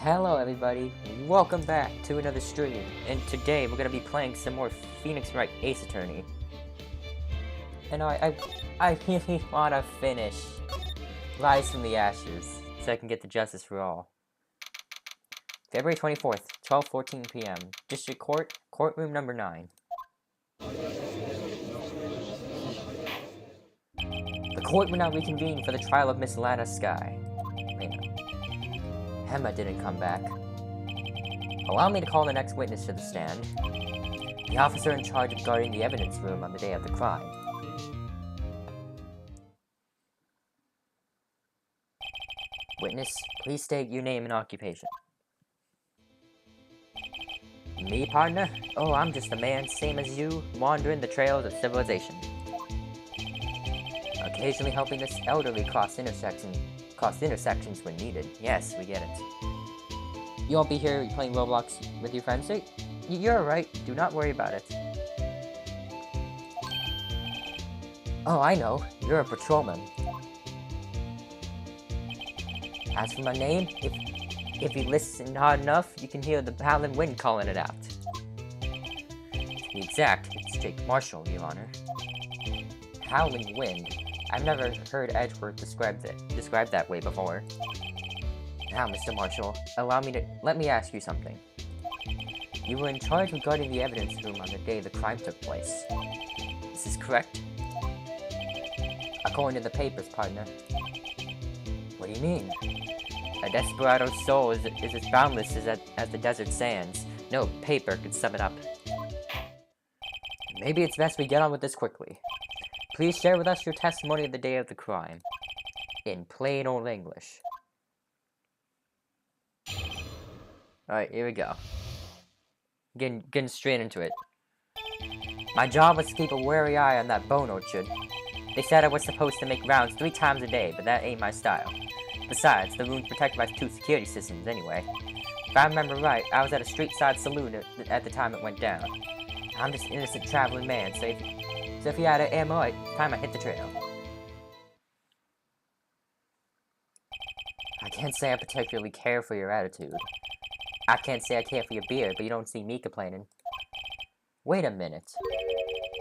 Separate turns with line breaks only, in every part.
Hello everybody, welcome back to another stream, and today we're gonna be playing some more Phoenix Wright Ace Attorney. And I really wanna finish Rise from the Ashes, so I can get the Justice for All. February 24th, 12:14 p.m. District Court, Courtroom number 9. The court will now reconvene for the trial of Miss Lana Sky. Wait, no. Emma didn't come back. Allow me to call the next witness to the stand. The officer in charge of guarding the evidence room on the day of the crime. Witness, please state your name and occupation. Me, partner? Oh, I'm just a man, same as you, wandering the trails of civilization. Occasionally helping this elderly cross intersections when needed. Yes, we get it. You won't be here playing Roblox with your friends? You're alright. Do not worry about it. Oh, I know. You're a patrolman. As for my name, if you listen hard enough, you can hear the howling wind calling it out. To be exact, it's Jake Marshall, Your Honor. Howling wind. I've never heard Edgeworth described that way before. Now, Mr. Marshall, let me ask you something. You were in charge of guarding the evidence room on the day the crime took place. This is correct? According to the papers, partner. What do you mean? A desperado's soul is as boundless as the desert sands. No paper could sum it up. Maybe it's best we get on with this quickly. Please share with us your testimony of the day of the crime. In plain old English. Alright, here we go. Getting straight into it. My job was to keep a wary eye on that bone orchard. They said I was supposed to make rounds 3 times a day, but that ain't my style. Besides, the room's protected by 2 security systems anyway. If I remember right, I was at a street-side saloon at the time it went down. I'm just an innocent traveling man, so if you had an ammo, time I hit the trail. I can't say I particularly care for your attitude. I can't say I care for your beard, but you don't see me complaining. Wait a minute.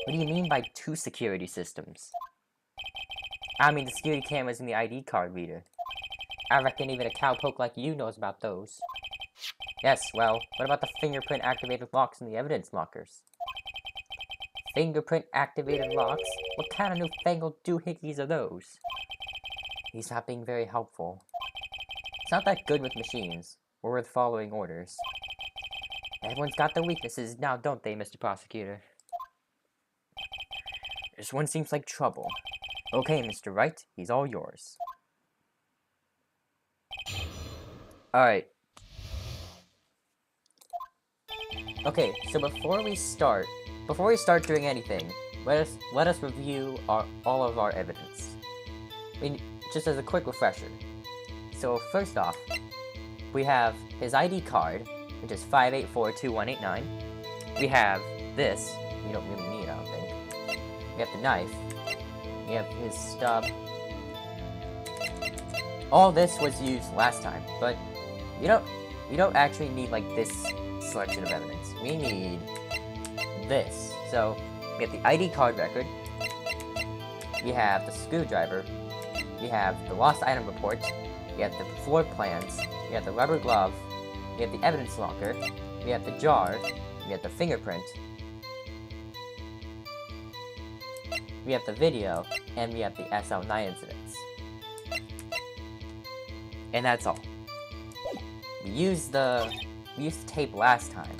What do you mean by 2 security systems? I mean the security cameras and the ID card reader. I reckon even a cowpoke like you knows about those. Yes, well, what about the fingerprint-activated locks in the evidence lockers? Fingerprint-activated locks? What kind of newfangled doohickeys are those? He's not being very helpful. It's not that good with machines, or with following orders. Everyone's got their weaknesses now, don't they, Mr. Prosecutor? This one seems like trouble. Okay, Mr. Wright, he's all yours. Alright. Okay, so before we start doing anything, let us review all of our evidence. I mean, just as a quick refresher. So first off, we have his ID card, which is 5842189. We have this, we don't really need, I don't think. We have the knife. We have his stub. All this was used last time, but we don't actually need like this selection of evidence. We need this. So we have the ID card record. We have the screwdriver. We have the lost item report. We have the floor plans. We have the rubber glove. We have the evidence locker. We have the jar. We have the fingerprint. We have the video, and we have the SL9 incidents. And that's all. We used the tape last time.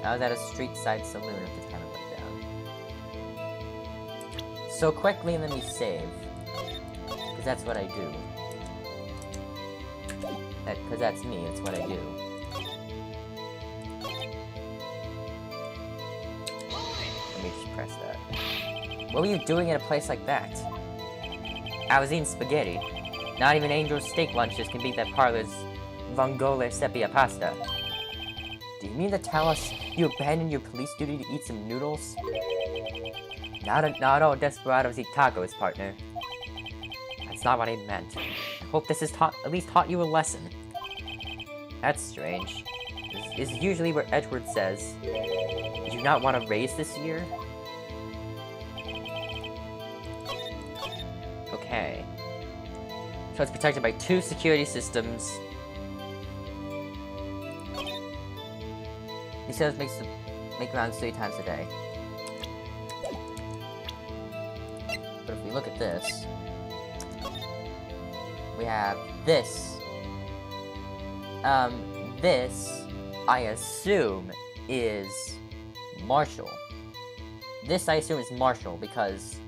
I was at a street-side saloon at the time it went down. So quickly let me save. Because that's what I do. Because that's me, it's what I do. Let me just press that. What were you doing at a place like that? I was eating spaghetti. Not even Angel's steak lunches can beat that parlor's vongole sepia pasta. Do you mean to tell us you abandoned your police duty to eat some noodles? Not all desperados eat tacos, partner. That's not what I meant. Hope this has at least taught you a lesson. That's strange. This is usually where Edward says, "Did you not want to raise this year?" Okay. So it's protected by 2 security systems. He says make rounds 3 times a day. But if we look at this, we have this. This, I assume, is Marshall. This, I assume, is Marshall because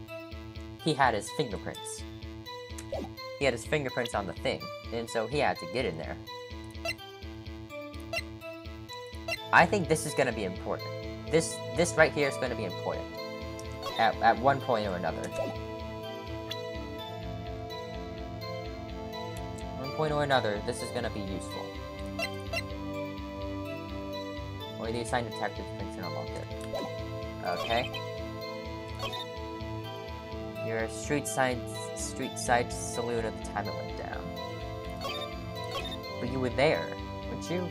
he had his fingerprints. He had his fingerprints on the thing, and so he had to get in there. I think this is going to be important. This right here is going to be important. At one point or another. One point or another, this is going to be useful. Only the assigned detective prints are unlocked there. Okay. You're a street side saloon at the time it went down. But you were there, weren't you?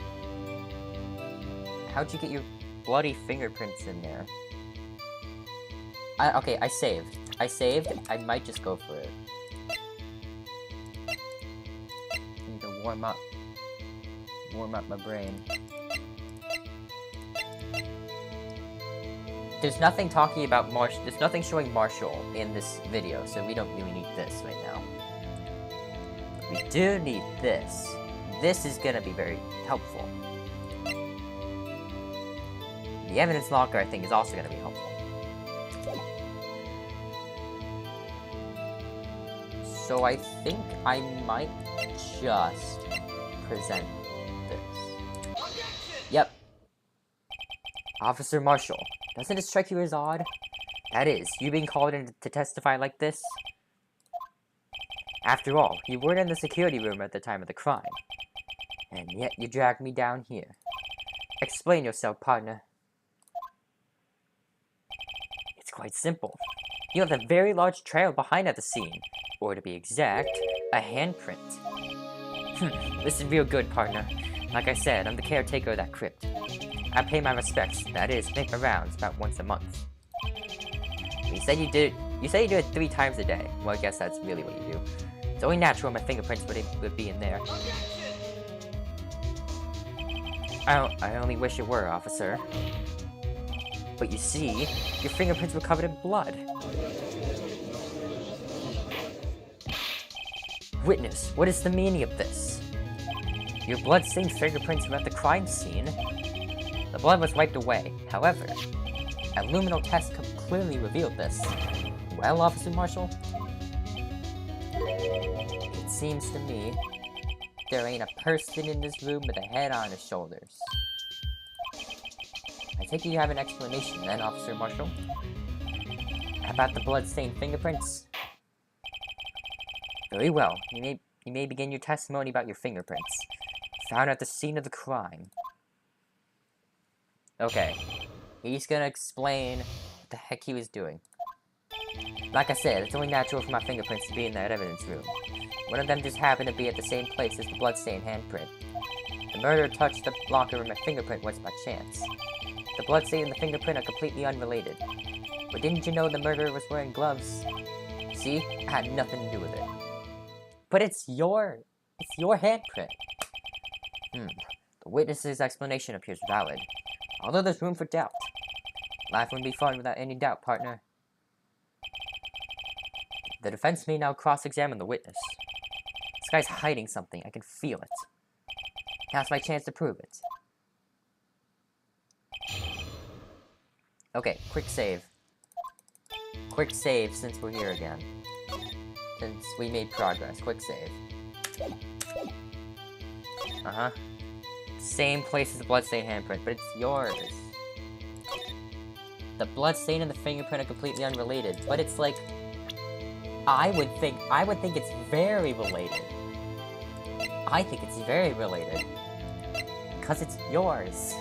How'd you get your bloody fingerprints in there? Okay, I saved. I might just go for it. Need to warm up my brain. There's nothing talking about there's nothing showing Marshall in this video, so we don't really need this right now. We do need this. This is gonna be very helpful. The evidence locker, I think, is also gonna be helpful. So I think I might just present this. Yep. Officer Marshall. Doesn't it strike you as odd? That is, you being called in to testify like this? After all, you weren't in the security room at the time of the crime. And yet you dragged me down here. Explain yourself, partner. It's quite simple. You have a very large trail behind at the scene. Or to be exact, a handprint. Listen real good, partner. Like I said, I'm the caretaker of that crypt. I pay my respects, that is, make my rounds about once a month. You said you do it 3 times a day. Well, I guess that's really what you do. It's only natural my fingerprints would be in there. I only wish it were, officer. But you see, your fingerprints were covered in blood. Witness, what is the meaning of this? Your blood-stained fingerprints were at the crime scene. The blood was wiped away. However, a luminal test clearly revealed this. Well, Officer Marshall? It seems to me there ain't a person in this room with a head on his shoulders. I take it you have an explanation then, Officer Marshall? About the blood-stained fingerprints? Very well. You may begin your testimony about your fingerprints. Found at the scene of the crime. Okay. He's gonna explain what the heck he was doing. Like I said, it's only natural for my fingerprints to be in that evidence room. One of them just happened to be at the same place as the bloodstained handprint. The murderer touched the locker and my fingerprint was by chance. The bloodstain and the fingerprint are completely unrelated. But didn't you know the murderer was wearing gloves? See? It had nothing to do with it. But it's your handprint. The witness's explanation appears valid. Although there's room for doubt. Life wouldn't be fun without any doubt, partner. The defense may now cross-examine the witness. This guy's hiding something. I can feel it. Now's my chance to prove it. Okay, quick save. Quick save since we're here again. Since we made progress. Quick save. Uh-huh. Same place as the bloodstain handprint, but it's yours. The bloodstain and the fingerprint are completely unrelated, but it's like... I would think it's very related. I think it's very related. Because it's yours.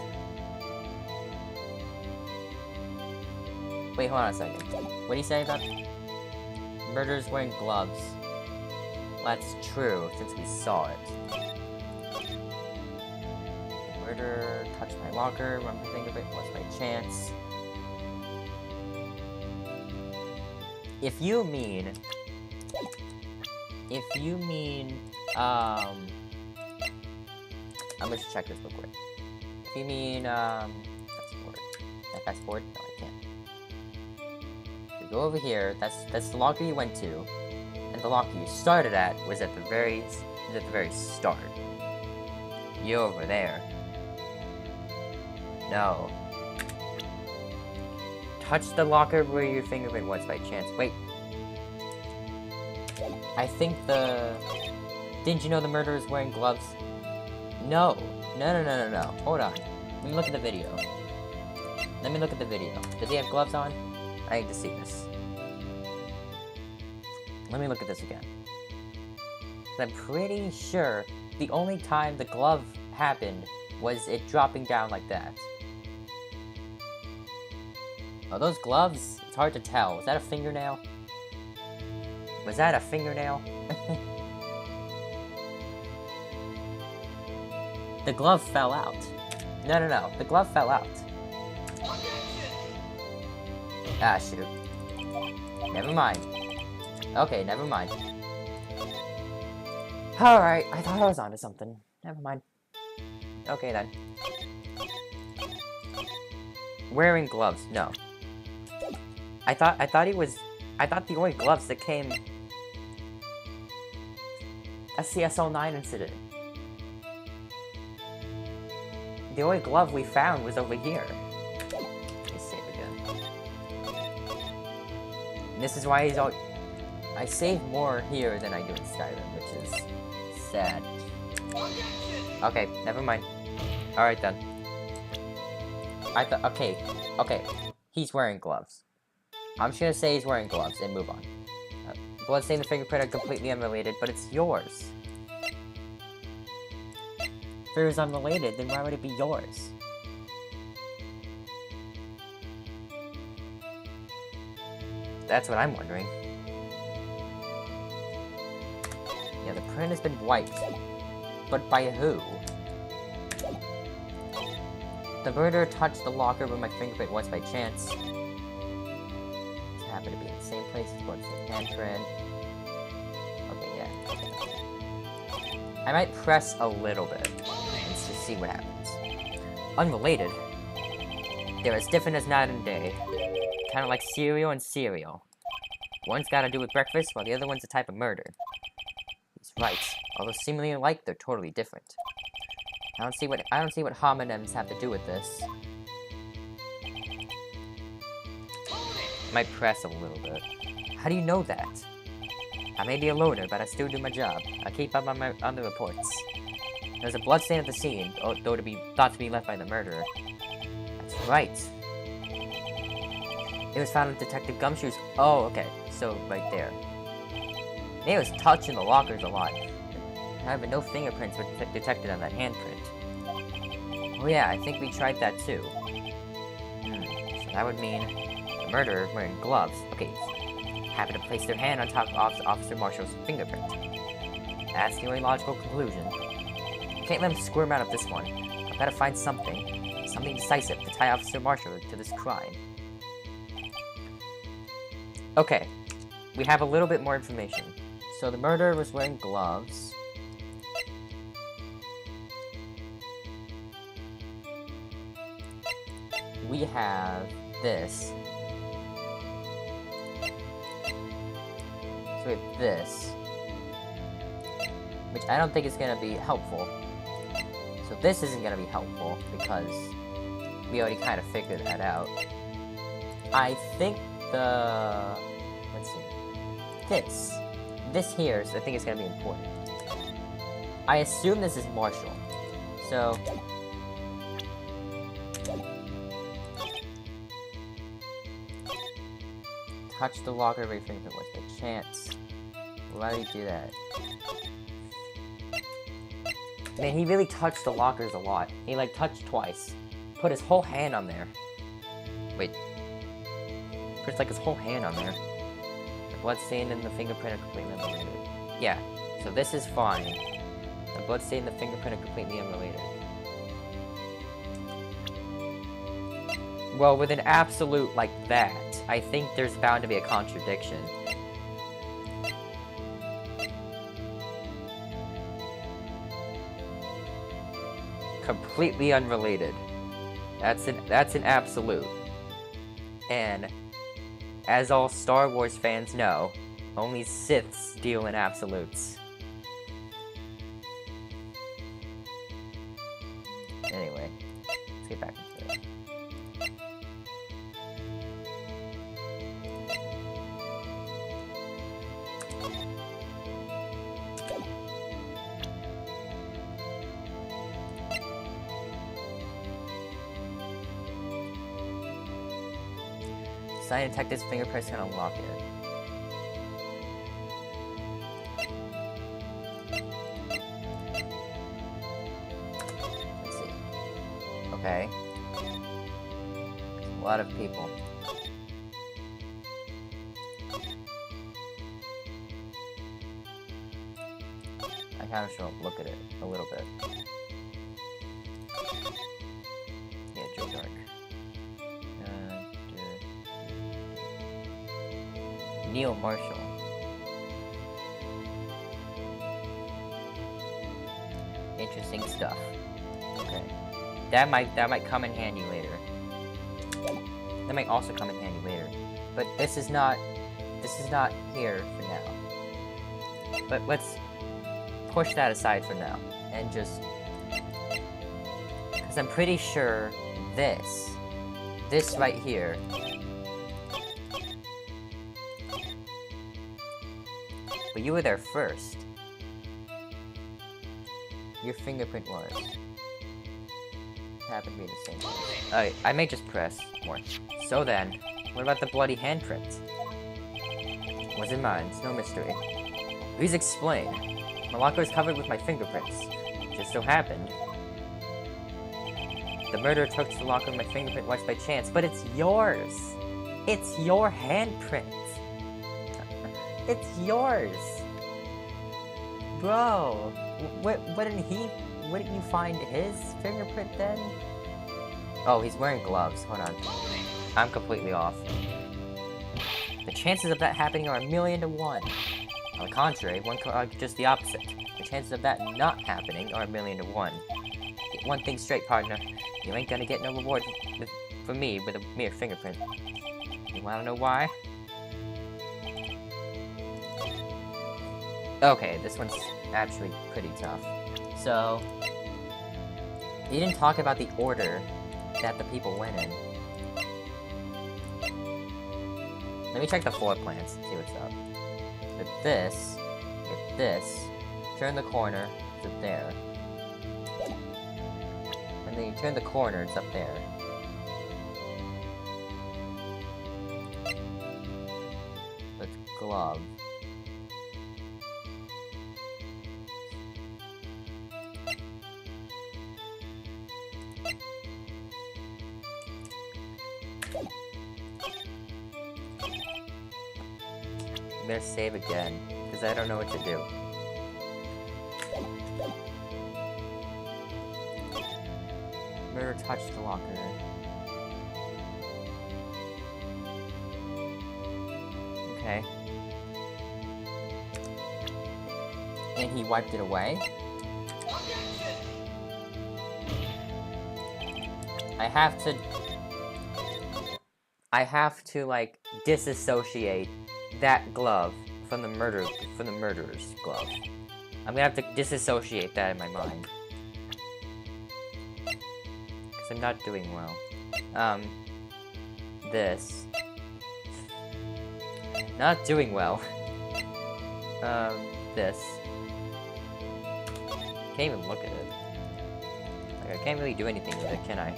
Wait, hold on a second. What do you say about murderers wearing gloves? That's true, since we saw it. Murder touched my locker. Remember to think of it was by chance. If you mean, I'm gonna just check this real quick. If you mean, fast forward. Can I fast forward? No, I can't. So go over here. That's the locker you went to, and the locker you started at was at the very start. You over there. No. Touch the locker where your fingerprint was by chance. Wait. I think Didn't you know the murderer is wearing gloves? No. No. Hold on. Let me look at the video. Does he have gloves on? I need to see this. Let me look at this again. I'm pretty sure the only time the glove happened was it dropping down like that. Are those gloves? It's hard to tell. Was that a fingernail? Was that a fingernail? The glove fell out. No. The glove fell out. Ah, shoot. Never mind. Okay, never mind. Alright, I thought I was onto something. Never mind. Okay, then. Wearing gloves, no. I thought the only gloves that came... That's the SL9 incident. The only glove we found was over here. Let's save again. And this is why he's all... I save more here than I do in Skyrim, which is sad. Okay, never mind. Alright then. Okay. He's wearing gloves. I'm just gonna say he's wearing gloves and move on. Bloodstain and fingerprint are completely unrelated, but it's yours. If it was unrelated, then why would it be yours? That's what I'm wondering. Yeah, the print has been wiped. But by who? The murderer touched the locker where my fingerprint was by chance. It happened to be in the same place as Bloodstain handprint. Okay, yeah. I might press a little bit and just see what happens. Unrelated. They're as different as night and day. Kind of like cereal and cereal. One's got to do with breakfast, while the other one's a type of murder. He's right. Although seemingly alike, they're totally different. I don't see what homonyms have to do with this. Might press a little bit. How do you know that? I may be a loner, but I still do my job. I keep up on the reports. There's a bloodstain at the scene, though to be thought to be left by the murderer. That's right. It was found in Detective Gumshoe's. Oh, okay. So right there. It was touching the lockers a lot. However, no fingerprints were detected on that handprint. Oh yeah, I think we tried that too. So that would mean the murderer wearing gloves. Okay, happened to place their hand on top of Officer Marshall's fingerprint. That's the only logical conclusion. Can't let him squirm out of this one. I've got to find something decisive to tie Officer Marshall to this crime. Okay, we have a little bit more information. So the murderer was wearing gloves. We have this. So we have this. Which I don't think is going to be helpful. So this isn't going to be helpful because we already kind of figured that out. I think let's see. This here, so I think it's going to be important. I assume this is Marshall. So... touch the locker every finger was by chance. Why do you do that? Man, he really touched the lockers a lot. He like touched twice. Put his whole hand on there. Wait. Put like his whole hand on there. The blood stain and the fingerprint are completely unrelated. Yeah. So this is fine. The bloodstain and the fingerprint are completely unrelated. Well, with an absolute like that, I think there's bound to be a contradiction. Completely unrelated. That's an absolute. And as all Star Wars fans know, only Siths deal in absolutes. Anyway, let's get back into it. Sign detective's fingerprints can unlock it. Let's see. Okay. A lot of people. I kind of should look at it a little bit. Yeah, Joe Dark. Neil Marshall. Interesting stuff. Okay. That might come in handy later. That might also come in handy later. But this is not here for now. But let's push that aside for now and just, because I'm pretty sure this right here but you were there first. Your fingerprint was. Happened to be the same place. Alright, I may just press more. So then, what about the bloody handprint? Wasn't mine, it's no mystery. Please explain. My locker is covered with my fingerprints. Just so happened. The murderer took the locker with my fingerprint wipes by chance, but it's yours! It's your handprint! It's yours! Bro! Wouldn't you find his fingerprint then? Oh, he's wearing gloves. Hold on. I'm completely off. The chances of that happening are 1,000,000 to 1. On the contrary, one could argue just the opposite. The chances of that not happening are 1,000,000 to 1. Get one thing straight, partner. You ain't gonna get no reward from me with a mere fingerprint. You wanna know why? Okay, this one's actually pretty tough. So, he didn't talk about the order that the people went in. Let me check the floor plans, see what's up. If this, turn the corner, it's up there. And then you turn the corner, it's up there. Let's glove. I'm gonna save again, because I don't know what to do. Murder touched the locker. Okay. And he wiped it away? I have to, like, disassociate that glove from the murderer's glove. I'm gonna have to disassociate that in my mind. Because I'm not doing well. This. Not doing well. This. Can't even look at it. Like, I can't really do anything with it, can I?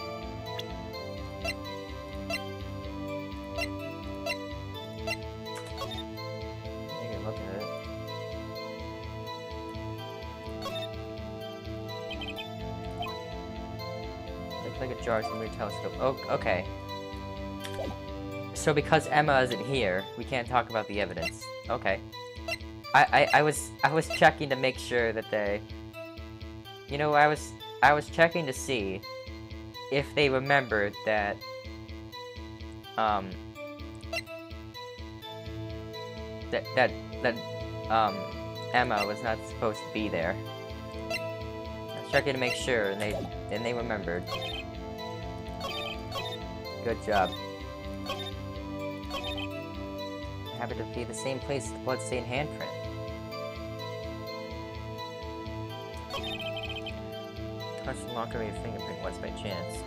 Like a jar, some weird telescope. Oh, okay. So because Emma isn't here, we can't talk about the evidence. Okay. I was checking to make sure that they... You know, I was checking to see if they remembered that, that Emma was not supposed to be there. I was checking to make sure, and they remembered. Good job. It happened to be the same place as the bloodstained handprint. Touch the locker where your fingerprint was by chance.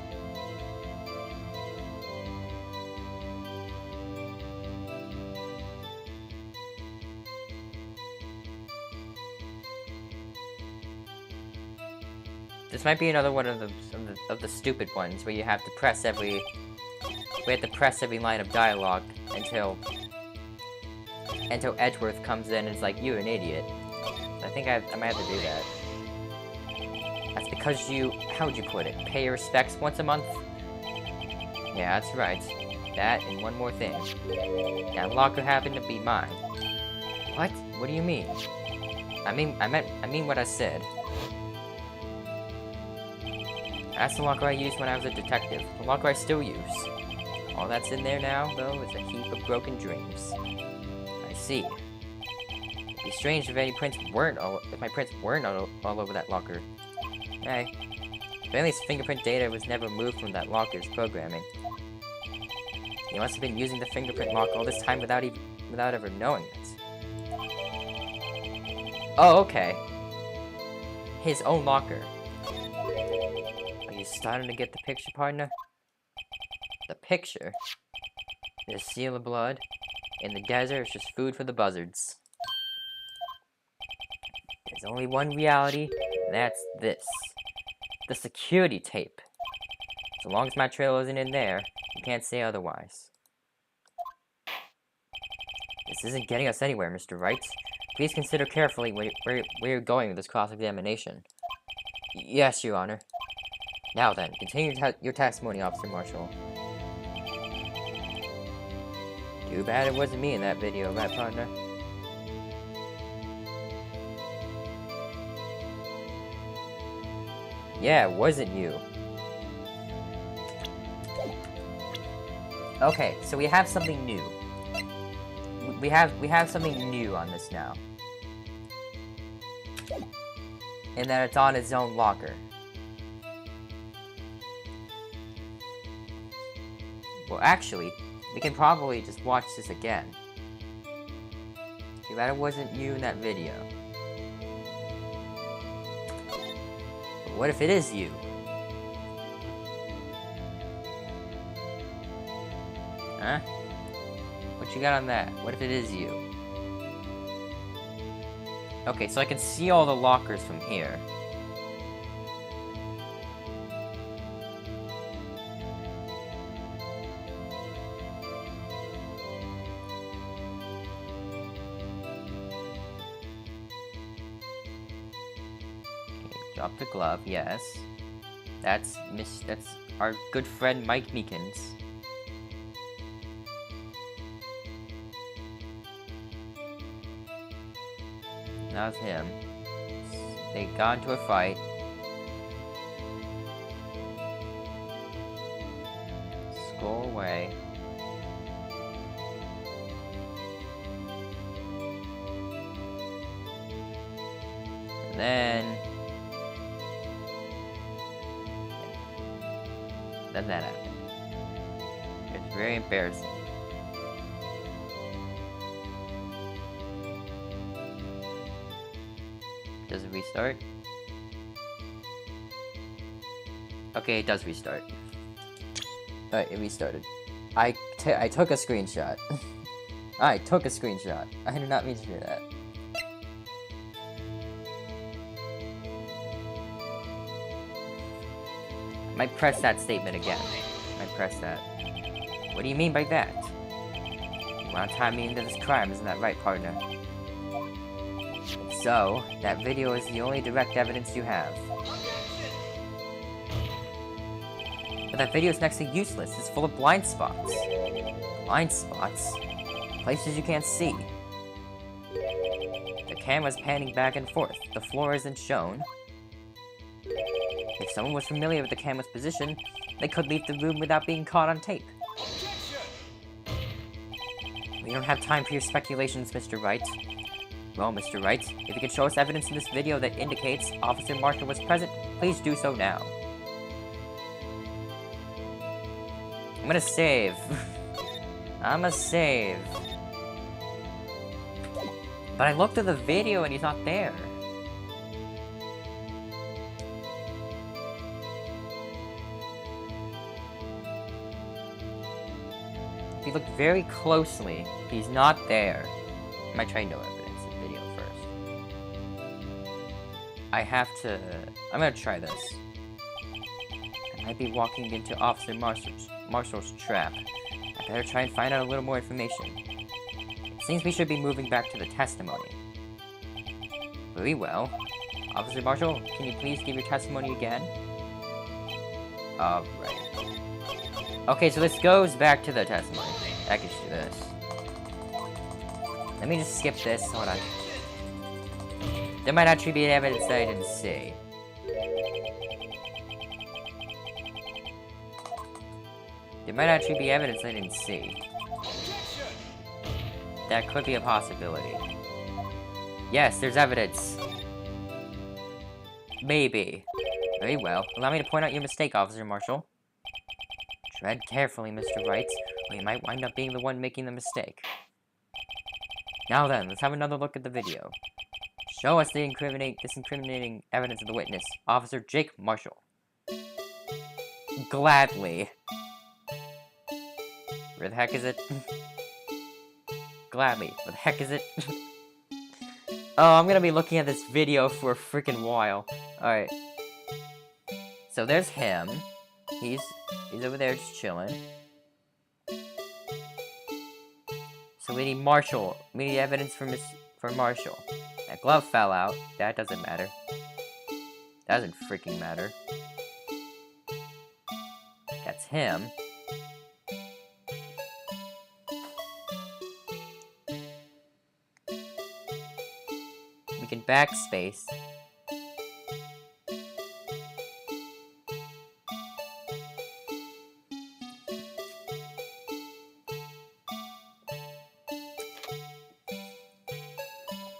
This might be another one of the stupid ones where you have to press every line of dialogue until Edgeworth comes in and is like, "You're an idiot." So I think I might have to do that. That's because you, how would you put it? Pay your respects once a month? Yeah, that's right. That and one more thing. That locker happened to be mine. What? What do you mean? I mean what I said. That's the locker I used when I was a detective. The locker I still use. All that's in there now, though, is a heap of broken dreams. I see. It'd be strange if my prints weren't all over that locker. Hey, Bailey's fingerprint data was never moved from that locker's programming. He must have been using the fingerprint lock all this time without ever knowing it. Oh, okay. His own locker. Are you starting to get the picture, partner? The picture? The seal of blood in the desert is just food for the buzzards. There's only one reality, and that's this. The security tape. So long as my trail isn't in there, you can't say otherwise. This isn't getting us anywhere, Mr. Wright. Please consider carefully where you're going with this cross-examination. Yes, Your Honor. Now then, continue your testimony, Officer Marshall. Too bad it wasn't me in that video, right, partner? Yeah, it wasn't you. Okay, so we have something new. We have something new on this now. And that it's on its own locker. Well, actually, we can probably just watch this again. Too bad it wasn't you in that video. But what if it is you? Huh? What you got on that? What if it is you? Okay, so I can see all the lockers from here. Okay, drop the glove, yes. That's our good friend Mike Meekins. That was him. They got into a fight. Go away. And then that happened. It's very embarrassing. Does it restart? Okay, it does restart. Alright, it restarted. I took a screenshot. I took a screenshot. I did not mean to do that. I might press that statement again. I might press that. What do you mean by that? You want to tie me into this crime, isn't that right, partner? So, that video is the only direct evidence you have. But that video is next to useless. It's full of blind spots. Blind spots? Places you can't see. camera's panning back and forth. The floor isn't shown. If someone was familiar with the camera's position, they could leave the room without being caught on tape. We don't have time for your speculations, Mr. Wright. Well, Mr. Wright, if you can show us evidence in this video that indicates Officer Marshall was present, please do so now. I'm gonna save. I'ma save. But I looked at the video and he's not there. If you look very closely, he's not there. I might try no evidence in video first. I'm gonna try this. I might be walking into Officer Marshall's trap. I better try and find out a little more information. It seems we should be moving back to the testimony. Very well. Officer Marshall, can you please give your testimony again? Alright. Okay, so this goes back to the testimony. I can just do this. Let me just skip this. Hold on. There might actually be evidence that I didn't see. There might actually be evidence I didn't see. That could be a possibility. Yes, there's evidence. Maybe. Very well. Allow me to point out your mistake, Officer Marshall. Tread carefully, Mr. Wright, or you might wind up being the one making the mistake. Now then, let's have another look at the video. Show us this incriminating evidence of the witness, Officer Jake Marshall. Gladly. Where the heck is it? Gladly. Where the heck is it? Oh, I'm gonna be looking at this video for a freaking while. Alright. So there's him. He's over there just chilling. So we need Marshall. We need evidence for Marshall. That glove fell out. That doesn't matter. Doesn't freaking matter. That's him. We can backspace.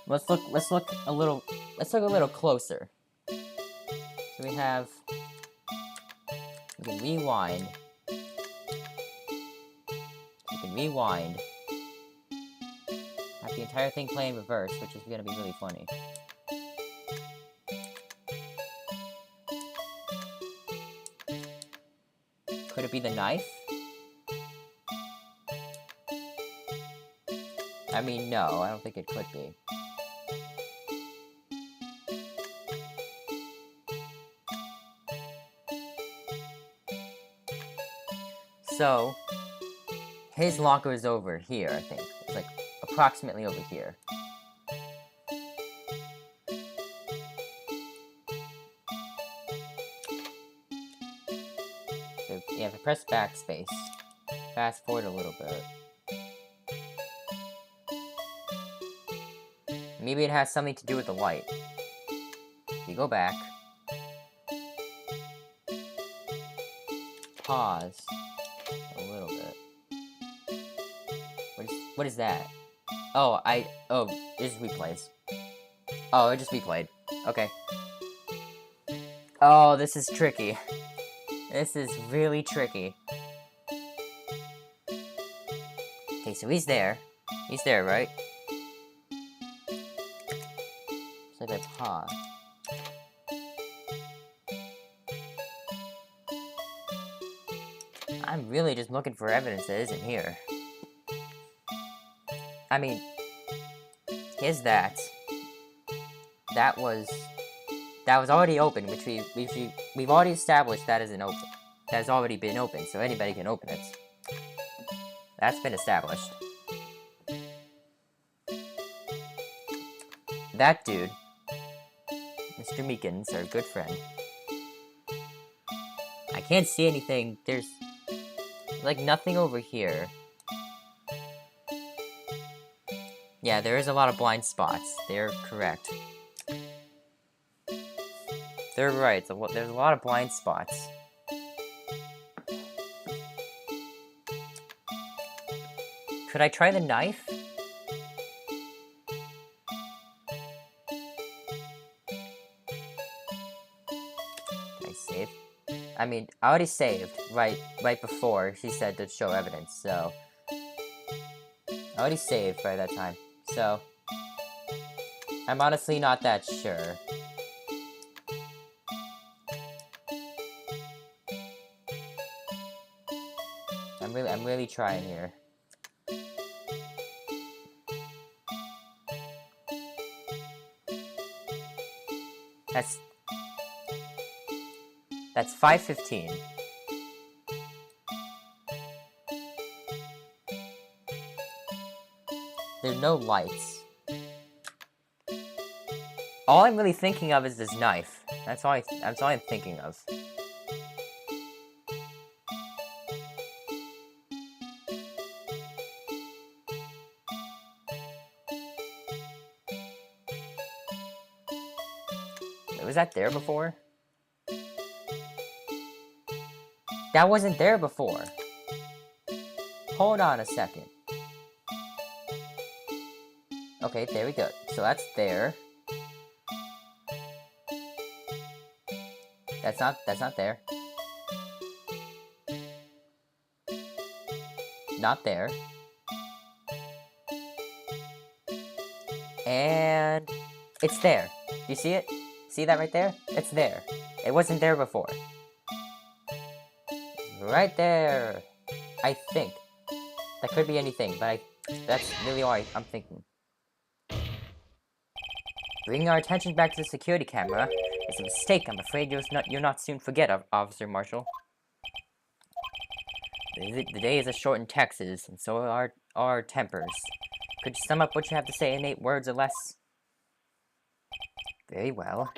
Let's look a little closer. So we can rewind. We can rewind. Have the entire thing play in reverse, which is gonna be really funny. Could it be the knife? I mean, no, I don't think it could be. So, his locker is over here, I think. It's like approximately over here. So, yeah, if I press backspace, fast forward a little bit. Maybe it has something to do with the light. If you go back, pause a little bit. What is that? Oh, it just replays. Oh, it just replayed. Okay. Oh, this is tricky. This is really tricky. Okay, so he's there. He's there, right? So if I pause. I'm really just looking for evidence that isn't here. I mean, is that was already open, which we've already established that isn't open. That has already been open, so anybody can open it. That's been established. That dude, Mr. Meekins, our good friend. I can't see anything. There's like nothing over here. Yeah, there is a lot of blind spots. They're correct. They're right. There's a lot of blind spots. Could I try the knife? Can I save? I mean, I already saved right before she said to show evidence, so I already saved by that time. So I'm honestly not that sure. I'm really trying here. That's 5:15. There's no lights. All I'm really thinking of is this knife. That's all I'm thinking of. Was that there before? That wasn't there before. Hold on a second. Okay, there we go. So that's there. That's not there. Not there. And it's there. Do you see it? See that right there? It's there. It wasn't there before. Right there. I think. That could be anything, but that's really all I'm thinking. Bringing our attention back to the security camera is a mistake. I'm afraid you'll not soon forget, Officer Marshall. The day is short in Texas, and so are our tempers. Could you sum up what you have to say in 8 words or less? Very well.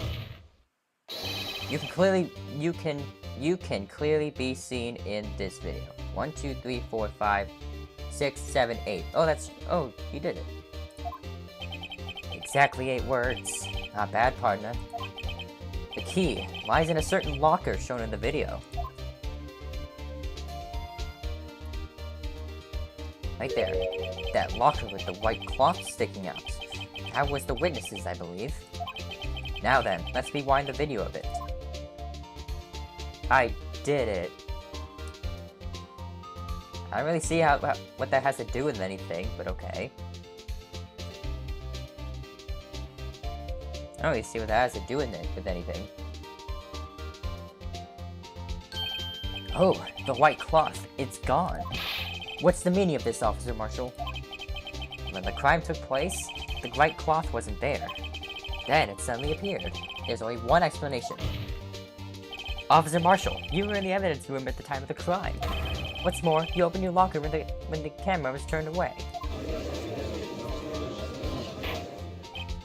You can clearly be seen in this video. 1, 2, 3, 4, 5, 6, 7, 8. Oh, you did it. Exactly 8 words. Not bad, partner. The key lies in a certain locker shown in the video. Right there. That locker with the white cloth sticking out. That was the witnesses, I believe. Now then, let's rewind the video a bit. I did it. I don't really see what that has to do with anything, but okay. I don't really see what that has to do with anything. Oh, the white cloth. It's gone. What's the meaning of this, Officer Marshall? When the crime took place, the white cloth wasn't there. Then it suddenly appeared. There's only one explanation. Officer Marshall, you were in the evidence room at the time of the crime. What's more, you opened your locker when the camera was turned away.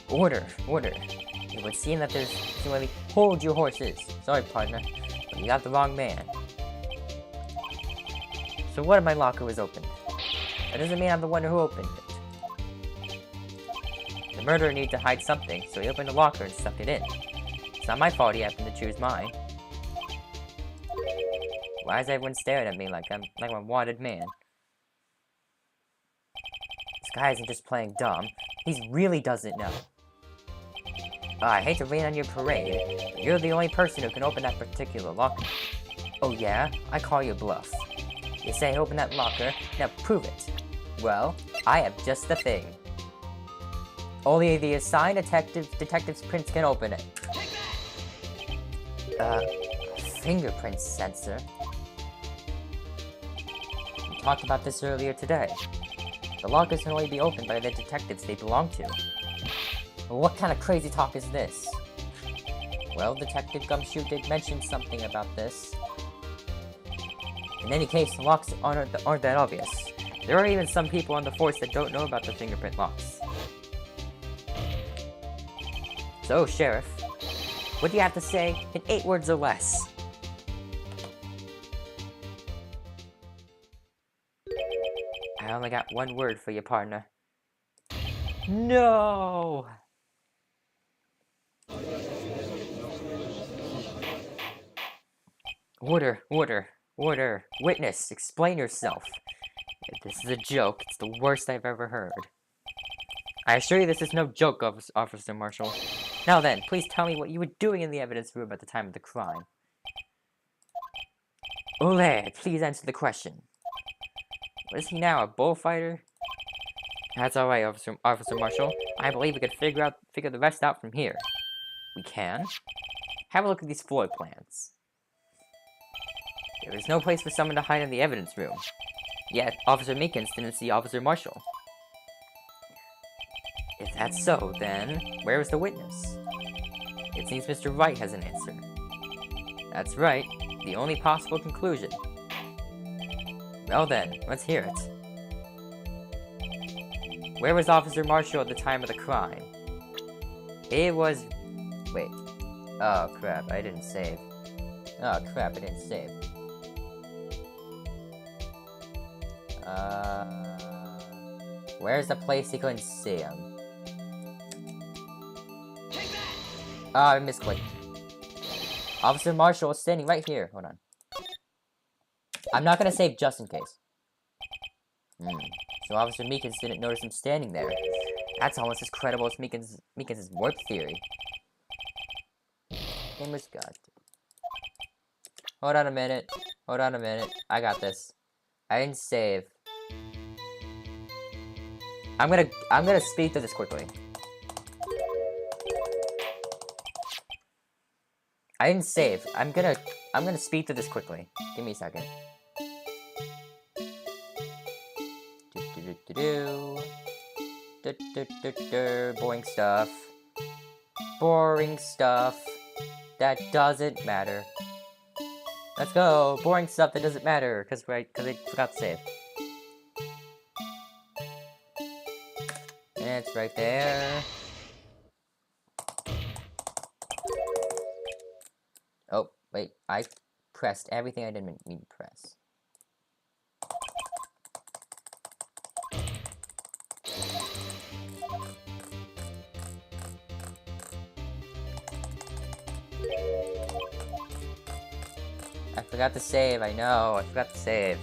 Order. It would seem that there's simply hold your horses. Sorry, partner, but you got the wrong man. So what if my locker was opened? That doesn't mean I'm the one who opened it. The murderer needed to hide something, so he opened the locker and stuck it in. It's not my fault he happened to choose mine. Why is everyone staring at me like I'm a wanted man? This guy isn't just playing dumb. He really doesn't know. I hate to rain on your parade, but you're the only person who can open that particular locker. Oh yeah? I call you bluff. You say open that locker, now prove it. Well, I have just the thing. Only the assigned detective's prints can open it. Fingerprint sensor? We talked about this earlier today. The lockers can only be opened by the detectives they belong to. What kind of crazy talk is this? Well, Detective Gumshoe did mention something about this. In any case, the locks aren't that obvious. There are even some people on the force that don't know about the fingerprint locks. So, Sheriff, what do you have to say in 8 words or less? I only got 1 word for you, partner. No! Order. Witness, explain yourself. If this is a joke, it's the worst I've ever heard. I assure you this is no joke, Officer Marshall. Now then, please tell me what you were doing in the evidence room at the time of the crime. Ole, please answer the question. Was he now a bullfighter? That's alright, Officer Marshall. I believe we could figure the rest out from here. We can? Have a look at these floor plans. There is no place for someone to hide in the evidence room. Yet, Officer Meekins didn't see Officer Marshall. If that's so, then where is the witness? It seems Mr. Wright has an answer. That's right, the only possible conclusion. Well then, let's hear it. Where was Officer Marshall at the time of the crime? It was... Wait. Oh crap, I didn't save. Where's the place he couldn't see him? I misclicked. Officer Marshall is standing right here. Hold on. I'm not gonna save just in case. So Officer Meekins didn't notice him standing there. That's almost as credible as Meekins' warp theory. Gamer's God. Hold on a minute. I got this. I didn't save. I'm gonna speed through this quickly. I didn't save. I'm gonna speed through this quickly. Give me a second. Boring stuff. That doesn't matter. Let's go. Boring stuff that doesn't matter because I forgot to save. And it's right there. Oh, wait. I pressed everything I didn't mean to press. I forgot to save, I know, I forgot to save.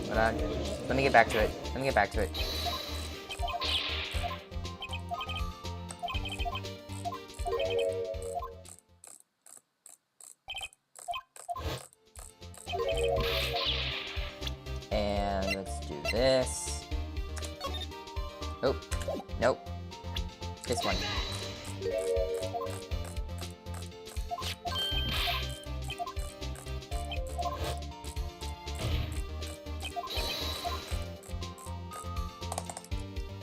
Hold on, let me get back to it, And let's do this. Oh, nope. This one.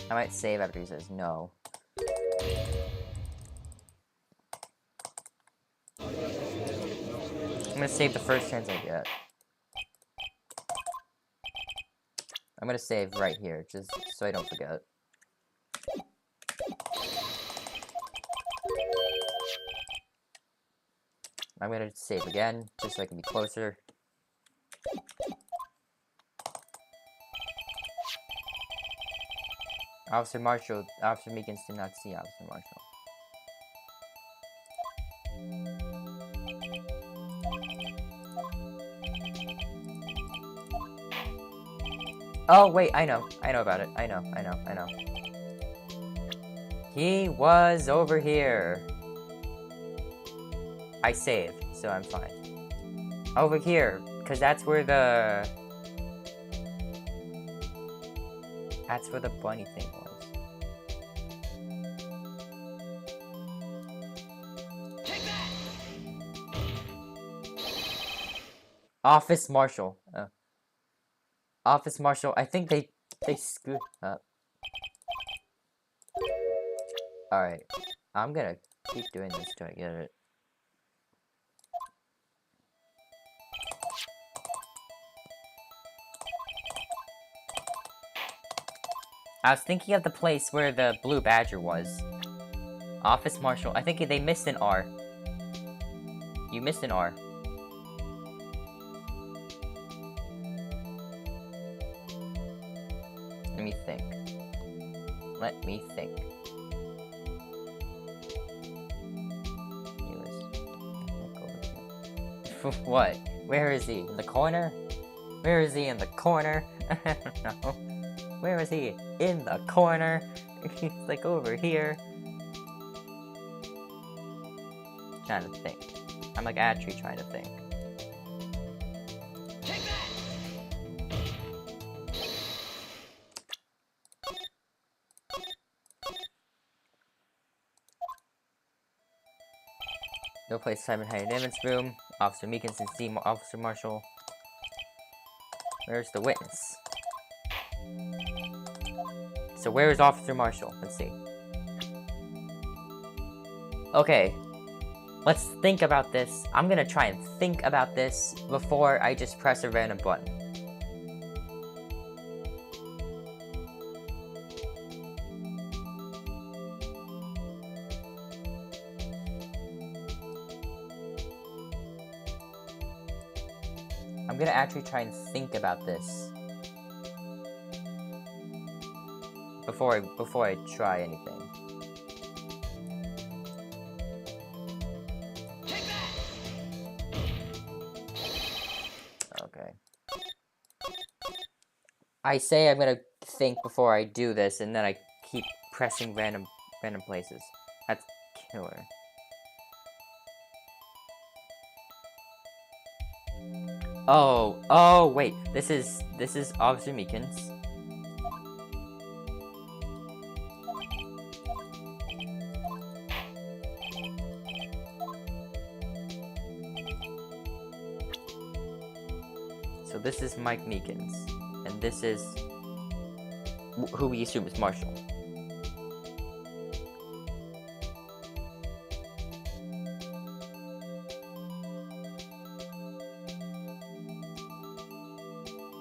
I might save after he says no. I'm gonna save the first chance I get. I'm gonna save right here, just so I don't forget. I'm gonna save again, just so I can be closer. Officer Meekins did not see Officer Marshall. Oh, wait, I know about it. I know. He was over here. I saved, so I'm fine. Over here, because that's where the bunny thing was. Office Marshal. Office Marshal, I think they screwed up. Alright. I'm gonna keep doing this till I get it. I was thinking of the place where the blue badger was. Office Marshal. I think they missed an R. You missed an R. Let me think. Let me think. What? Where is he? In the corner? Where is he in the corner? I don't know. Where is he? In the corner? He's like over here. Trying to think. I'm like actually trying to think. No place Simon hiding in Evan's room. Officer Meekins and see Officer Marshall. Where's the witness? So where is Officer Marshall? Let's see. Okay. Let's think about this. I'm gonna try and think about this before I just press a random button. I'm gonna actually try and think about this before I try anything. Okay. I say I'm gonna think before I do this, and then I keep pressing random places. That's killer. Oh, wait. This is Officer Meekins. So this is Mike Meekins, and this is who we assume is Marshall.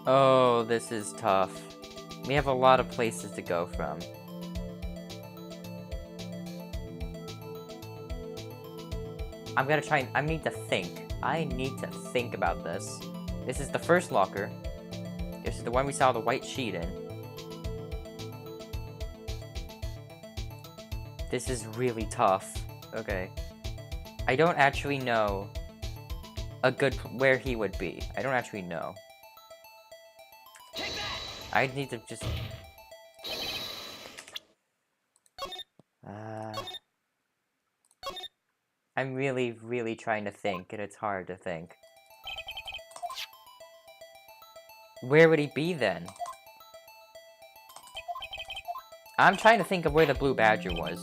Oh, this is tough. We have a lot of places to go from. I'm gonna try and... I need to think. I need to think about this. This is the first locker. This is the one we saw the white sheet in. This is really tough. Okay. I don't actually know where he would be. I don't actually know. I need to just... I'm really trying to think, and it's hard to think. Where would he be then? I'm trying to think of where the blue badger was.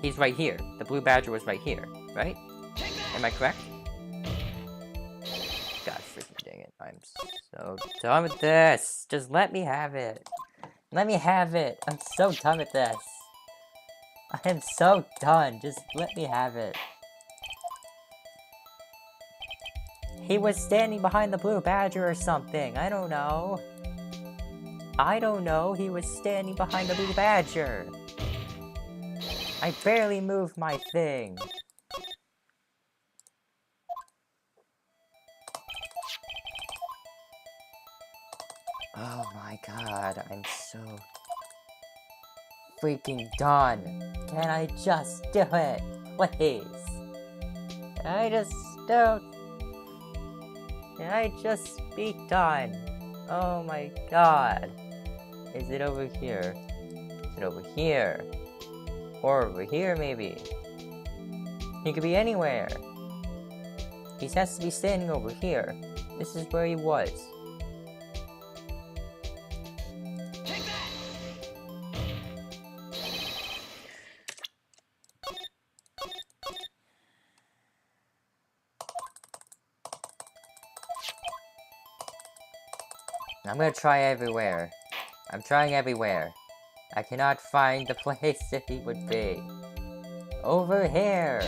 He's right here. The blue badger was right here, right? Am I correct? God freaking dang it. I'm so done with this. Just let me have it. Let me have it. I'm so done with this. I am so done. Just let me have it. He was standing behind the blue badger or something. I don't know. He was standing behind the blue badger. I barely moved my thing. Oh my god, I'm so freaking done. Can I just do it? Please. Can I just be done? Oh my god. Is it over here? Is it over here? Or over here, maybe? He could be anywhere. He has to be standing over here. This is where he was. I'm gonna try everywhere. I'm trying everywhere. I cannot find the place that he would be. Over here!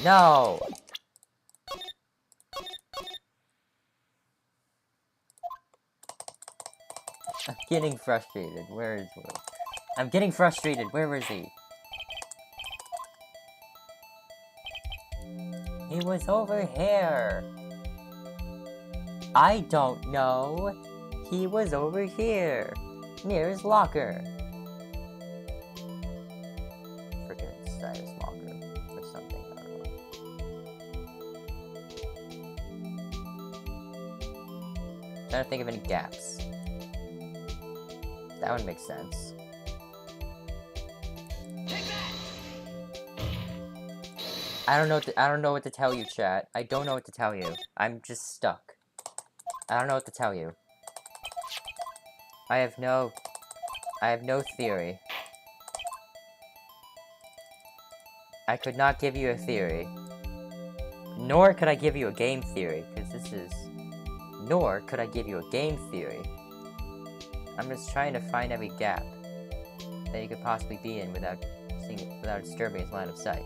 No! I'm getting frustrated. Where is he? I'm getting frustrated. Where is he? He was over here. I don't know. He was over here. Near his locker. Freaking inside his locker. Or something. I don't know. Trying to think of any gaps. That would make sense. I don't know what to tell you, chat. I don't know what to tell you. I'm just stuck. I don't know what to tell you. I have no theory. I could not give you a theory. Nor could I give you a game theory, because this is... Nor could I give you a game theory. I'm just trying to find every gap that you could possibly be in without disturbing his line of sight.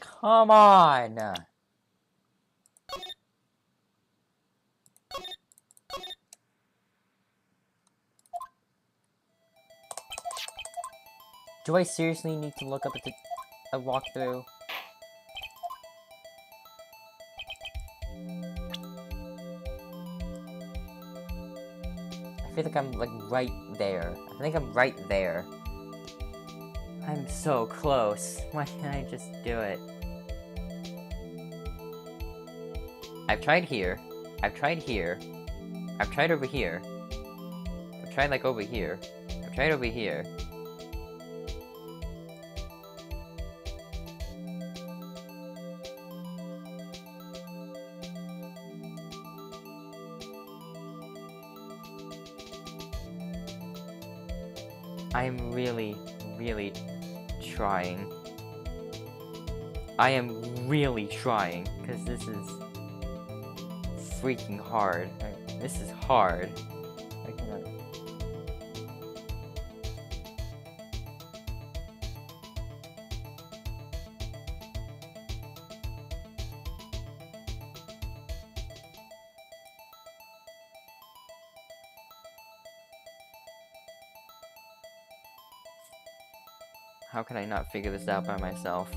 Come on! Do I seriously need to look up at a walkthrough? I feel like I'm like right there. I think I'm right there. I'm so close. Why can't I just do it? I've tried here. I've tried here. I've tried over here. I've tried like over here. I've tried over here. I'm really, really trying. I am really trying, because this is freaking hard. This is hard. I cannot... How can I not figure this out by myself?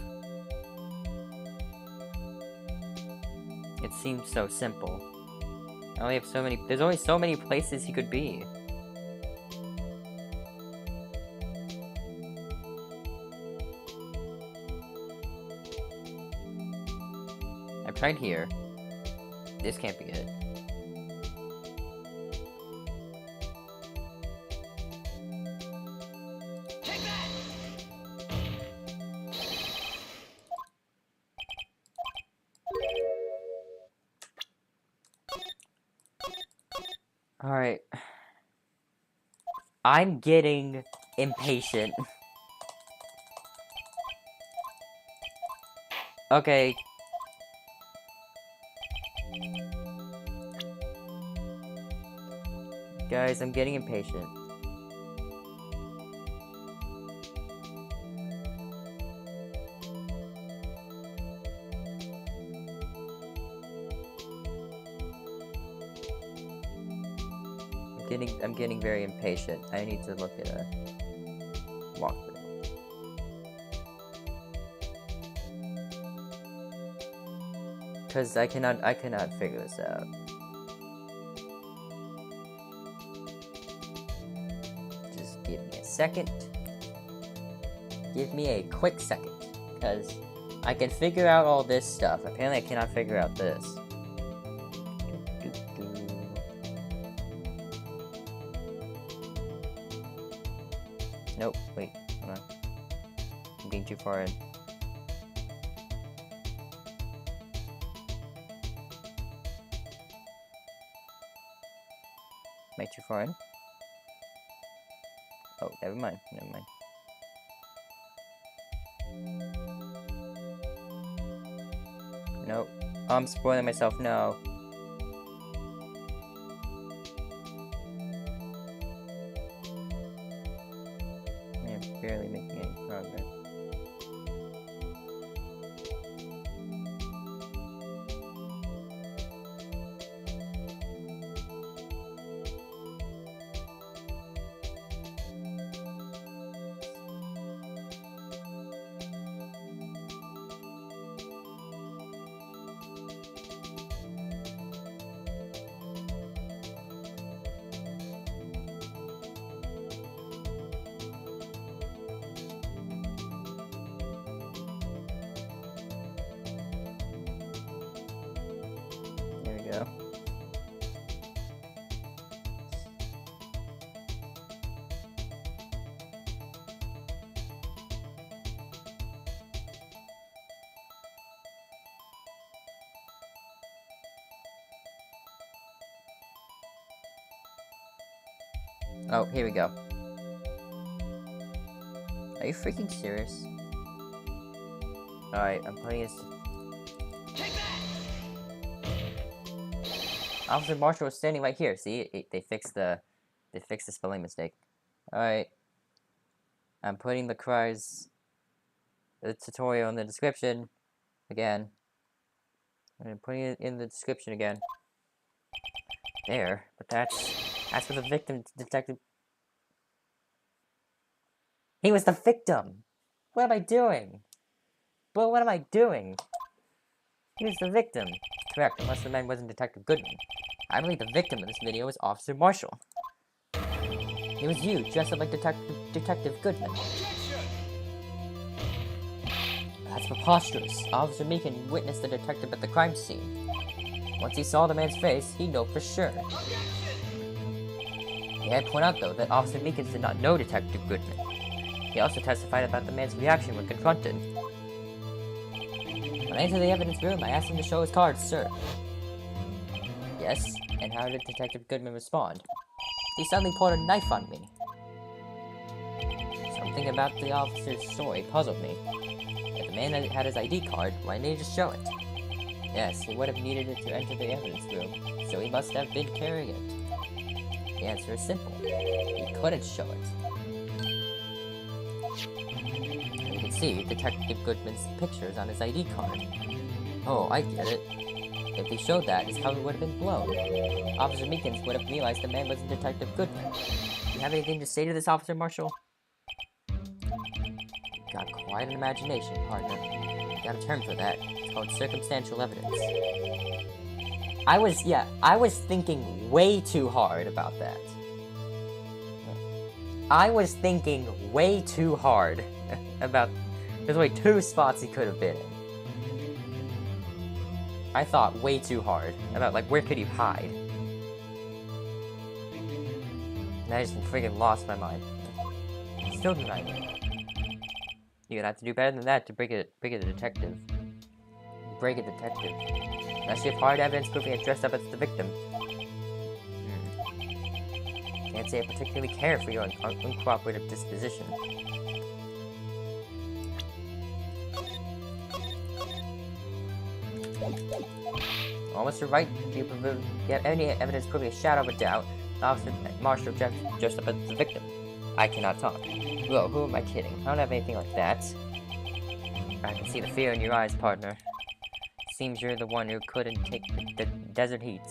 It seems so simple. I only have so many. There's only so many places he could be. I've tried here. This can't be it. Alright. I'm getting impatient. Okay. Guys, I'm getting impatient. I'm getting very impatient. I need to look at a walkthrough. Cause I cannot figure this out. Just give me a second. Give me a quick second. Cause I can figure out all this stuff. Apparently I cannot figure out this. Nope, wait, hold on. I'm being too far in. Am I too far in? Oh, never mind, never mind. Nope. Oh, I'm spoiling myself, no. Barely making any progress. Oh, here we go. Are you freaking serious? Alright, I'm putting this... Officer Marshall was standing right here. See, they fixed the spelling mistake. Alright. I'm putting the tutorial in the description again. I'm putting it in the description again. There, but that's for the victim detective. He was the victim! What am I doing? Well, what am I doing? He was the victim. Correct, unless the man wasn't Detective Goodman. I believe the victim in this video is Officer Marshall. It was you, dressed up like Detective Goodman. That's preposterous. Officer Meekin witnessed the detective at the crime scene. Once he saw the man's face, he'd know for sure. May I point out, though, that Officer Meekin did not know Detective Goodman. He also testified about the man's reaction when confronted. When I entered the evidence room, I asked him to show his cards, sir. Yes, and how did Detective Goodman respond? He suddenly pulled a knife on me. Something about the officer's story puzzled me. If the man had his ID card, why didn't he just show it? Yes, he would have needed it to enter the evidence room, so he must have been carrying it. The answer is simple. He couldn't show it. You can see Detective Goodman's pictures on his ID card. Oh, I get it. If he showed that, his cover would have been blown. Officer Meekins would have realized the man wasn't Detective Goodman. Do you have anything to say to this, Officer Marshall? Got quite an imagination, partner. Got a term for that. It's called circumstantial evidence. I was thinking way too hard about that. I was thinking way too hard about... There's only 2 spots he could have been in. I thought way too hard about, like, where could he hide? And I just freaking lost my mind. Still denying it. You're gonna have to do better than that to break a detective. Break a detective. Unless you have hard evidence proving it dressed up as the victim. Can't say I particularly care for your uncooperative disposition. Well, Mr. Wright, do you have any evidence proving a shadow of a doubt Officer Marshall dressed up as the victim? I cannot talk. Whoa, who am I kidding? I don't have anything like that. I can see the fear in your eyes, partner. Seems you're the one who couldn't take the desert heat.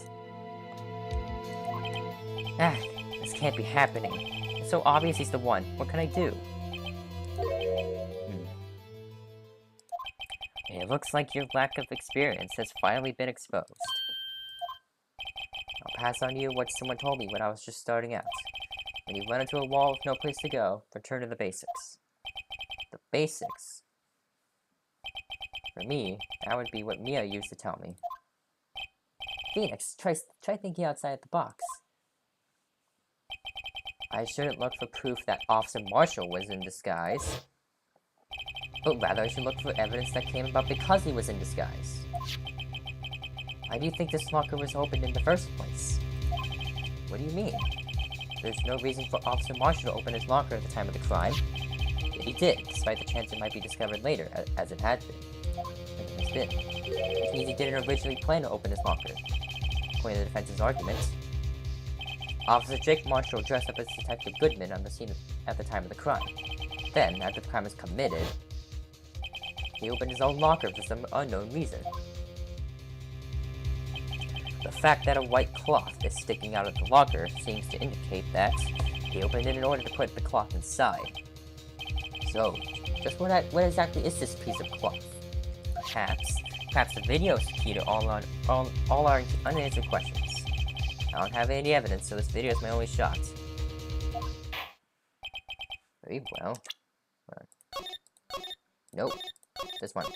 Ah, this can't be happening. It's so obvious he's the one. What can I do? It looks like your lack of experience has finally been exposed. I'll pass on you what someone told me when I was just starting out. When you run into a wall with no place to go, return to the basics. The basics? For me, that would be what Mia used to tell me. Phoenix, try thinking outside the box. I shouldn't look for proof that Officer Marshall was in disguise. But rather I should look for evidence that came about because he was in disguise. Why do you think this locker was opened in the first place? What do you mean? There's no reason for Officer Marshall to open his locker at the time of the crime. Yet he did, despite the chance it might be discovered later, as it had been. It has been. Which means he didn't originally plan to open his locker. According to the defense's argument, Officer Jake Marshall dressed up as Detective Goodman on the scene at the time of the crime. Then, after the crime was committed, he opened his own locker for some unknown reason. The fact that a white cloth is sticking out of the locker seems to indicate that he opened it in order to put the cloth inside. So, just what exactly is this piece of cloth? Perhaps the video is the key to all our unanswered questions. I don't have any evidence, so this video is my only shot. Very well. Nope. This one.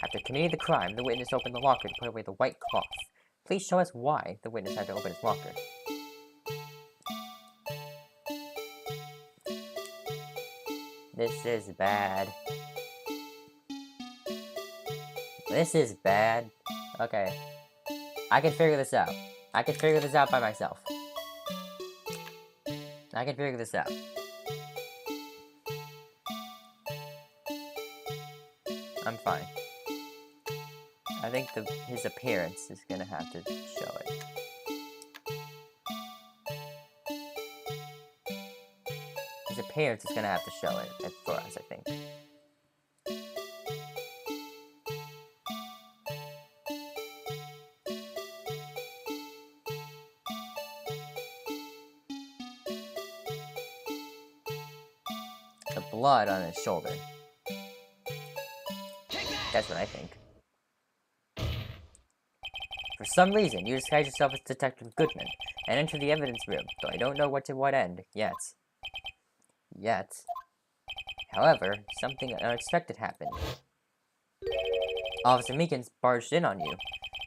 After committing the crime, the witness opened the locker to put away the white cloth. Please show us why the witness had to open his locker. This is bad. This is bad. Okay. I can figure this out. I can figure this out by myself. I can figure this out. I'm fine. I think his appearance is gonna have to show it. His appearance is gonna have to show it for us, I think. The blood on his shoulder. That's what I think. For some reason, you disguise yourself as Detective Goodman and enter the evidence room, though I don't know what to what end yet. However, something unexpected happened. Officer Meekins barged in on you.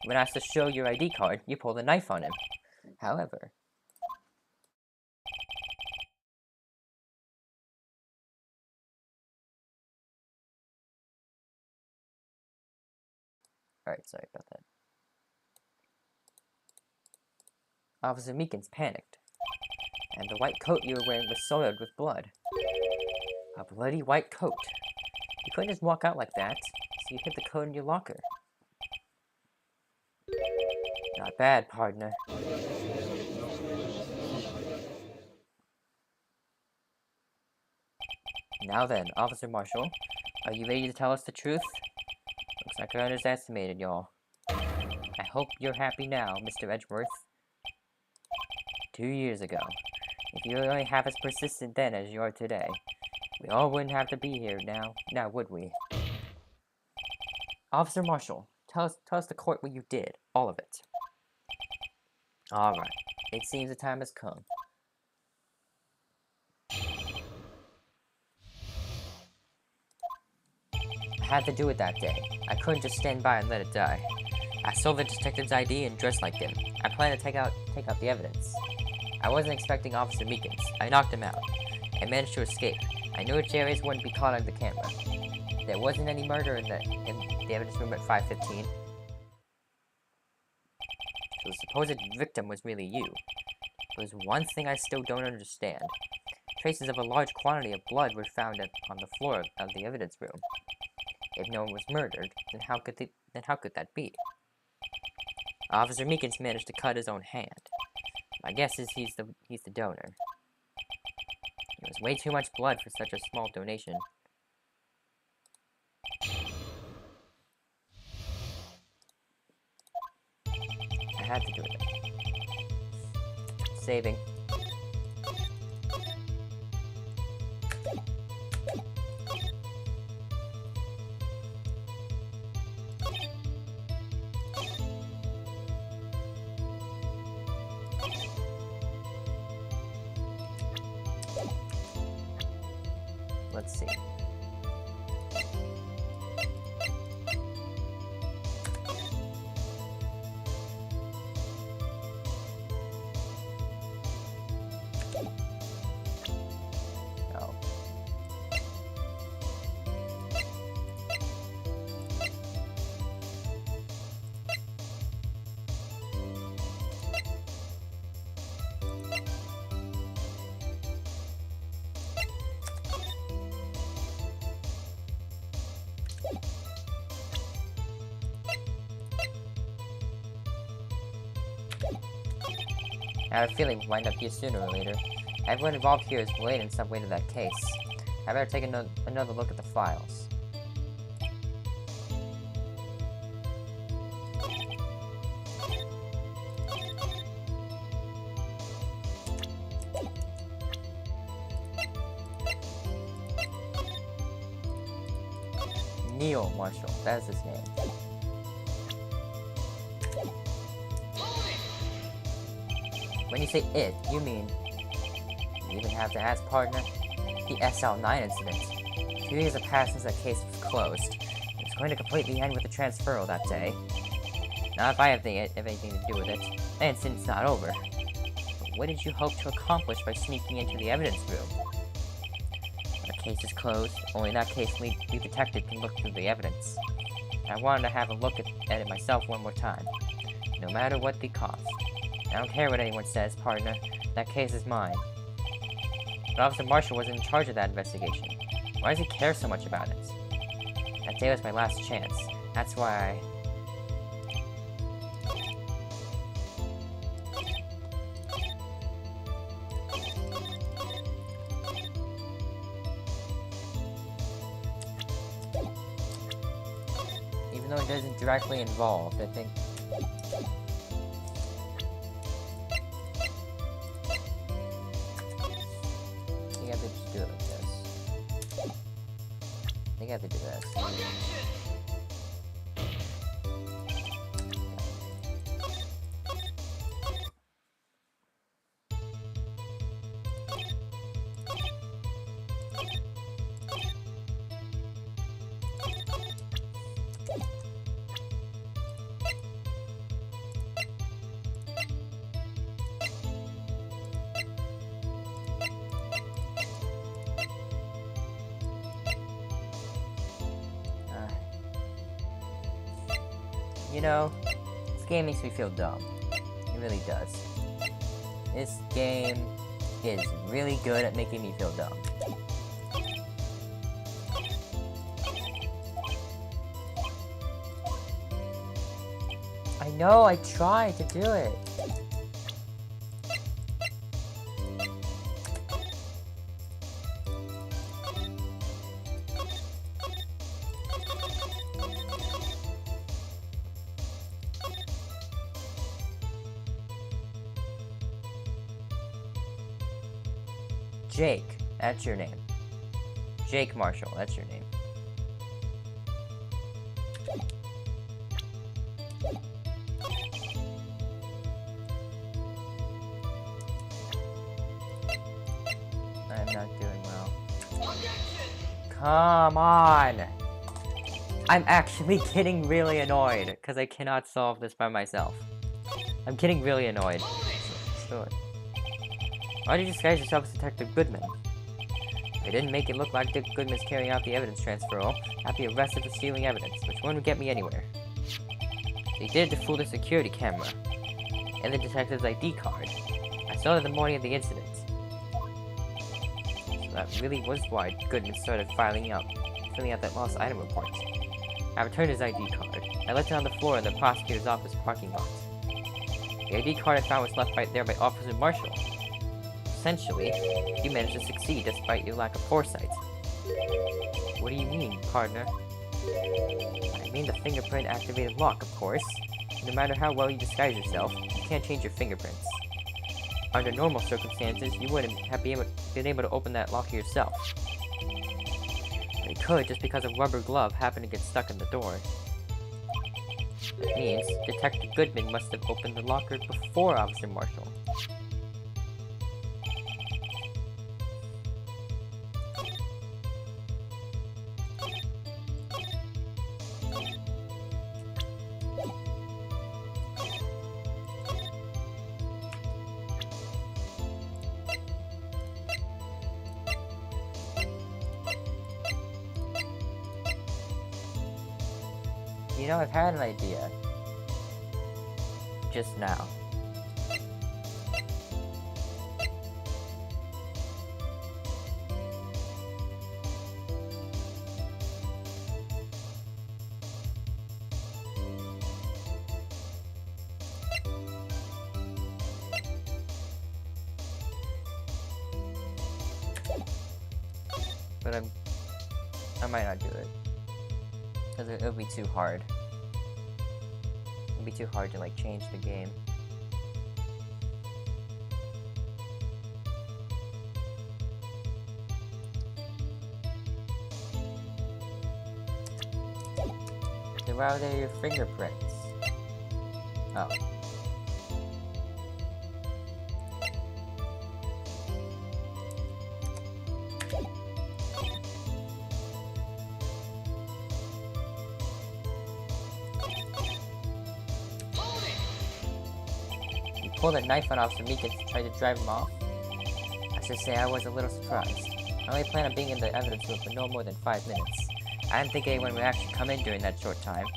When asked to show your ID card, you pulled a knife on him. However... Alright, sorry about that. Officer Meekins panicked, and the white coat you were wearing was soiled with blood. A bloody white coat. You couldn't just walk out like that, so you hid the coat in your locker. Not bad, partner. Now then, Officer Marshall, are you ready to tell us the truth? Looks like I underestimated y'all. I hope you're happy now, Mr. Edgeworth. 2 years ago, if you were only half as persistent then as you are today, we all wouldn't have to be here now would we? Officer Marshall, tell us the court what you did, all of it. Alright, it seems the time has come. I had to do it that day. I couldn't just stand by and let it die. I stole the detective's ID and dressed like him. I planned to take out the evidence. I wasn't expecting Officer Meekins. I knocked him out. I managed to escape. I knew which areas wouldn't be caught on the camera. There wasn't any murder in the evidence room at 5:15. So the supposed victim was really you. There's one thing I still don't understand. Traces of a large quantity of blood were found on the floor of the evidence room. If no one was murdered, then how could that be? Officer Meekins managed to cut his own hand. My guess is he's the donor. It was way too much blood for such a small donation. I had to do it. Saving. Let's see. Oh. I have a feeling we'll wind up here sooner or later. Everyone involved here is related in some way to that case. I better take another look at the files. Neil Marshall, that's his name. When you say it, you mean... You even have to ask, partner? The SL9 incident. 2 years have passed since that case was closed. It's going to completely end with the transferal that day. Not if I have anything to do with it. The incident's not over. But what did you hope to accomplish by sneaking into the evidence room? The case is closed. Only that case we detective can look through the evidence. I wanted to have a look at it myself one more time. No matter what the cost. I don't care what anyone says, partner. That case is mine. But Officer Marshall wasn't in charge of that investigation. Why does he care so much about it? That day was my last chance. That's why even though it doesn't directly involve, I think you have to just do it like this. I think I have to do this. You know, this game makes me feel dumb. It really does. This game is really good at making me feel dumb. I know, I tried to do it. Jake, that's your name. Jake Marshall, that's your name. I'm not doing well. Come on! I'm actually getting really annoyed, because I cannot solve this by myself. I'm getting really annoyed. Sure. Why did you disguise yourself as Detective Goodman? They didn't make it look like Dick Goodman's carrying out the evidence transfer. I'd be arrested for stealing evidence, which wouldn't get me anywhere. They did it to fool the security camera. And the detective's ID card. I saw it the morning of the incident. So that really was why Goodman started filling out that lost item report. I returned his ID card. I left it on the floor in the prosecutor's office parking lot. The ID card I found was left right there by Officer Marshall. Essentially, you managed to succeed despite your lack of foresight. What do you mean, partner? I mean the fingerprint-activated lock, of course. No matter how well you disguise yourself, you can't change your fingerprints. Under normal circumstances, you wouldn't have been able to open that lock yourself. But you could just because a rubber glove happened to get stuck in the door. That means Detective Goodman must have opened the locker before Officer Marshall. You know, I've had an idea. Just now. But I might not do it. Because it'll be too hard. It'll be too hard to, like, change the game. So where are your fingerprints? Oh. Pulled a knife on Officer Meekins to try to drive him off. I should say I was a little surprised. I only plan on being in the evidence room for no more than 5 minutes. I didn't think anyone would actually come in during that short time.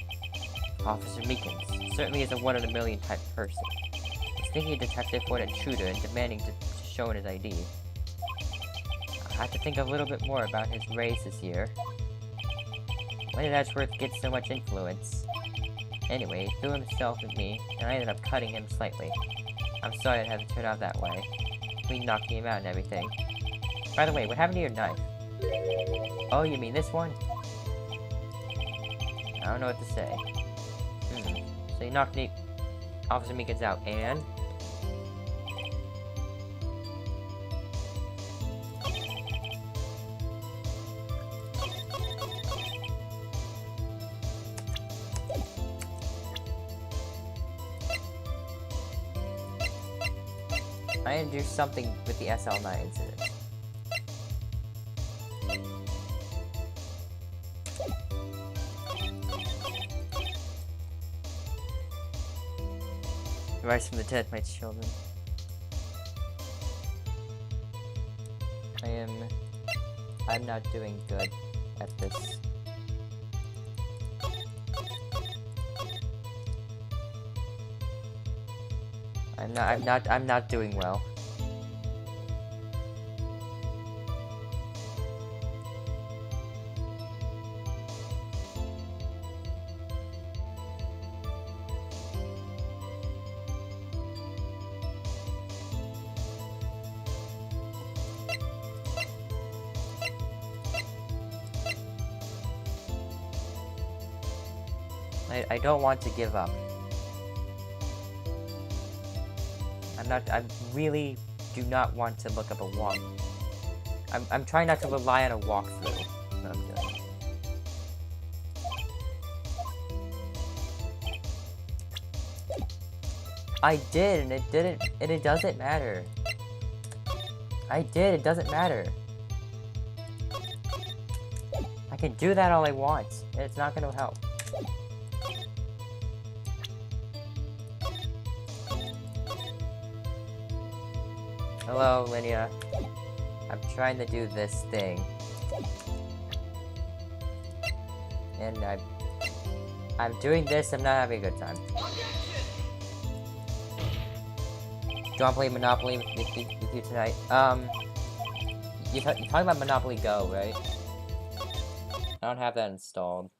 Officer Meekins certainly is a one-in-a-million type person. stinky detective for an intruder and demanding to show his ID. I have to think a little bit more about his race this year. When did Edgeworth get so much influence? Anyway, he threw himself at me, and I ended up cutting him slightly. I'm sorry it had to turn out that way. We knocking him out and everything. By the way, what happened to your knife? Oh, you mean this one? I don't know what to say. So you knocked Officer Meekins out, and... I need to do something with the SL9 incident. Rise from the dead, my children. I'm not doing good at this. I'm not doing well. I don't want to give up. I really do not want to look up a walk. I'm trying not to rely on a walkthrough. What I'm doing. I did, and it didn't, and it doesn't matter. I did, it doesn't matter. I can do that all I want, and it's not gonna help. Hello, Linnea. I'm trying to do this thing. And I'm doing this, I'm not having a good time. Do you want to play Monopoly with you tonight? You're talking about Monopoly Go, right? I don't have that installed.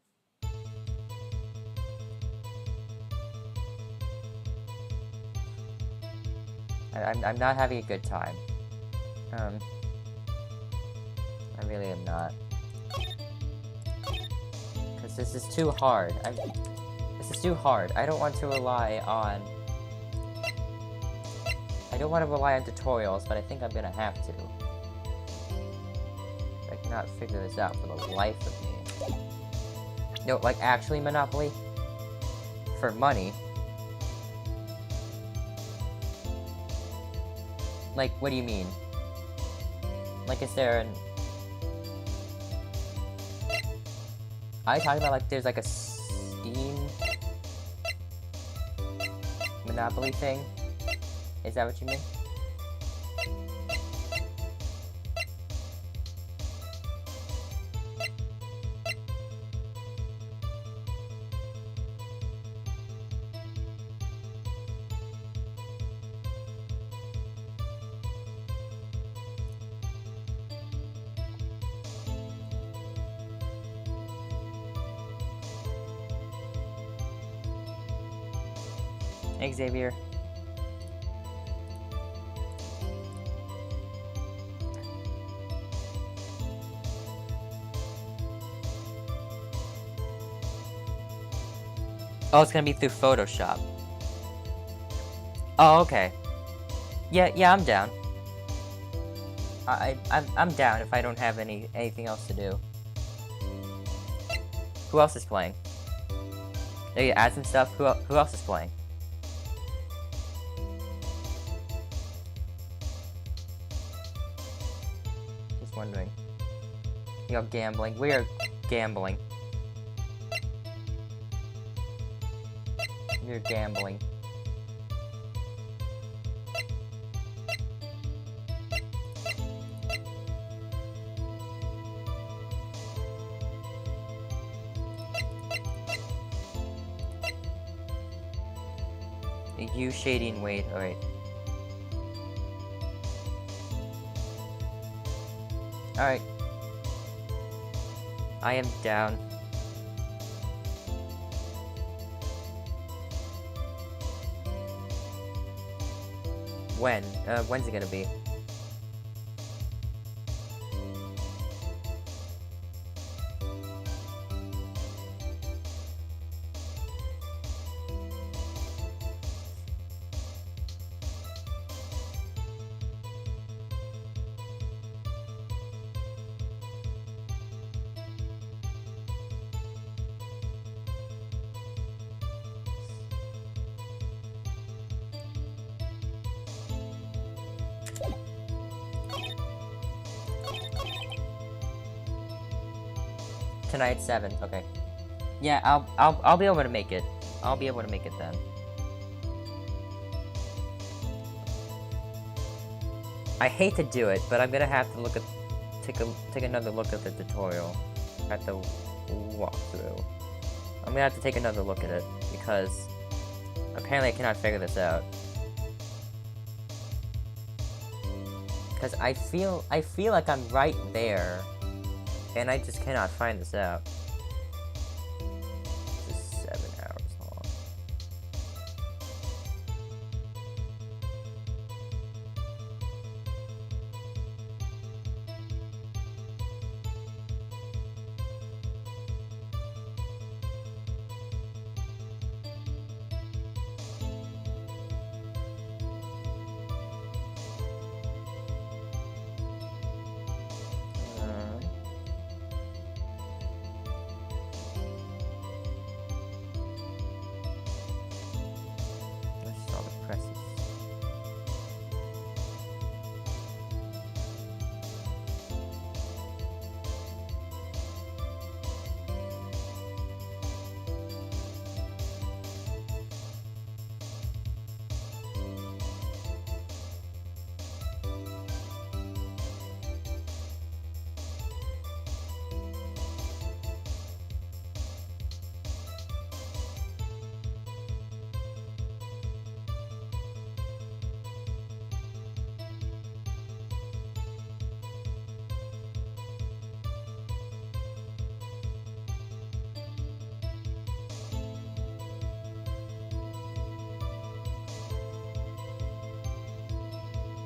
I'm not having a good time. I really am not. Because this is too hard. This is too hard. I don't want to rely on... I don't want to rely on tutorials, but I think I'm gonna have to. I cannot figure this out for the life of me. No, like actually Monopoly? For money? Like, what do you mean? Like, is there an... Are you talking about, like, there's, like, a Steam... Monopoly thing? Is that what you mean? Hey, Xavier. Oh, it's gonna be through Photoshop. Oh, okay. Yeah, I'm down. I'm down if I don't have anything else to do. Who else is playing? There you add some stuff. Who else is playing? Just wondering. You're gambling. We are gambling. You're gambling. You, Shady, and Wade. Alright. Alright. I am down. When? When's it gonna be? Tonight at 7. Okay. Yeah, I'll be able to make it. I'll be able to make it then. I hate to do it, but I'm gonna have to take another look at the tutorial, at the walkthrough. I'm gonna have to take another look at it because apparently I cannot figure this out. Because I feel like I'm right there. And I just cannot find this out. This is 7 hours long.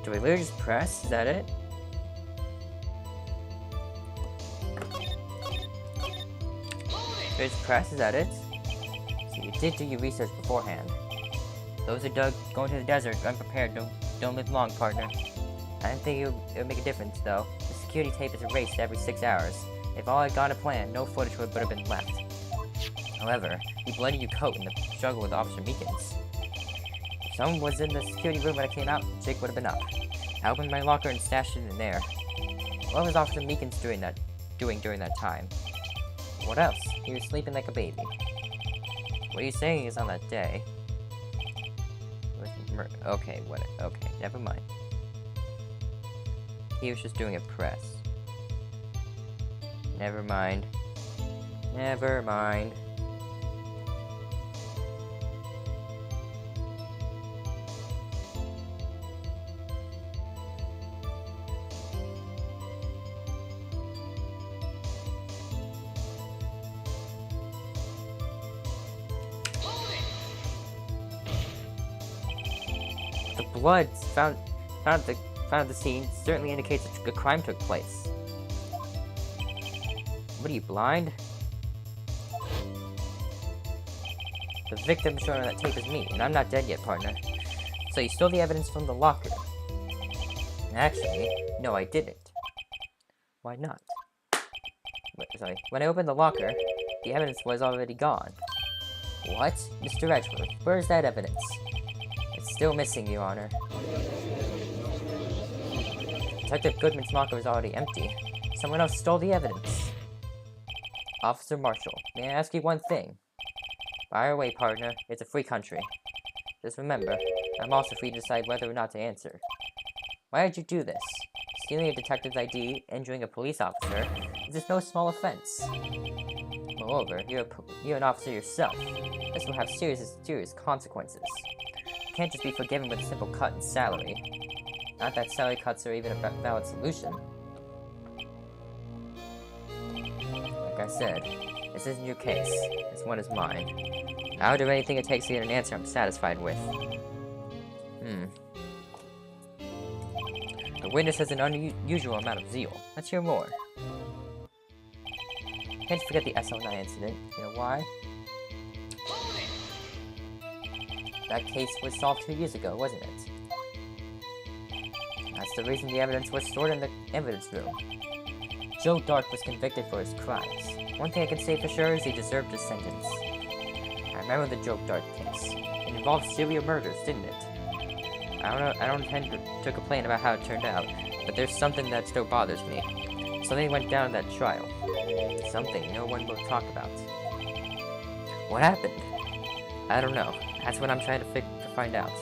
Do I literally just press? Is that it? Do I just press? Is that it? So you did do your research beforehand. Those who going to the desert unprepared don't live long, partner. I didn't think it would make a difference, though. The security tape is erased every 6 hours. If all had gone to plan, no footage would have been left. However, you bloodied your coat in the struggle with Officer Meekins. If someone was in the security room when I came out, Jake would have been up. I opened my locker and stashed it in there. What was Officer Meekins doing during that time? What else? He was sleeping like a baby. What are you saying is on that day? Okay, okay, never mind. He was just doing a press. Never mind. Never mind. The blood found at the scene certainly indicates a crime took place. What are you, blind? The victim shown on that tape is me, and I'm not dead yet, partner. So you stole the evidence from the locker. Actually, no, I didn't. Why not? Sorry. When I opened the locker, the evidence was already gone. What? Mr. Edgeworth, where's that evidence? It's still missing, Your Honor. Detective Goodman's locker is already empty. Someone else stole the evidence. Officer Marshall, may I ask you one thing? Fire away, partner. It's a free country. Just remember, I'm also free to decide whether or not to answer. Why did you do this? Stealing a detective's ID, injuring a police officer, is no small offense. Moreover, you're an officer yourself. This will have serious consequences. can't just be forgiven with a simple cut in salary. Not that salary cuts are even a valid solution. Like I said, this isn't your case. This one is mine. I'll do anything it takes to get an answer I'm satisfied with. The witness has an unusual amount of zeal. Let's hear more. Can't forget the SL9 incident. You know why? That case was solved 2 years ago, wasn't it? That's the reason the evidence was stored in the evidence room. Joe Dark was convicted for his crimes. One thing I can say for sure is he deserved his sentence. I remember the Joe Dark case. It involved serial murders, didn't it? I don't intend to complain about how it turned out, but there's something that still bothers me. Something went down in that trial. Something no one will talk about. What happened? I don't know. That's what I'm trying to find out.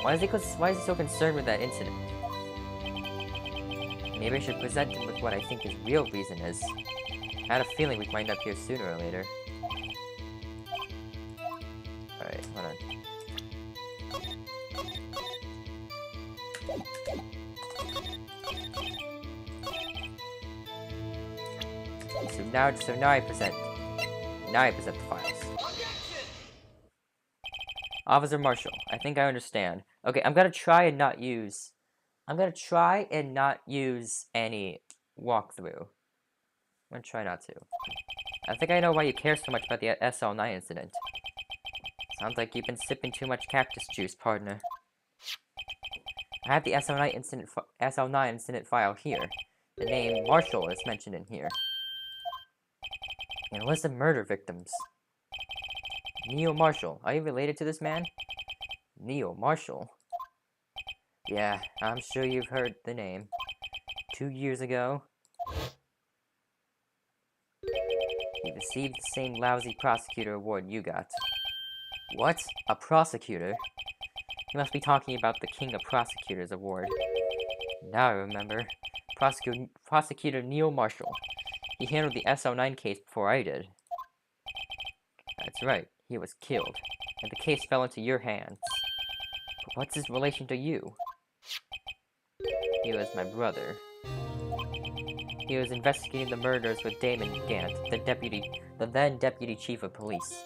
Why is he so concerned with that incident? Maybe I should present him with what I think his real reason is. I had a feeling we'd wind up here sooner or later. Alright, hold on. So now I present the files. Officer Marshall, I think I understand. Okay, I'm gonna try and not use any walkthrough. I'm gonna try not to. I think I know why you care so much about the SL9 incident. Sounds like you've been sipping too much cactus juice, partner. I have the SL9 incident file here. The name Marshall is mentioned in here. And a list of murder victims. Neil Marshall. Are you related to this man? Neil Marshall? Yeah, I'm sure you've heard the name. 2 years ago, he received the same lousy prosecutor award you got. What? A prosecutor? You must be talking about the King of Prosecutors award. Now I remember. Prosecutor Neil Marshall. He handled the SL9 case before I did. That's right, he was killed, and the case fell into your hands. But what's his relation to you? He was my brother. He was investigating the murders with Damon Gant, the then Deputy Chief of Police.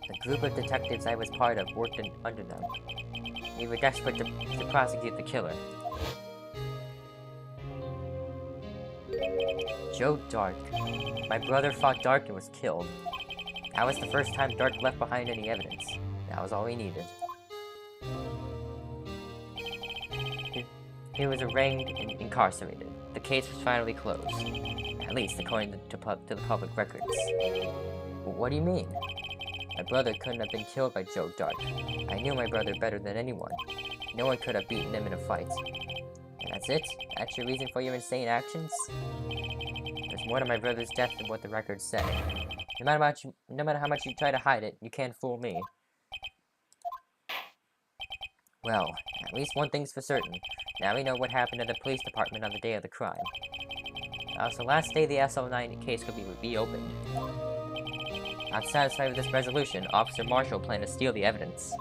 The group of detectives I was part of worked under them. We were desperate to prosecute the killer. Joe Dark. My brother fought Dark and was killed. That was the first time Dark left behind any evidence. That was all he needed. He was arraigned and incarcerated. The case was finally closed. At least according to the public records. What do you mean? My brother couldn't have been killed by Joe Dark. I knew my brother better than anyone. No one could have beaten him in a fight. And that's it? That's your reason for your insane actions? There's more to my brother's death than what the records say. No matter how much you try to hide it, you can't fool me. Well, at least one thing's for certain. Now we know what happened at the police department on the day of the crime. That was the last day the SL9 case could be reopened. Not satisfied with this resolution, Officer Marshall planned to steal the evidence.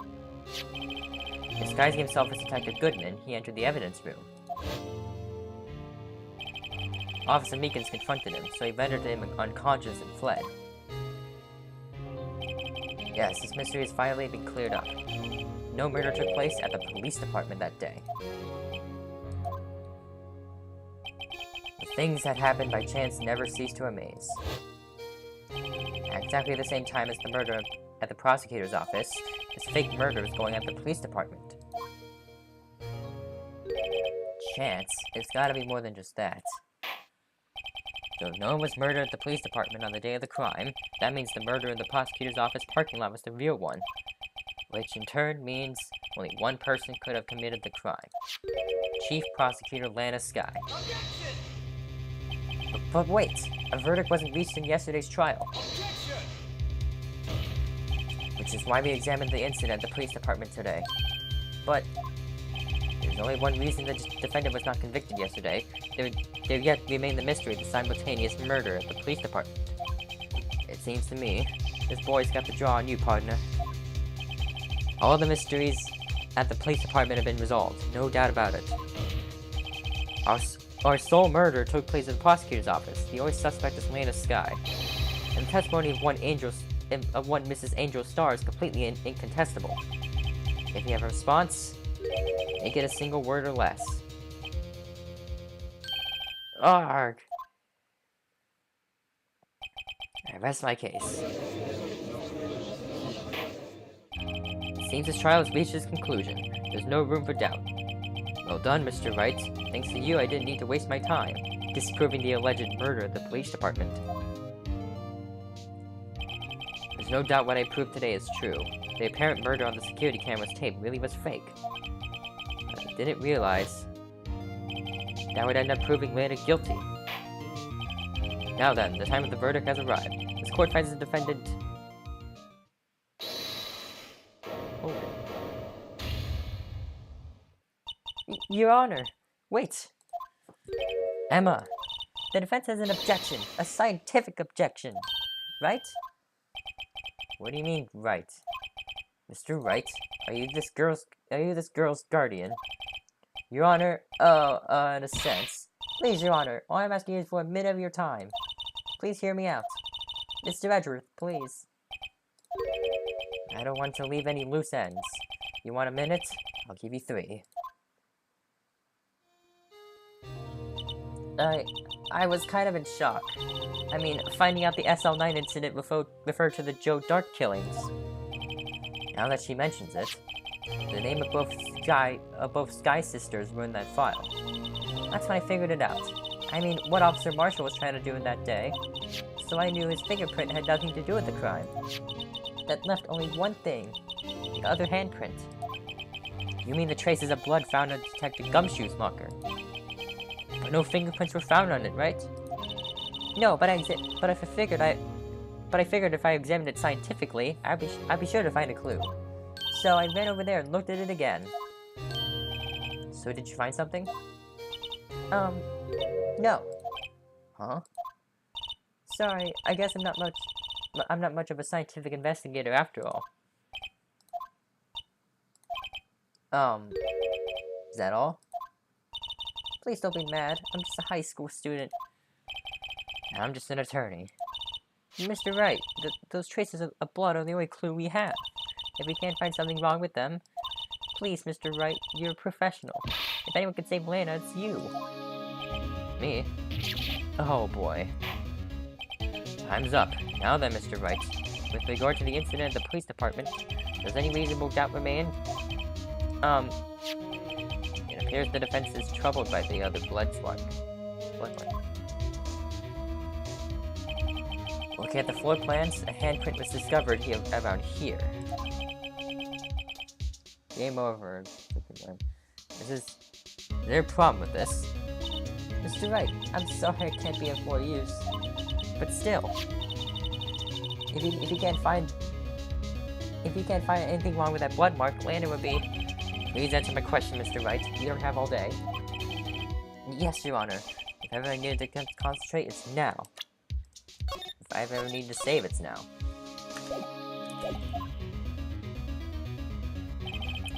Disguising himself as Detective Goodman, he entered the evidence room. Officer Meekins confronted him, so he rendered him unconscious and fled. Yes, this mystery has finally been cleared up. No murder took place at the police department that day. The things that happened by chance never cease to amaze. At exactly the same time as the murder at the prosecutor's office, this fake murder was going at the police department. Chance? It's gotta be more than just that. So if no one was murdered at the police department on the day of the crime, that means the murder in the prosecutor's office parking lot was the real one. Which in turn means only one person could have committed the crime. Chief Prosecutor Lana Sky. But wait! A verdict wasn't reached in yesterday's trial. Which is why we examined the incident at the police department today. But there's only one reason the defendant was not convicted yesterday. There yet remained the mystery of the simultaneous murder at the police department. It seems to me, this boy's got the draw on you, partner. All the mysteries at the police department have been resolved, no doubt about it. Our sole murder took place at the prosecutor's office. The only suspect is Lana Sky. And the testimony of one Mrs. Angel Star is completely incontestable. If you have a response, make it a single word or less. Arg! I rest my case. It seems this trial has reached its conclusion. There's no room for doubt. Well done, Mr. Wright. Thanks to you, I didn't need to waste my time disproving the alleged murder of the police department. There's no doubt what I proved today is true. The apparent murder on the security camera's tape really was fake. I didn't realize that would end up proving Lana guilty. Now then, the time of the verdict has arrived. This court finds the defendant... Oh. Your Honor, wait. Emma, the defense has an objection, a scientific objection, right? What do you mean, right? Mr. Wright, are you this girl's guardian? Your Honor, in a sense. Please, Your Honor, all I'm asking is for a minute of your time. Please hear me out. Mr. Edgeworth, please. I don't want to leave any loose ends. You want a minute? I'll give you 3. I was kind of in shock. I mean, finding out the SL9 incident referred to the Joe Dark killings. Now that she mentions it, the name of both Sky sisters were in that file. That's when I figured it out. I mean, what Officer Marshall was trying to do in that day. So I knew his fingerprint had nothing to do with the crime. That left only one thing. The other handprint. You mean the traces of blood found on Detective Gumshoe's locker? But no fingerprints were found on it, right? No, but I figured if I examined it scientifically, I'd be sure to find a clue. So I ran over there and looked at it again. So did you find something? No. Huh? Sorry, I guess I'm not much of a scientific investigator after all. Is that all? Please don't be mad. I'm just a high school student. I'm just an attorney. Mr. Wright, those traces of blood are the only clue we have. If we can't find something wrong with them, please, Mr. Wright, you're a professional. If anyone can save Lana, it's you. Me? Oh boy. Time's up. Now then, Mr. Wright. With regard to the incident at the police department, does any reasonable doubt remain? It appears the defense is troubled by the other blood mark. Looking at the floor plans, a handprint was discovered around here. Game over. Is there a problem with this? Mr. Wright, I'm sorry I can't be of more use. But still, if you can't find anything wrong with that blood mark, Lana would be... Please answer my question, Mr. Wright. You don't have all day. Yes, Your Honor. If ever I needed to concentrate, it's now. If I ever need to save, it's now.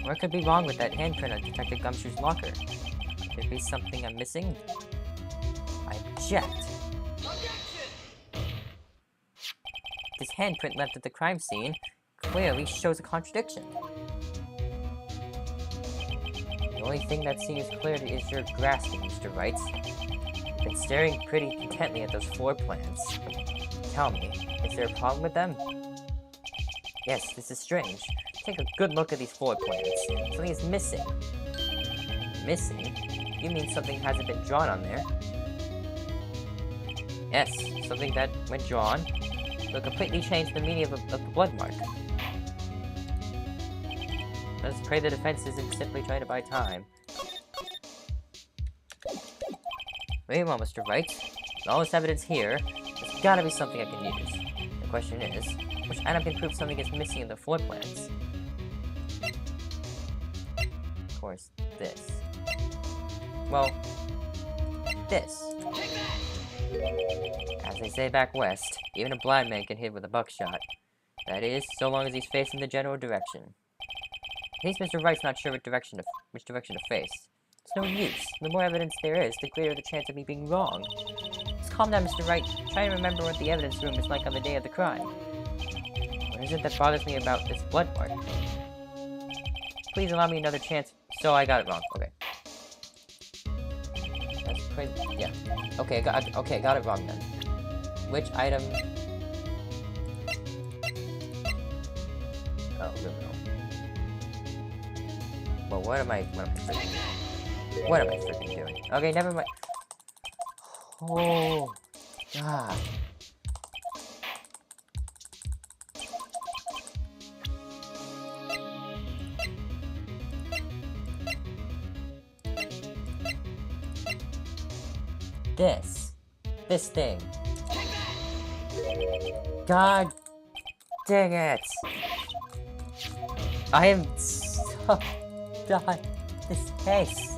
What could be wrong with that handprint on Detective Gumshoe's locker? Could it be something I'm missing? I object. This handprint left at the crime scene clearly shows a contradiction. The only thing that seems clear is your grasping, Mr. Wright. You've been staring pretty intently at those floor plans. Tell me, is there a problem with them? Yes, this is strange. Take a good look at these floor plans. Something is missing. Missing? You mean something hasn't been drawn on there? Yes, something that, when drawn, will completely change the meaning of the blood mark. Let's pray the defense isn't simply trying to buy time. Wait a moment, Mr. Wright. With all this evidence here, there's gotta be something I can use. The question is, which item can prove something is missing in the floor plans? Of course, this. Well, this. As they say back west, even a blind man can hit with a buckshot. That is, so long as he's facing the general direction. In case Mr. Wright's not sure which direction to face. It's no use. The more evidence there is, the greater the chance of me being wrong. Just calm down, Mr. Wright. Try to remember what the evidence room was like on the day of the crime. What is it that bothers me about this blood mark? Please allow me another chance. So I got it wrong. Okay. That's crazy. Yeah. Okay, got it wrong then. Which item? Oh, criminal. Well, what am I freaking doing? Okay, never mind. Oh, God. This thing. God dang it. I am so done with this case.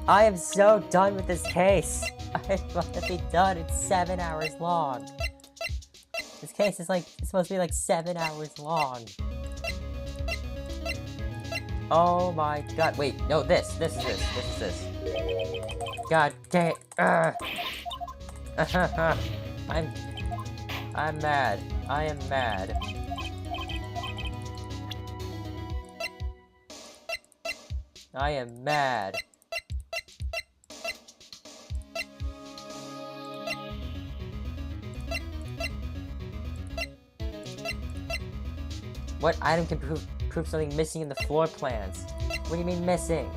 I am so done with this case. I want to be done. It's 7 hours long. This case is it's supposed to be 7 hours long. Oh my god. Wait, no, this is this. God dang it. I'm mad. I am mad. I am mad. What item can prove something missing in the floor plans? What do you mean missing?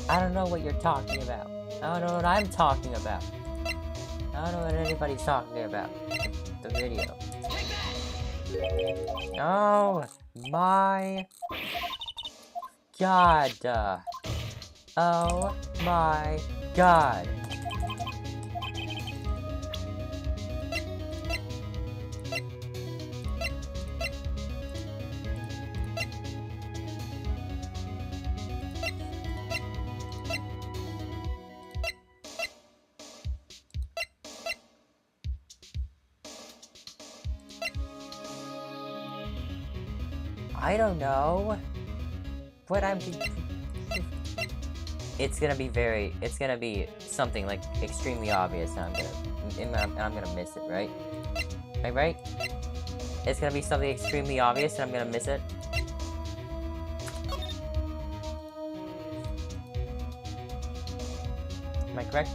I don't know what you're talking about. I don't know what I'm talking about. I don't know what anybody's talking about. The video. Oh my god. Oh my god. I don't know. What it's gonna be something extremely obvious, and I'm gonna miss it, right? Right? It's gonna be something extremely obvious, and I'm gonna miss it. Am I correct?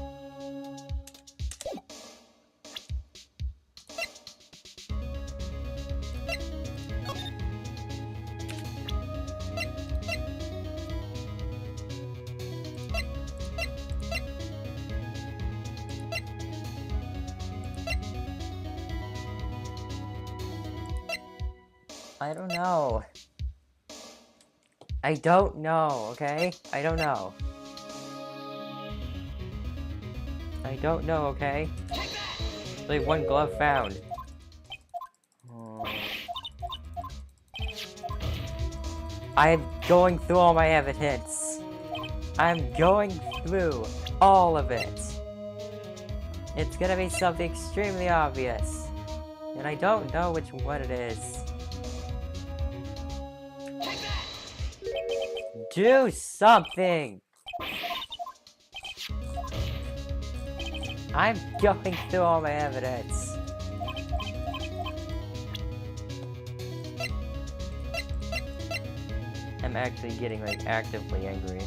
I don't know. I don't know, okay? I don't know. I don't know, okay? Only one glove found. Oh. I'm going through all my evidence. I'm going through all of it. It's gonna be something extremely obvious. And I don't know which one it is. Do something! I'm going through all my evidence. I'm actually getting actively angry.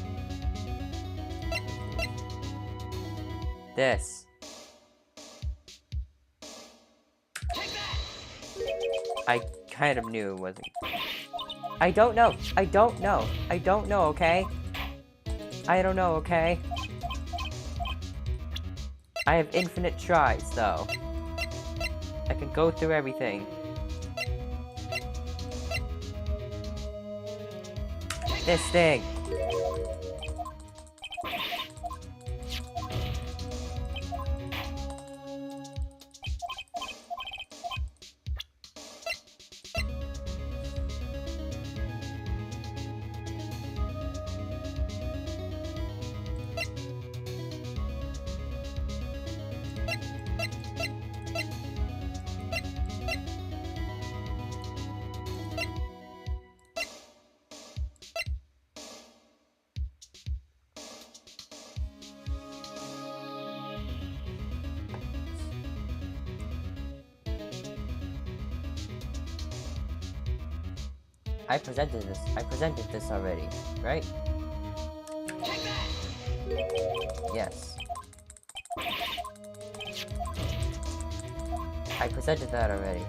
This. I kind of knew it wasn't. I don't know. I don't know. I don't know, okay? I don't know, okay? I have infinite tries, though. I can go through everything. This thing. I presented this already, right? Yes. I presented that already.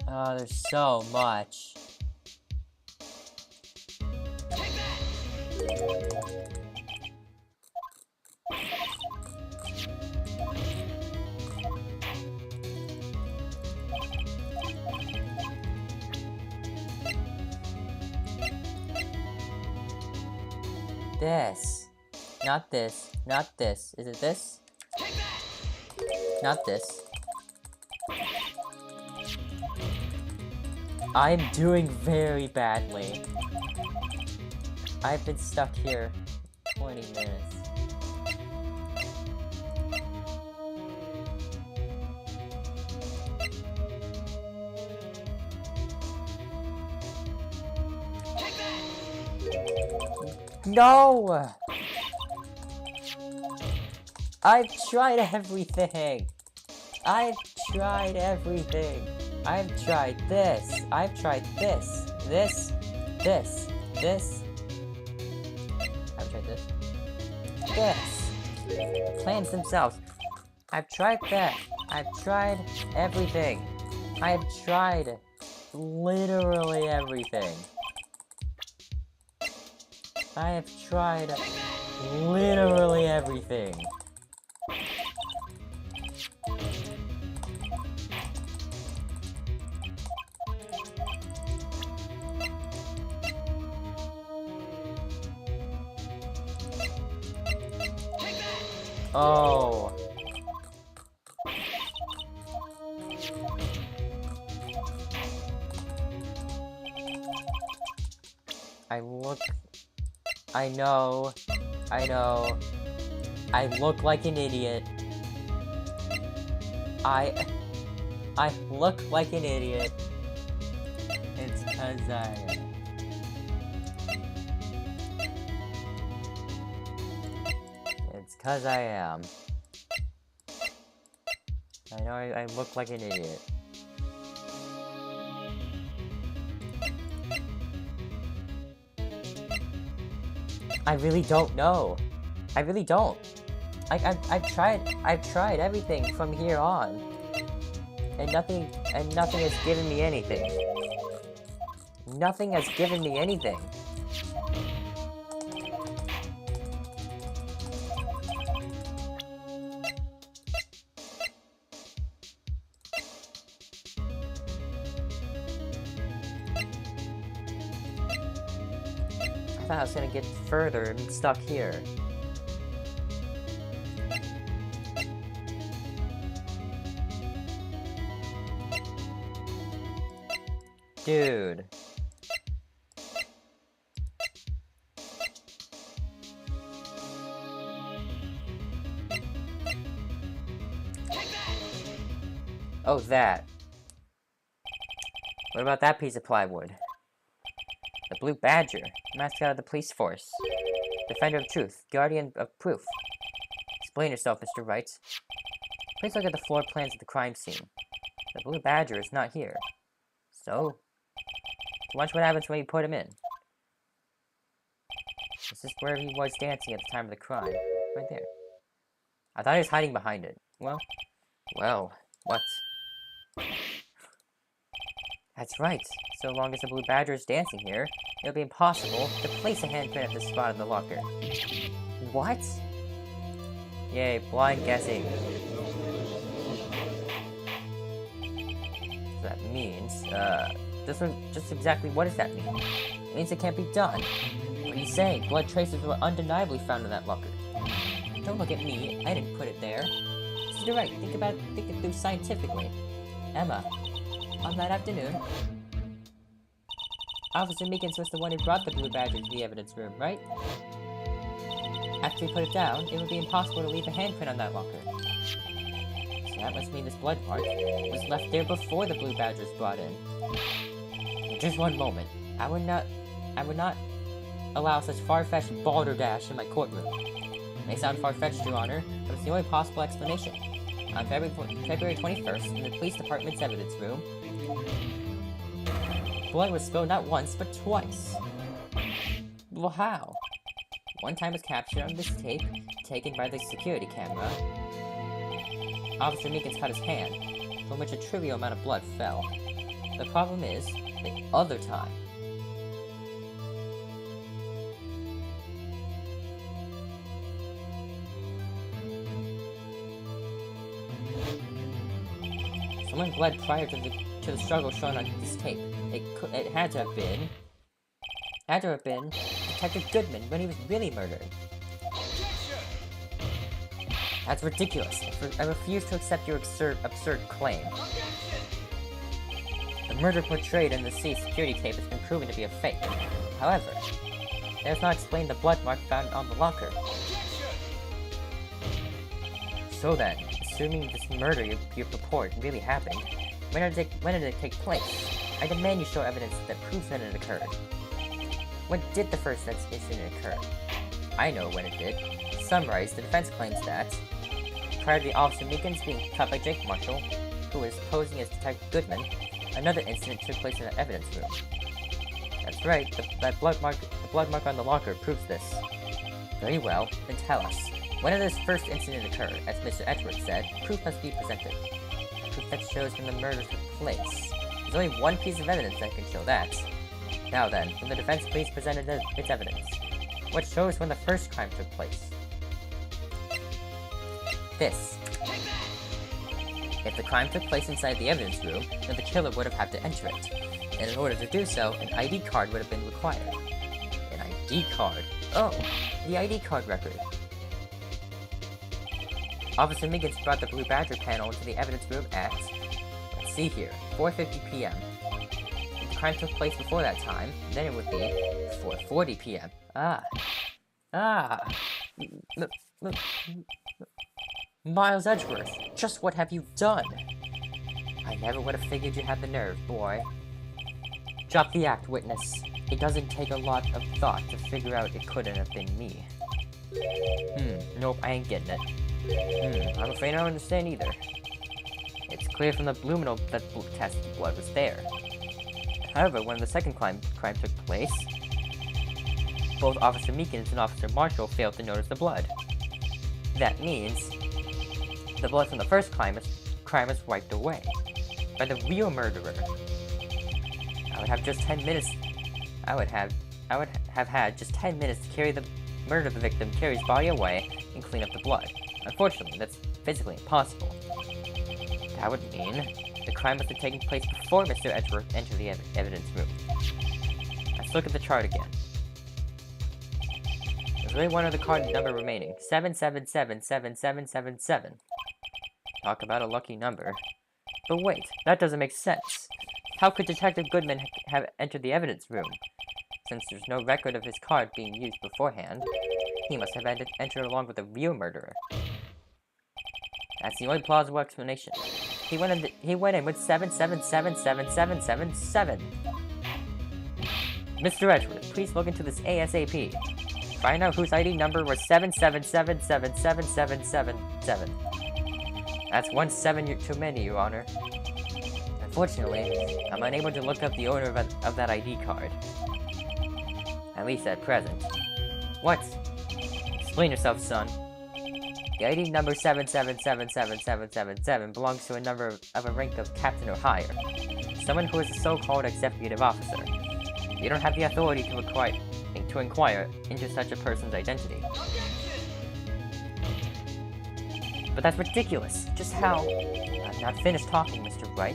Oh, there's so much. This. Not this. Not this. Is it this? Not this. I'm doing very badly. I've been stuck here 20 minutes. No! I've tried everything! I've tried everything! I've tried this! I've tried this! This! This! This! I've tried this. This! Plans themselves. I've tried that. I've tried everything. I've tried literally everything. I have tried literally everything. Oh. I know. I look like an idiot. I look like an idiot. It's 'cause It's 'cause I am. I know I look like an idiot. I really don't know. I really don't. I've tried everything from here on. And nothing has given me anything. Nothing has given me anything. I thought I was gonna get further and stuck here. Dude. Oh, that. What about that piece of plywood? The Blue Badger, mascot of the police force. Defender of truth, guardian of proof. Explain yourself, Mr. Wright. Please look at the floor plans of the crime scene. The Blue Badger is not here. So watch what happens when you put him in. This is where he was dancing at the time of the crime. Right there. I thought he was hiding behind it. Well, what? That's right. So long as the Blue Badger is dancing here, it'll be impossible to place a handprint at this spot in the locker. What? Yay, blind guessing. So that means, just exactly what does that mean? It means it can't be done. What are you saying? Blood traces were undeniably found in that locker. Don't look at me. I didn't put it there. You're right. Think it through scientifically. Emma, on that afternoon, Officer Meekins was the one who brought the Blue Badger to the evidence room, right? After he put it down, it would be impossible to leave a handprint on that locker. So that must mean this blood mark was left there before the Blue Badger was brought in. Just one moment. I would not allow such far-fetched balderdash in my courtroom. It may sound far-fetched, Your Honor, but it's the only possible explanation. On February 21st, in the police department's evidence room, blood was spilled not once, but twice. Well, how? One time was captured on this tape, taken by the security camera. Officer Meekins cut his hand, from which a trivial amount of blood fell. The problem is, the other time. Someone bled prior to the struggle shown on this tape. It had to have been Detective Goodman when he was really murdered. That's ridiculous. I refuse to accept your absurd claim. The murder portrayed in the security tape has been proven to be a fake. However, it does not explain the blood mark found on the locker. So then, assuming this murder you purport really happened, when did it take place? I demand you show evidence that proves that it occurred. When did the first incident occur? I know when it did. To summarize, the defense claims that prior to the Officer Meekins being cut by Jake Marshall, who was posing as Detective Goodman, another incident took place in the evidence room. That's right, the blood mark on the locker proves this. Very well, then tell us. When did this first incident occur? As Mr. Edwards said, proof must be presented. Proof that shows when the murder took place. There's only one piece of evidence that can show that. Now then, when the defense please presented its evidence. What shows when the first crime took place? This. If the crime took place inside the evidence room, then the killer would have had to enter it. And in order to do so, an ID card would have been required. An ID card? Oh, the ID card record. Officer Meekins brought the Blue Badger panel into the evidence room at, let's see here, 4:50 p.m. If the crime took place before that time, then it would be 4:40 p.m. Miles Edgeworth, just what have you done? I never would have figured you had the nerve, boy. Drop the act, witness. It doesn't take a lot of thought to figure out it couldn't have been me. Nope, I ain't getting it. I'm afraid I don't understand either. It's clear from the luminal that test blood was there. However, when the second crime took place, both Officer Meekins and Officer Marshall failed to notice the blood. That means the blood from the first crime was wiped away by the real murderer. I would have just 10 minutes. I would have had just 10 minutes to carry the murder of the victim, carry his body away, and clean up the blood. Unfortunately, that's physically impossible. That would mean the crime must have taken place before Mr. Edgeworth entered the evidence room. Let's look at the chart again. There's only one other card number remaining, 7777777. Talk about a lucky number. But wait, that doesn't make sense. How could Detective Goodman have entered the evidence room? Since there's no record of his card being used beforehand, he must have entered along with the real murderer. That's the only plausible explanation. He went in with 7777777. Mr. Edgeworth, please look into this ASAP. Find out whose ID number was 7777777. That's 1 7 too many, Your Honor. Unfortunately, I'm unable to look up the owner of that ID card. At least at present. What? Explain yourself, son. The ID number 7777777 belongs to a number of a rank of captain or higher. Someone who is a so-called executive officer. You don't have the authority to inquire into such a person's identity. But that's ridiculous. Just how? I'm not finished talking, Mr. Wright.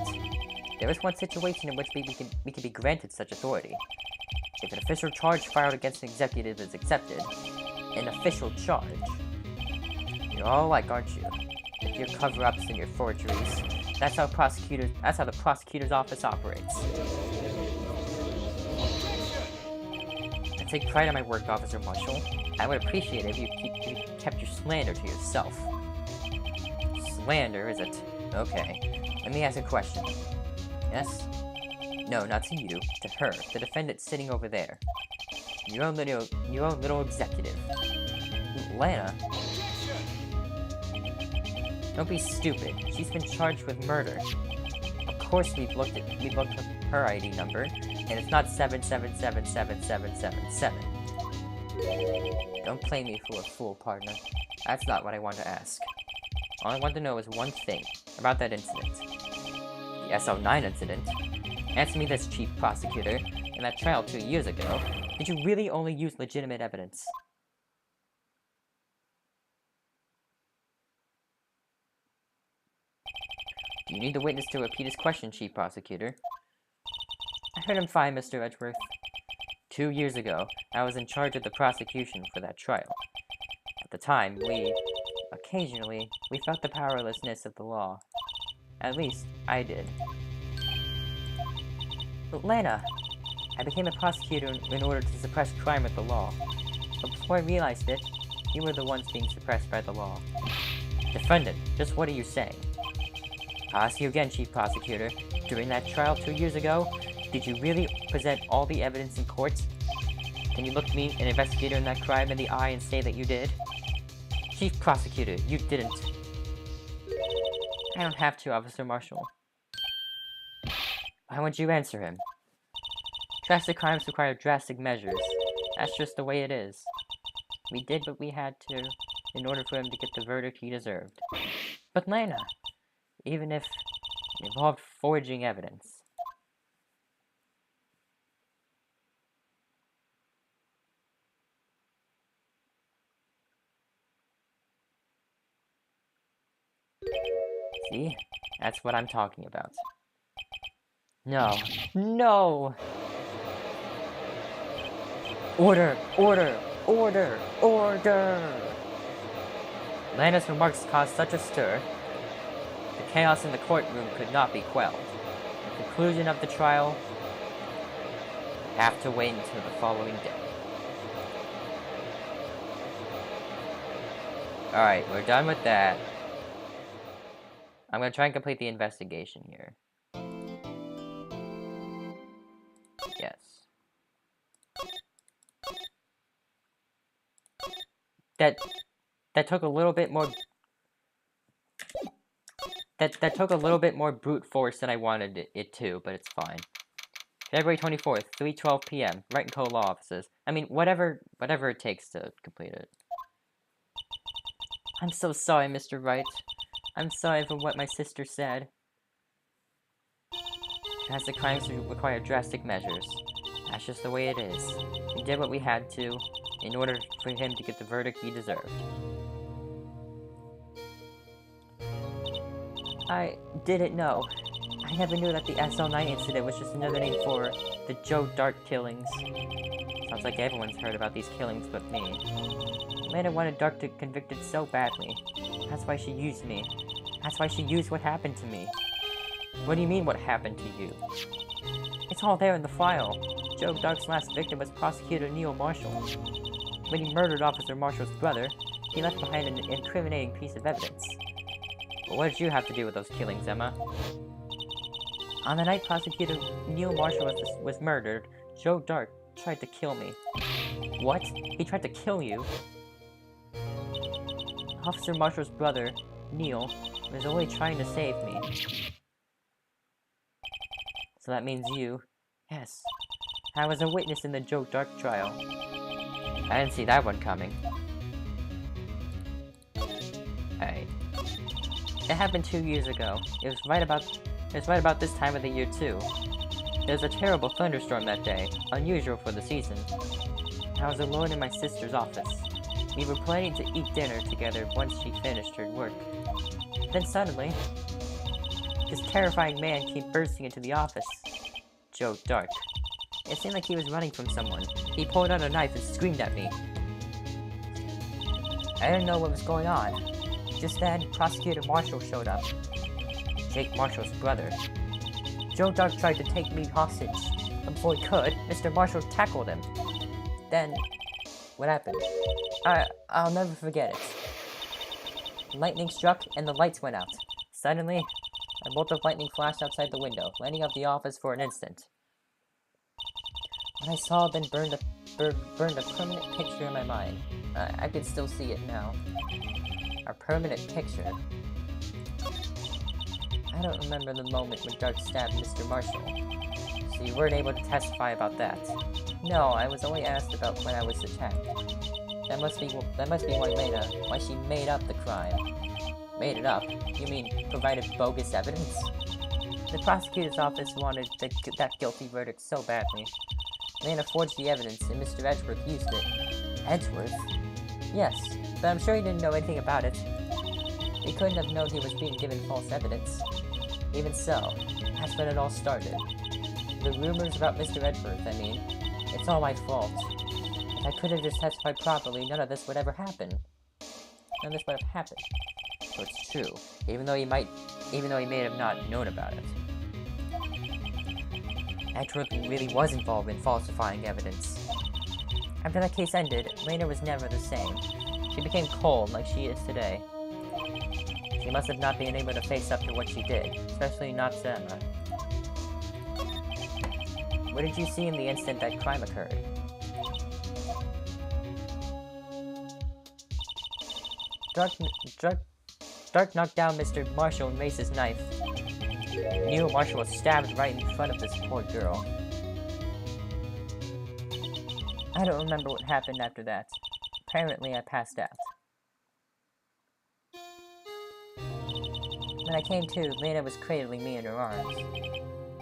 There is one situation in which we can be granted such authority. If an official charge filed against an executive is accepted, an official charge. You're all alike, aren't you? With your cover-ups and your forgeries. That's how the prosecutor's office operates. I take pride in my work, Officer Marshall. I would appreciate it if you kept your slander to yourself. Slander, is it? Okay. Let me ask a question. Yes? No, not to you. To her, the defendant sitting over there. Your own little executive. Lana? Don't be stupid. She's been charged with murder. Of course we've looked up her ID number, and it's not 7777777. Don't play me for a fool, partner. That's not what I want to ask. All I want to know is one thing about that incident. The SO9 incident. Answer me this, Chief Prosecutor. In that trial 2 years ago, did you really only use legitimate evidence? Do you need the witness to repeat his question, Chief Prosecutor? I heard him fine, Mr. Edgeworth. 2 years ago, I was in charge of the prosecution for that trial. At the time, occasionally, we felt the powerlessness of the law. At least, I did. But Lana, I became a prosecutor in order to suppress crime with the law. But before I realized it, you were the ones being suppressed by the law. Defendant, just what are you saying? I'll ask you again, Chief Prosecutor. During that trial 2 years ago, did you really present all the evidence in court? Can you look me, an investigator in that crime, in the eye and say that you did? Chief Prosecutor, you didn't. I don't have to, Officer Marshall. Why won't you answer him? Drastic crimes require drastic measures. That's just the way it is. We did what we had to in order for him to get the verdict he deserved. But Lana, even if it involved forging evidence. See? That's what I'm talking about. No. No! Order! Order! Order! Order! Lana's remarks caused such a stir. The chaos in the courtroom could not be quelled. The conclusion of the trial would have to wait until the following day. Alright, we're done with that. I'm gonna try and complete the investigation here. Yes. That took a little bit more... That took a little bit more brute force than I wanted it to, but it's fine. February 24th, 3:12 p.m. Wright and Co. Law Offices. I mean, whatever it takes to complete it. I'm so sorry, Mr. Wright. I'm sorry for what my sister said. Drastic crimes require drastic measures. That's just the way it is. We did what we had to in order for him to get the verdict he deserved. I didn't know. I never knew that the SL9 incident was just another name for the Joe Dark killings. Sounds like everyone's heard about these killings but me. Lana wanted Dark to be convicted so badly. That's why she used me. That's why she used what happened to me. What do you mean, what happened to you? It's all there in the file. Joe Dark's last victim was Prosecutor Neil Marshall. When he murdered Officer Marshall's brother, he left behind an incriminating piece of evidence. But what did you have to do with those killings, Emma? On the night Prosecutor Neil Marshall was murdered, Joe Dark tried to kill me. What? He tried to kill you? Officer Marshall's brother, Neil, was only trying to save me. So that means you. Yes. I was a witness in the Joe Dark trial. I didn't see that one coming. Hey. It happened 2 years ago. It was right about this time of the year too. There was a terrible thunderstorm that day, unusual for the season. I was alone in my sister's office. We were planning to eat dinner together once she finished her work. Then suddenly, this terrifying man came bursting into the office. Joe Dark. It seemed like he was running from someone. He pulled out a knife and screamed at me. I didn't know what was going on. Just then, Prosecutor Marshall showed up. Jake Marshall's brother. Joe Dark tried to take me hostage, but before he could, Mr. Marshall tackled him. Then, what happened? I'll never forget it. Lightning struck and the lights went out. Suddenly, a bolt of lightning flashed outside the window, lighting up the office for an instant. What I saw then burned a permanent picture in my mind. I can still see it now. A permanent picture. I don't remember the moment when Dark stabbed Mr. Marshall, so you weren't able to testify about that. No, I was only asked about when I was attacked. That must be why she made up the crime. Made it up? You mean provided bogus evidence? The prosecutor's office wanted that guilty verdict so badly. Lana forged the evidence, and Mr. Edgeworth used it. Edgeworth? Yes, but I'm sure he didn't know anything about it. He couldn't have known he was being given false evidence. Even so, that's when it all started. The rumors about Mr. Edgeworth, I mean. It's all my fault. If I could have just testified properly, none of this would ever happen. None of this would have happened. So it's true, even though he may have not known about it. Edgeworth really was involved in falsifying evidence. After that case ended, Lena was never the same. She became cold like she is today. She must have not been able to face up to what she did, especially not to Emma. What did you see in the instant that crime occurred? Dark knocked down Mr. Marshall and raised his knife. Neil Marshall was stabbed right in front of this poor girl. I don't remember what happened after that. Apparently, I passed out. When I came to, Lena was cradling me in her arms.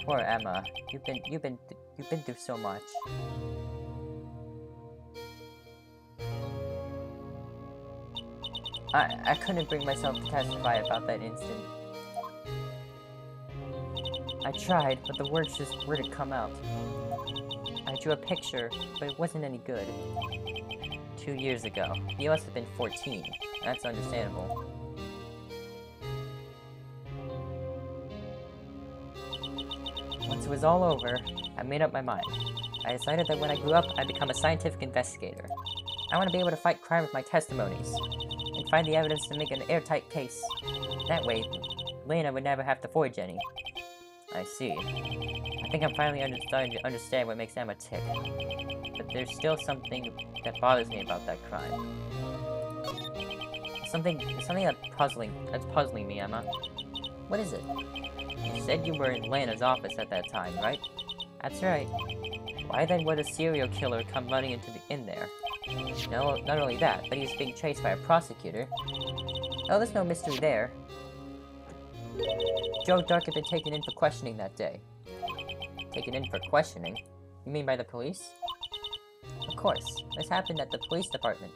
Poor Emma, you've been through so much. I couldn't bring myself to testify about that instant. I tried, but the words just wouldn't come out. I drew a picture, but it wasn't any good. 2 years ago. You must have been 14. That's understandable. Once it was all over, I made up my mind. I decided that when I grew up, I'd become a scientific investigator. I want to be able to fight crime with my testimonies, and find the evidence to make an airtight case. That way, Lena would never have to forge any. I see. I think I'm finally starting to understand what makes Emma tick. But there's still something that bothers me about that crime. Something that's puzzling me, Emma. What is it? You said you were in Lena's office at that time, right? That's right. Why then would a serial killer come running in there? No, not only that, but he was being chased by a prosecutor. Oh, there's no mystery there. Joe Dark had been taken in for questioning that day. Taken in for questioning? You mean by the police? Of course. This happened at the police department.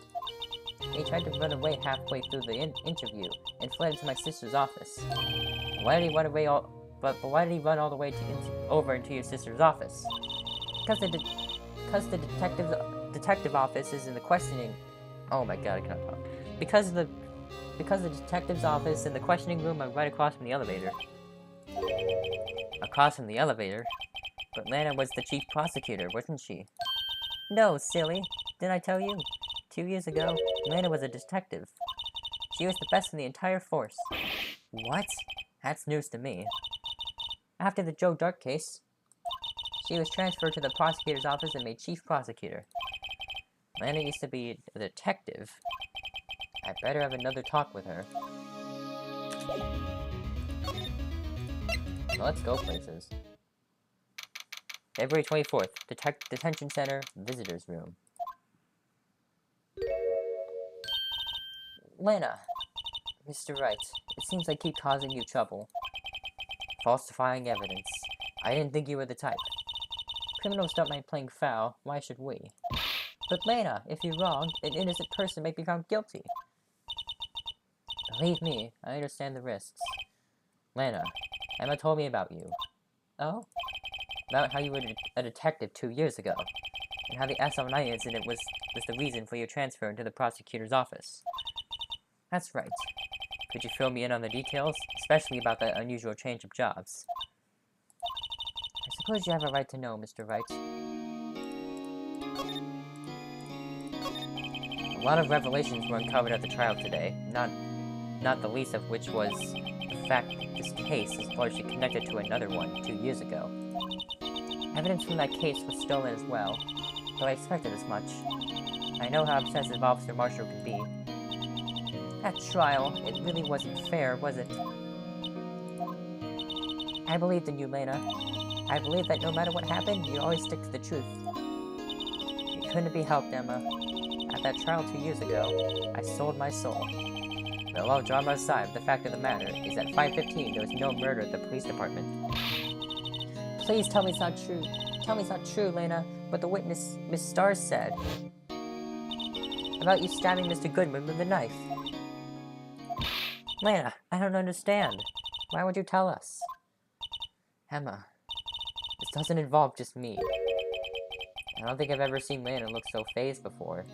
He tried to run away halfway through the interview and fled into my sister's office. Why did he run away why did he run all the way over into your sister's office? Because the detective office is in the questioning. Oh my god, I cannot talk. Because the detective's office and the questioning room are right across from the elevator. Across from the elevator? But Lana was the chief prosecutor, wasn't she? No, silly. Didn't I tell you? 2 years ago, Lana was a detective. She was the best in the entire force. What? That's news to me. After the Joe Dark case, she was transferred to the prosecutor's office and made chief prosecutor. Lana used to be a detective. I better have another talk with her. So let's go places. February 24th, Detention Center, Visitor's Room. Lana, Mr. Wright, it seems I keep causing you trouble. Falsifying evidence. I didn't think you were the type. Criminals don't mind playing foul, why should we? But Lana, if you're wrong, an innocent person may be found guilty. Believe me, I understand the risks. Lana, Emma told me about you. Oh? About how you were a detective 2 years ago, and how the SL9 incident was the reason for your transfer into the prosecutor's office. That's right. Could you fill me in on the details, especially about that unusual change of jobs? I suppose you have a right to know, Mr. Wright. A lot of revelations were uncovered at the trial today, not the least of which was the fact that this case is largely connected to another one 2 years ago. Evidence from that case was stolen as well, though I expected as much. I know how obsessive Officer Marshall could be. That trial, it really wasn't fair, was it? I believed in you, Lena. I believe that no matter what happened, you always stick to the truth. It couldn't be helped, Emma. At that trial 2 years ago, I sold my soul. But all drama aside, the fact of the matter is at 5:15 there was no murder at the police department. Please tell me it's not true. Tell me it's not true, Lena, what the witness, Miss Starr, said. About you stabbing Mr. Goodman with a knife. Lena, I don't understand. Why would you tell us? Emma, this doesn't involve just me. I don't think I've ever seen Lena look so fazed before.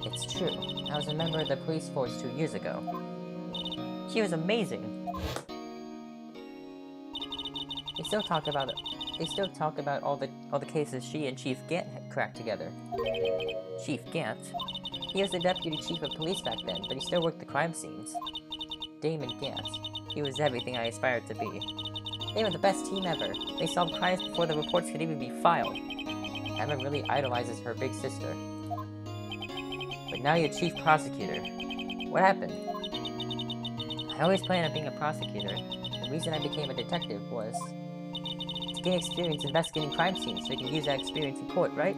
It's true. I was a member of the police force 2 years ago. She was amazing. They still talk about all the cases she and Chief Gant had cracked together. Chief Gant? He was the deputy chief of police back then, but he still worked the crime scenes. Damon Gant. He was everything I aspired to be. They were the best team ever. They solved crimes before the reports could even be filed. Emma really idolizes her big sister. But now you're chief prosecutor. What happened? I always planned on being a prosecutor. The reason I became a detective was to gain experience investigating crime scenes so you can use that experience in court, right?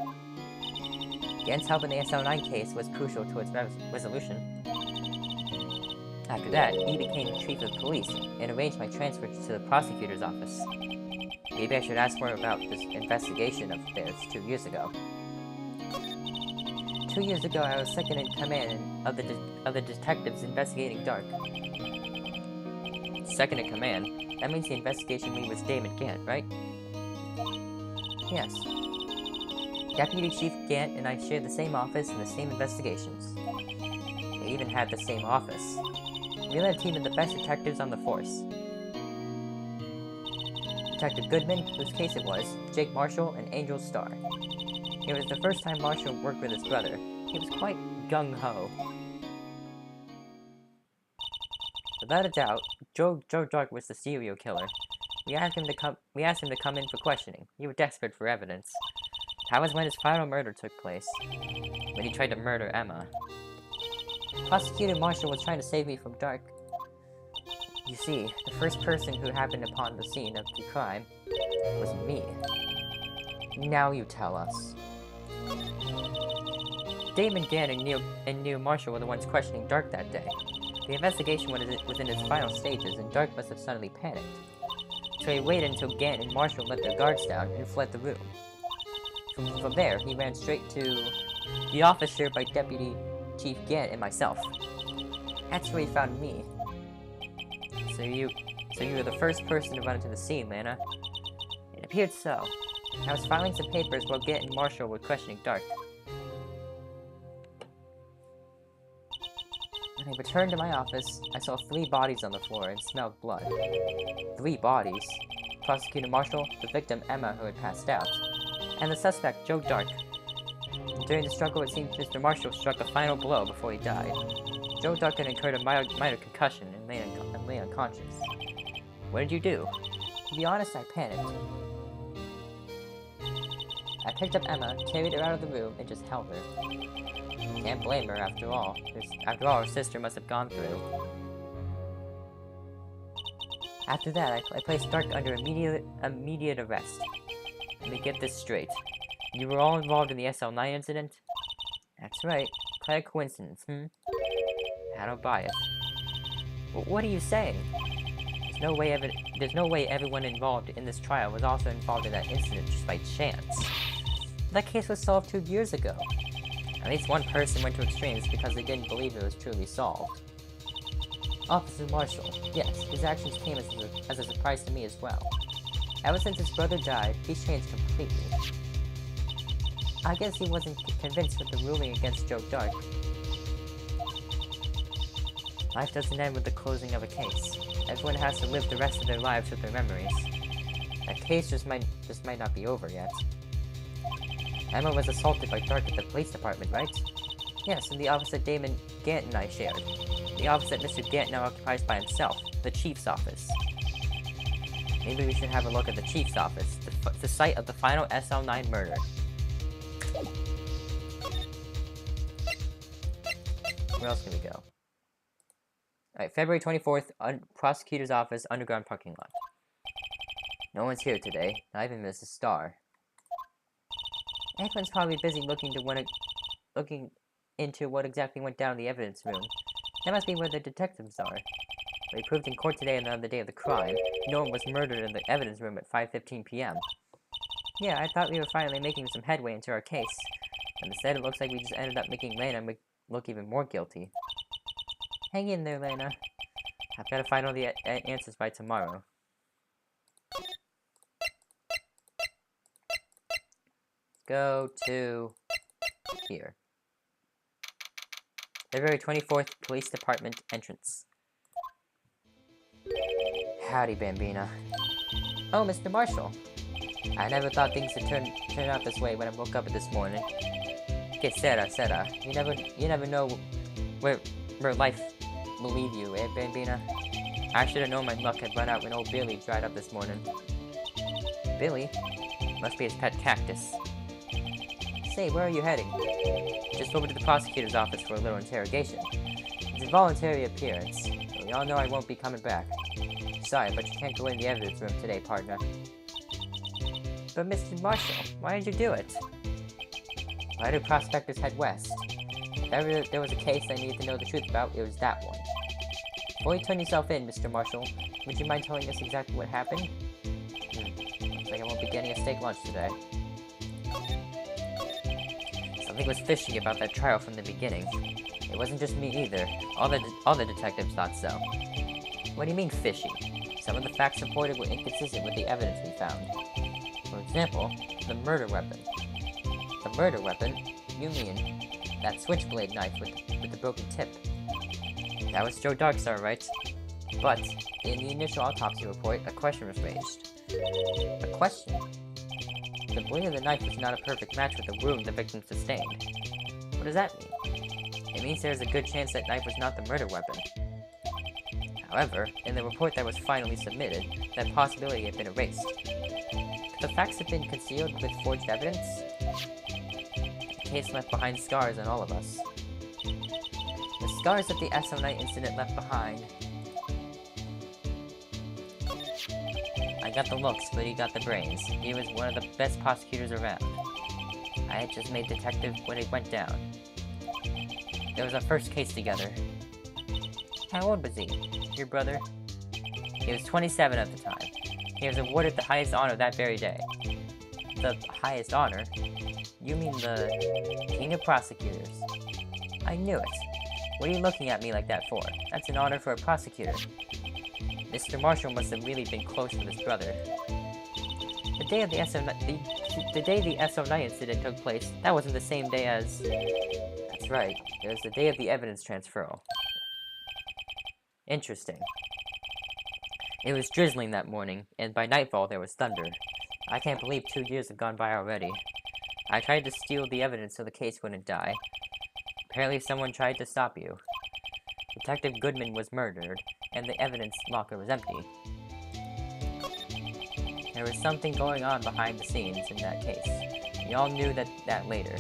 Gant's help in the SL9 case was crucial to its resolution. After that, he became chief of police and arranged my transfer to the prosecutor's office. Maybe I should ask more about this investigation of theirs 2 years ago. 2 years ago, I was second in command of the detectives investigating Dark. Second in command? That means the investigation lead was Damon Gant, right? Yes. Deputy Chief Gant and I shared the same office and the same investigations. They even had the same office. We led a team of the best detectives on the force. Detective Goodman, whose case it was, Jake Marshall, and Angel Starr. It was the first time Marshall worked with his brother. He was quite gung-ho. Without a doubt, Joe Dark was the serial killer. We asked him to come in for questioning. We were desperate for evidence. That was when his final murder took place. When he tried to murder Emma. Prosecutor Marshall was trying to save me from Dark. You see, the first person who happened upon the scene of the crime was me. Now you tell us. Damon Gant and Neil Marshall were the ones questioning Dark that day. The investigation was in its final stages, and Dark must have suddenly panicked. So he waited until Gant and Marshall let their guards down and fled the room. From there, he ran straight to the office shared by Deputy Chief Gant and myself. That's where he found me. So you were the first person to run into the scene, Lana. It appeared so. I was filing some papers while Gant and Marshall were questioning Dark. When I returned to my office, I saw 3 bodies on the floor and smelled blood. 3 bodies. Prosecutor Marshall, the victim Emma who had passed out, and the suspect Joe Dark. During the struggle, it seems Mr. Marshall struck a final blow before he died. Joe Dark had incurred a minor concussion and lay unconscious. What did you do? To be honest, I panicked. I picked up Emma, carried her out of the room, and just held her. Can't blame her, after all. Her sister must have gone through. After that, I placed Dark under immediate arrest. Let me get this straight. You were all involved in the SL9 incident? That's right. Quite a coincidence, I don't buy it. What are you saying? There's no way everyone involved in this trial was also involved in that incident just by chance. That case was solved 2 years ago. At least one person went to extremes because they didn't believe it was truly solved. Officer Marshall, yes, his actions came as a surprise to me as well. Ever since his brother died, he's changed completely. I guess he wasn't convinced with the ruling against Joe Dark. Life doesn't end with the closing of a case. Everyone has to live the rest of their lives with their memories. That case just might not be over yet. Emma was assaulted by Dark at the police department, right? Yes, in the office that Damon Gant and I shared. The office that Mr. Gant now occupies by himself, the Chief's office. Maybe we should have a look at the Chief's office, the site of the final SL9 murder. Where else can we go? Alright, February 24th, prosecutor's office, underground parking lot. No one's here today, not even Mrs. Starr. Everyone's probably busy looking into what exactly went down in the evidence room. That must be where the detectives are. We proved in court today on the day of the crime, no one was murdered in the evidence room at 5:15 p.m. Yeah, I thought we were finally making some headway into our case, but instead it looks like we just ended up making Lena look even more guilty. Hang in there, Lena. I've got to find all the answers by tomorrow. Go to here. February 24th, Police Department entrance. Howdy, Bambina. Oh, Mr. Marshall. I never thought things would turn out this way when I woke up this morning. Que sera. You never know where life will lead you, eh, Bambina? I should have known my luck had run out when old Billy dried up this morning. Billy? Must be his pet cactus. Say, where are you heading? Just over to the prosecutor's office for a little interrogation. It's a voluntary appearance, so we all know I won't be coming back. Sorry, but you can't go in the evidence room today, partner. But Mr. Marshall, why did you do it? Why do prospectors head west? If ever there was a case I needed to know the truth about, it was that one. Before you turn yourself in, Mr. Marshall, would you mind telling us exactly what happened? Looks like I won't be getting a steak lunch today. Something was fishy about that trial from the beginning. It wasn't just me either. All the detectives thought so. What do you mean fishy? Some of the facts reported were inconsistent with the evidence we found. For example, the murder weapon. The murder weapon? You mean that switchblade knife with the broken tip? That was Joe Darkstar, right? But in the initial autopsy report, a question was raised. A question? The blade of the knife was not a perfect match with the wound the victim sustained. What does that mean? It means there's a good chance that knife was not the murder weapon. However, in the report that was finally submitted, that possibility had been erased. Could the facts have been concealed with forged evidence? The case left behind scars on all of us. The scars that the SO9 incident left behind. I got the looks, but he got the brains. He was one of the best prosecutors around. I had just made detective when it went down. It was our first case together. How old was he? Your brother? He was 27 at the time. He was awarded the highest honor that very day. The highest honor? You mean the King of Prosecutors? I knew it. What are you looking at me like that for? That's an honor for a prosecutor. Mr. Marshall must have really been close with his brother. The day of the SO9 incident took place, that wasn't the same day as... That's right, it was the day of the evidence transferal. Interesting. It was drizzling that morning, and by nightfall there was thunder. I can't believe 2 years have gone by already. I tried to steal the evidence so the case wouldn't die. Apparently someone tried to stop you. Detective Goodman was murdered, and the evidence locker was empty. There was something going on behind the scenes in that case. We all knew that later.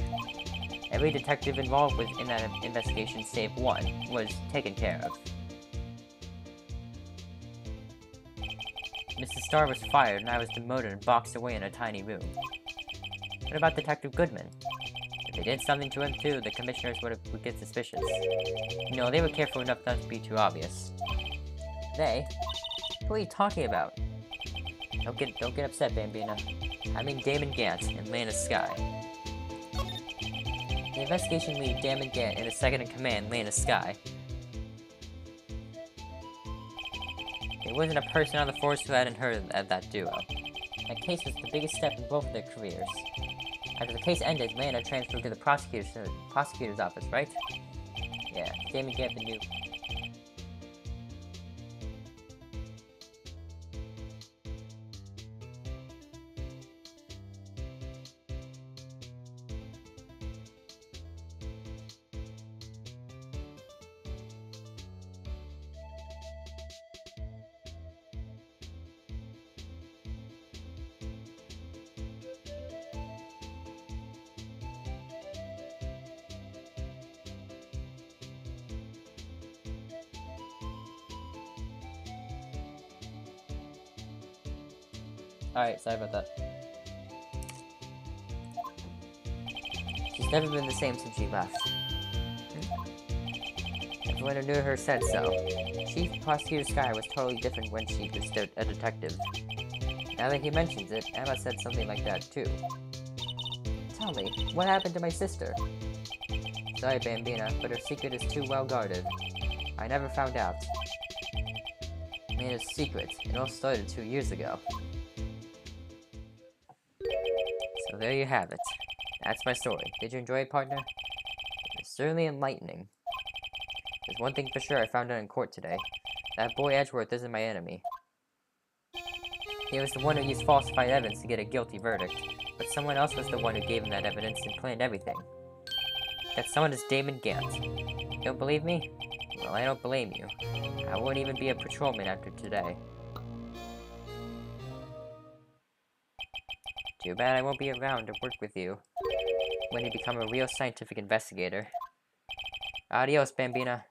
Every detective involved in that investigation, save one, was taken care of. Mrs. Starr was fired, and I was demoted and boxed away in a tiny room. What about Detective Goodman? If they did something to him too, the commissioners would get suspicious. No, they were careful enough not to be too obvious. They? Who are you talking about? Don't get upset, Bambina. I mean Damon Gant and Lana Sky. The investigation lead, Damon Gant, and the second-in-command, Lana Sky. There wasn't a person on the force who hadn't heard of that duo. That case was the biggest step in both of their careers. After the case ended, Lana transferred to the prosecutor's office, right? Yeah, Damon Gant the new... Alright, sorry about that. She's never been the same since she left. Everyone who knew her said so. Chief Prosecutor Sky was totally different when she was a detective. Now that he mentions it, Emma said something like that too. Tell me, what happened to my sister? Sorry, Bambina, but her secret is too well guarded. I never found out. I mean, it's a secret. It all started 2 years ago. So there you have it. That's my story. Did you enjoy it, partner? It was certainly enlightening. There's one thing for sure I found out in court today. That boy Edgeworth isn't my enemy. He was the one who used falsified evidence to get a guilty verdict, but someone else was the one who gave him that evidence and planned everything. That someone is Damon Gant. You don't believe me? Well, I don't blame you. I wouldn't even be a patrolman after today. Too bad I won't be around to work with you when you become a real scientific investigator. Adios, Bambina.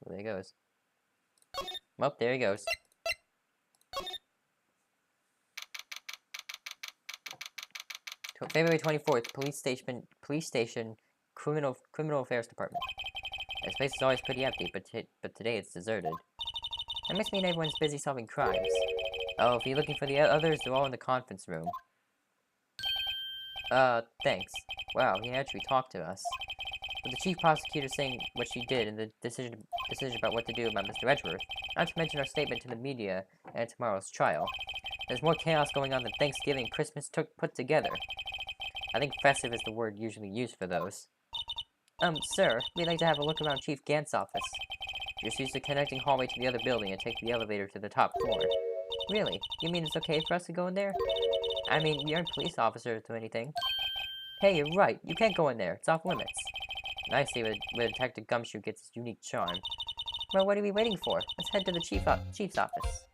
Well, there he goes. Well, there he goes. February 24th, police station, criminal affairs department. This place is always pretty empty, but today it's deserted. That must mean everyone's busy solving crimes. Oh, if you're looking for the others, they're all in the conference room. Thanks. Wow, he actually talked to us. With the chief prosecutor saying what she did and the decision about what to do about Mr. Edgeworth, not to mention our statement to the media and tomorrow's trial. There's more chaos going on than Thanksgiving and Christmas put together. I think festive is the word usually used for those. Sir, we'd like to have a look around Chief Gant's office. Just use the connecting hallway to the other building and take the elevator to the top floor. Really? You mean it's okay for us to go in there? I mean, we aren't police officers or anything. Hey, you're right. You can't go in there. It's off limits. I see where Detective Gumshoe gets his unique charm. Well, what are we waiting for? Let's head to the chief's office.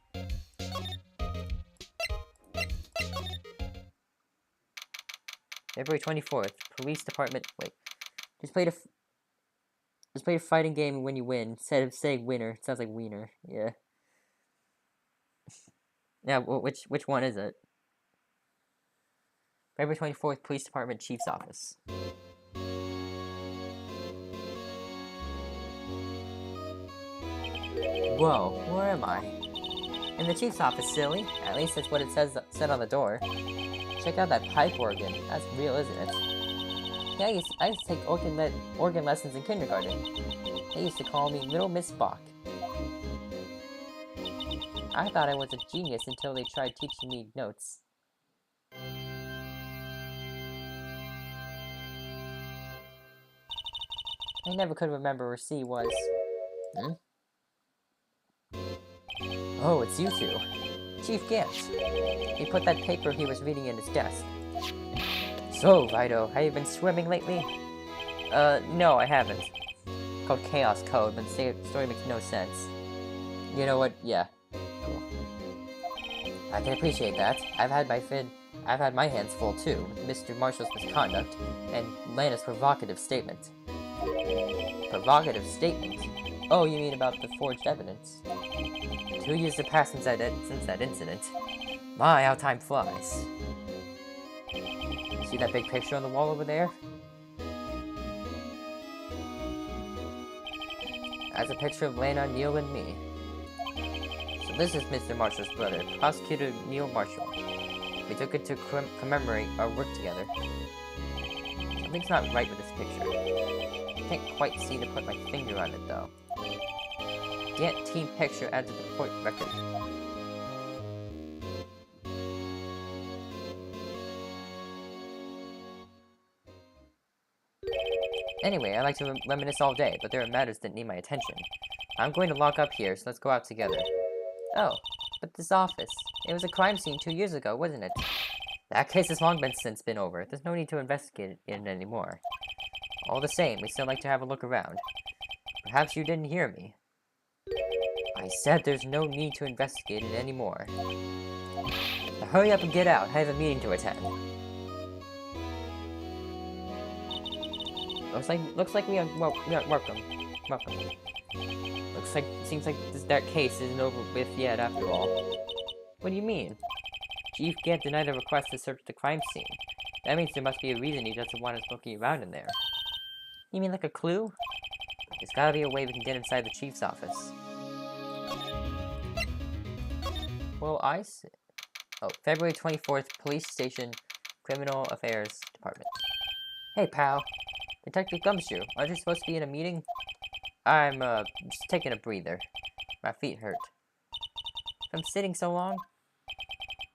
February 24th, police department. Wait, just played a fighting game when you win. Instead of saying winner, it sounds like wiener. Yeah. Yeah. Well, which one is it? February 24th, police department, chief's office. Whoa, where am I? In the chief's office, silly. At least that's what it said on the door. Check out that pipe organ. That's real, isn't it? Yeah, I used to take organ lessons in kindergarten. They used to call me Little Miss Bach. I thought I was a genius until they tried teaching me notes. I never could remember where C was. Oh, it's you two. Chief Gant. He put that paper he was reading in his desk. So, Vido, have you been swimming lately? No, I haven't. It's called Chaos Code, but the story makes no sense. You know what? Yeah. Cool. I can appreciate that. I've had my hands full too, with Mr. Marshall's misconduct, and Lana's provocative statement. Provocative statement? Oh, you mean about the forged evidence? 2 years have passed since that incident. My, how time flies. See that big picture on the wall over there? That's a picture of Lana, Neil, and me. So this is Mr. Marshall's brother, Prosecutor Neil Marshall. We took it to commemorate our work together. Something's not right with this picture. I can't quite seem to put my finger on it, though. Gant team picture added to the court record. Anyway, I like to reminisce all day, but there are matters that need my attention. I'm going to lock up here, so let's go out together. Oh, but this office. It was a crime scene 2 years ago, wasn't it? That case has long since been over. There's no need to investigate it anymore. All the same, we still like to have a look around. Perhaps you didn't hear me. I said there's no need to investigate it anymore. Now hurry up and get out. I have a meeting to attend. Looks like we are welcome. Seems like that case isn't over with yet after all. What do you mean? Chief can't deny the request to search the crime scene. That means there must be a reason he doesn't want us looking around in there. You mean like a clue? There's gotta be a way we can get inside the Chief's office. Well, I see. Oh, February 24th, Police Station, Criminal Affairs Department. Hey, pal. Detective Gumshoe, aren't you supposed to be in a meeting? I'm, just taking a breather. My feet hurt. From sitting so long?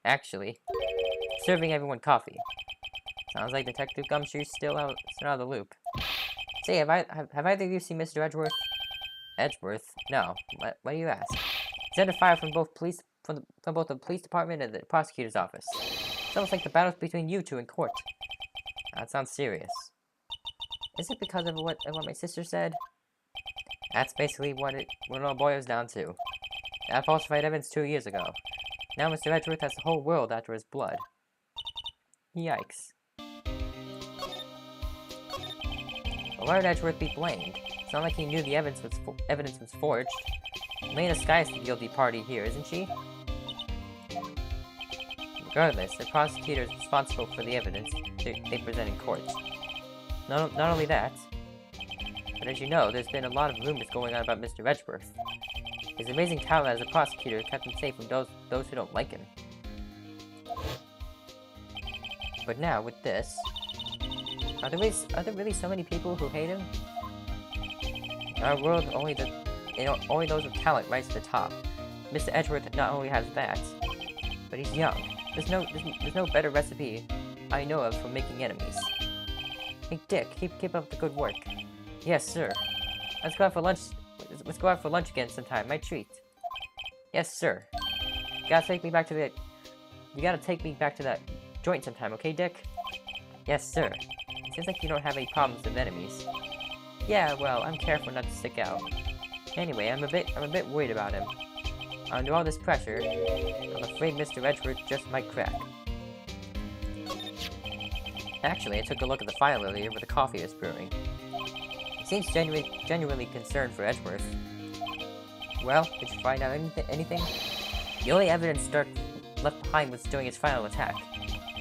Actually, serving everyone coffee. Sounds like Detective Gumshoe's still out of the loop. Say, have either of you seen Mr. Edgeworth? Edgeworth? No. What do you ask? He's under fire from both the police department and the prosecutor's office. It's almost like the battle's between you two in court. That sounds serious. Is it because of what my sister said? That's basically what it all boils down to. That falsified evidence 2 years ago. Now Mr. Edgeworth has the whole world after his blood. Yikes. Well, why would Edgeworth be blamed? It's not like he knew the evidence was forged. Elena Sky is the guilty party here, isn't she? Regardless, the prosecutor is responsible for the evidence they present in court. Not only that, but as you know, there's been a lot of rumors going on about Mr. Edgeworth. His amazing talent as a prosecutor kept him safe from those who don't like him. But now, with this, are there really so many people who hate him? In our world, only those with talent rise to the top. Mr. Edgeworth not only has that, but he's young. There's no better recipe I know of for making enemies. Hey Dick, keep up the good work. Yes, sir. Let's go out for lunch. Let's go out for lunch again sometime. My treat. Yes, sir. You gotta take me back to that joint sometime, okay, Dick? Yes, sir. Seems like you don't have any problems with enemies. Yeah, well, I'm careful not to stick out. Anyway, I'm a bit worried about him. Under all this pressure, I'm afraid Mr. Edgeworth just might crack. Actually, I took a look at the file earlier where the coffee is brewing. He seems genuinely concerned for Edgeworth. Well, did you find out anything? The only evidence Stark left behind was during his final attack.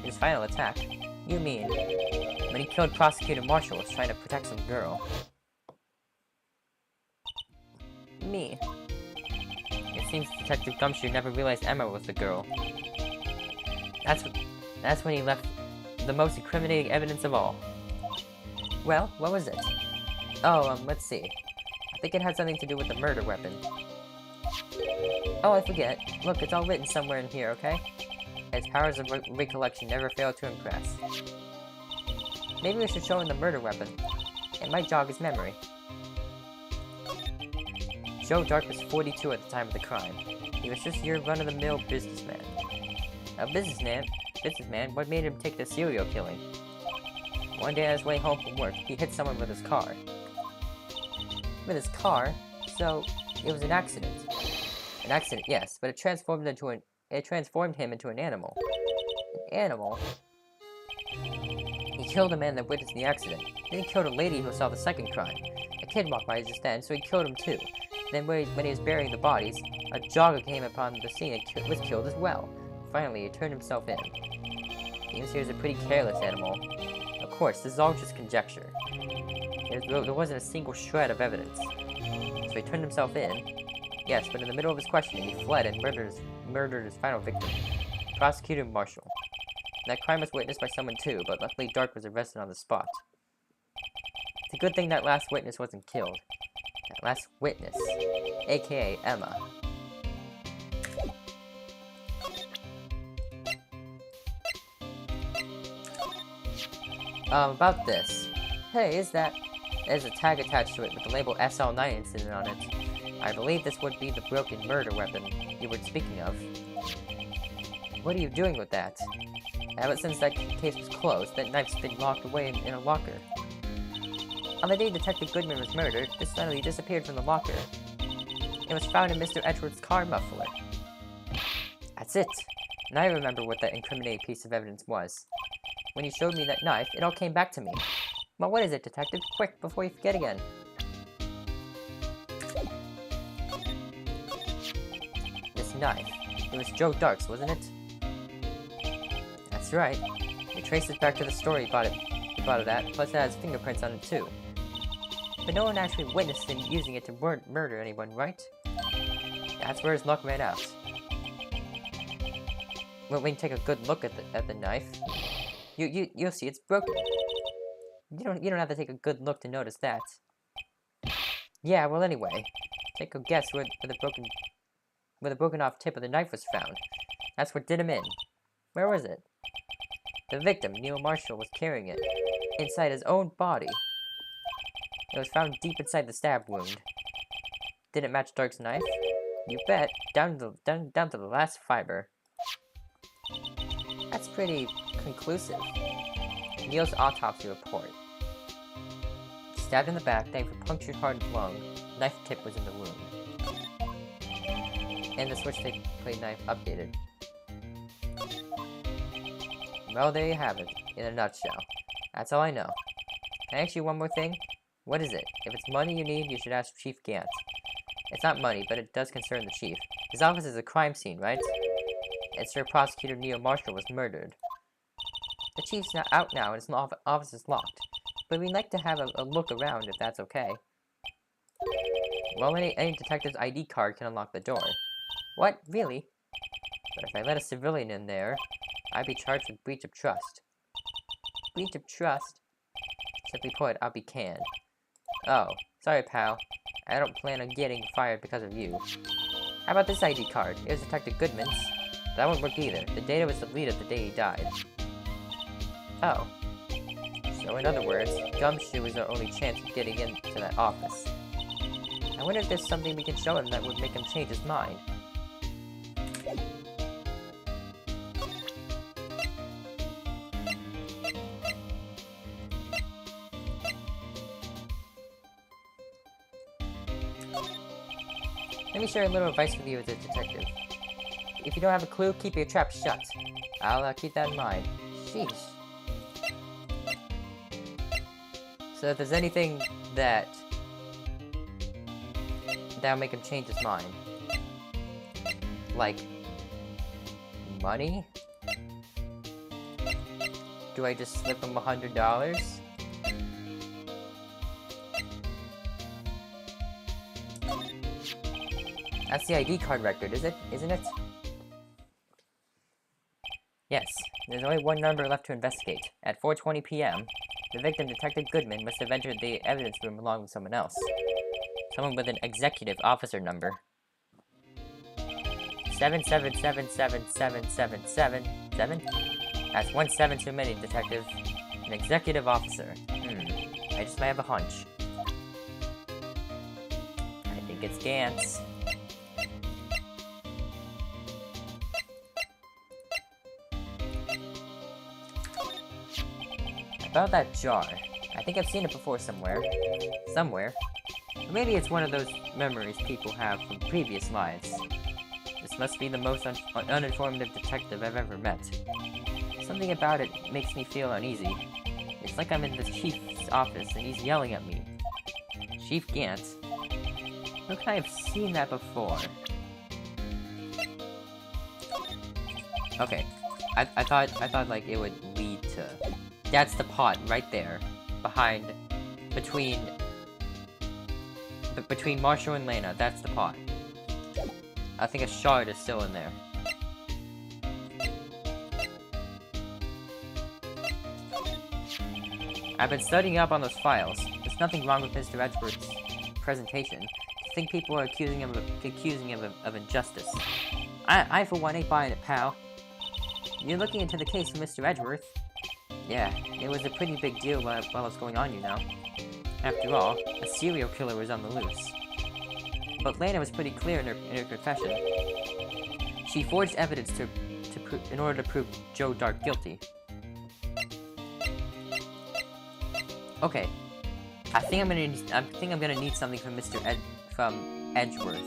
His final attack? You mean when he killed Prosecutor Marshall was trying to protect some girl? Me. It seems Detective Gumshoe never realized Emma was the girl. That's when he left the most incriminating evidence of all. Well, what was it? Oh, let's see. I think it had something to do with the murder weapon. Oh, I forget. Look, it's all written somewhere in here, okay? His powers of recollection never fail to impress. Maybe we should show him the murder weapon. It might jog his memory. Joe Dark was 42 at the time of the crime. He was just your run-of-the-mill businessman. A businessman? What made him take to serial killing? One day on his way home from work, he hit someone with his car. With his car? So, it was an accident. An accident, yes, but it transformed him into an animal. An animal? He killed a man that witnessed the accident. Then he killed a lady who saw the second crime. A kid walked by just then, so he killed him too. Then when he was burying the bodies, a jogger came upon the scene and was killed as well. Finally, he turned himself in. Seems he was a pretty careless animal. Of course, this is all just conjecture. There wasn't a single shred of evidence. So he turned himself in. Yes, but in the middle of his questioning, he fled and murdered his final victim, Prosecutor Marshall. That crime was witnessed by someone too, but luckily Dark was arrested on the spot. It's a good thing that last witness wasn't killed. That last witness, aka Emma. About this. Hey, there's a tag attached to it with the label SL9 incident on it. I believe this would be the broken murder weapon you were speaking of. What are you doing with that? Ever since that case was closed, that knife's been locked away in a locker. On the day Detective Goodman was murdered, it suddenly disappeared from the locker. It was found in Mr. Edgeworth's car muffler. That's it. Now I remember what that incriminating piece of evidence was. When you showed me that knife, it all came back to me. Well, what is it, Detective? Quick, before you forget again. This knife. It was Joe Dark's, wasn't it? That's right. We traced it back to the store he bought it at, plus it has fingerprints on it too. But no one actually witnessed him using it to murder anyone, right? That's where his luck ran out. When you take a good look at the knife, you'll see it's broken. You don't have to take a good look to notice that. Yeah, well anyway, take a guess where the broken off tip of the knife was found. That's what did him in. Where was it? The victim, Neil Marshall, was carrying it inside his own body. It was found deep inside the stab wound. Did it match Dark's knife? You bet, down to the last fiber. That's pretty conclusive. Neil's autopsy report. Stabbed in the back, knife punctured hardened lung. Knife tip was in the wound. And the switch blade knife updated. Well, there you have it, in a nutshell. That's all I know. Can I ask you one more thing? What is it? If it's money you need, you should ask Chief Gant. It's not money, but it does concern the Chief. His office is a crime scene, right? And Sir Prosecutor Neil Marshall was murdered. The Chief's not out now, and his office is locked. But we'd like to have a look around, if that's okay. Well, any detective's ID card can unlock the door. What? Really? But if I let a civilian in there, I'd be charged with breach of trust. Breach of trust? Simply put, I'll be canned. Oh, sorry pal. I don't plan on getting fired because of you. How about this ID card? It was Detective Goodman's. That won't work either. The data was deleted the day he died. Oh. So in other words, Gumshoe is our only chance of getting into that office. I wonder if there's something we can show him that would make him change his mind. Let me share a little advice with you as a detective. If you don't have a clue, keep your trap shut. I'll keep that in mind. Sheesh. So if there's anything that'll make him change his mind, like money, do I just slip him $100? That's the ID card record, isn't it? Yes, there's only one number left to investigate. At 4:20 p.m., the victim, Detective Goodman, must have entered the evidence room along with someone else. Someone with an executive officer number. 7777777. That's 1 7 too many, Detective. An executive officer. I just might have a hunch. I think it's Gantz. About that jar. I think I've seen it before somewhere. Or maybe it's one of those memories people have from previous lives. This must be the most uninformative detective I've ever met. Something about it makes me feel uneasy. It's like I'm in the Chief's office and he's yelling at me. Chief Gant? Look, I have seen that before. Okay. I thought like it would lead to... That's the pot right there, between Marshall and Lena. That's the pot. I think a shard is still in there. I've been studying up on those files. There's nothing wrong with Mr. Edgeworth's presentation. I think people are accusing him of injustice. I for one ain't buying it, pal. You're looking into the case for Mr. Edgeworth. Yeah, it was a pretty big deal while it was going on, you know. After all, a serial killer was on the loose. But Lena was pretty clear in her confession. She forged evidence in order to prove Joe Dark guilty. Okay, I think I'm gonna need something from from Edgeworth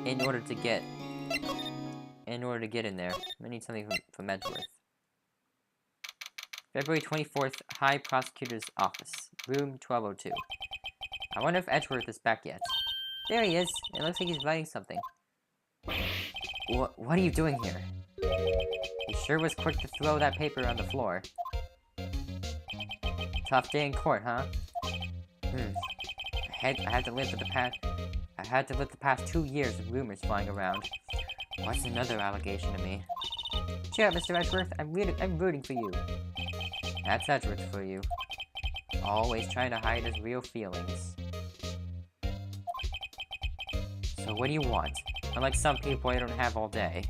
in order to get in there. I need something from Edgeworth. February 24th, High Prosecutor's Office, room 1202. I wonder if Edgeworth is back yet. There he is. It looks like he's writing something. What are you doing here? He sure was quick to throw that paper on the floor. Tough day in court, huh? I had to live with the past 2 years of rumors flying around. What's another allegation to me? Cheer up, Mr. Edgeworth. I'm rooting for you. That's Edgeworth for you. Always trying to hide his real feelings. So what do you want? Unlike some people, I don't have all day.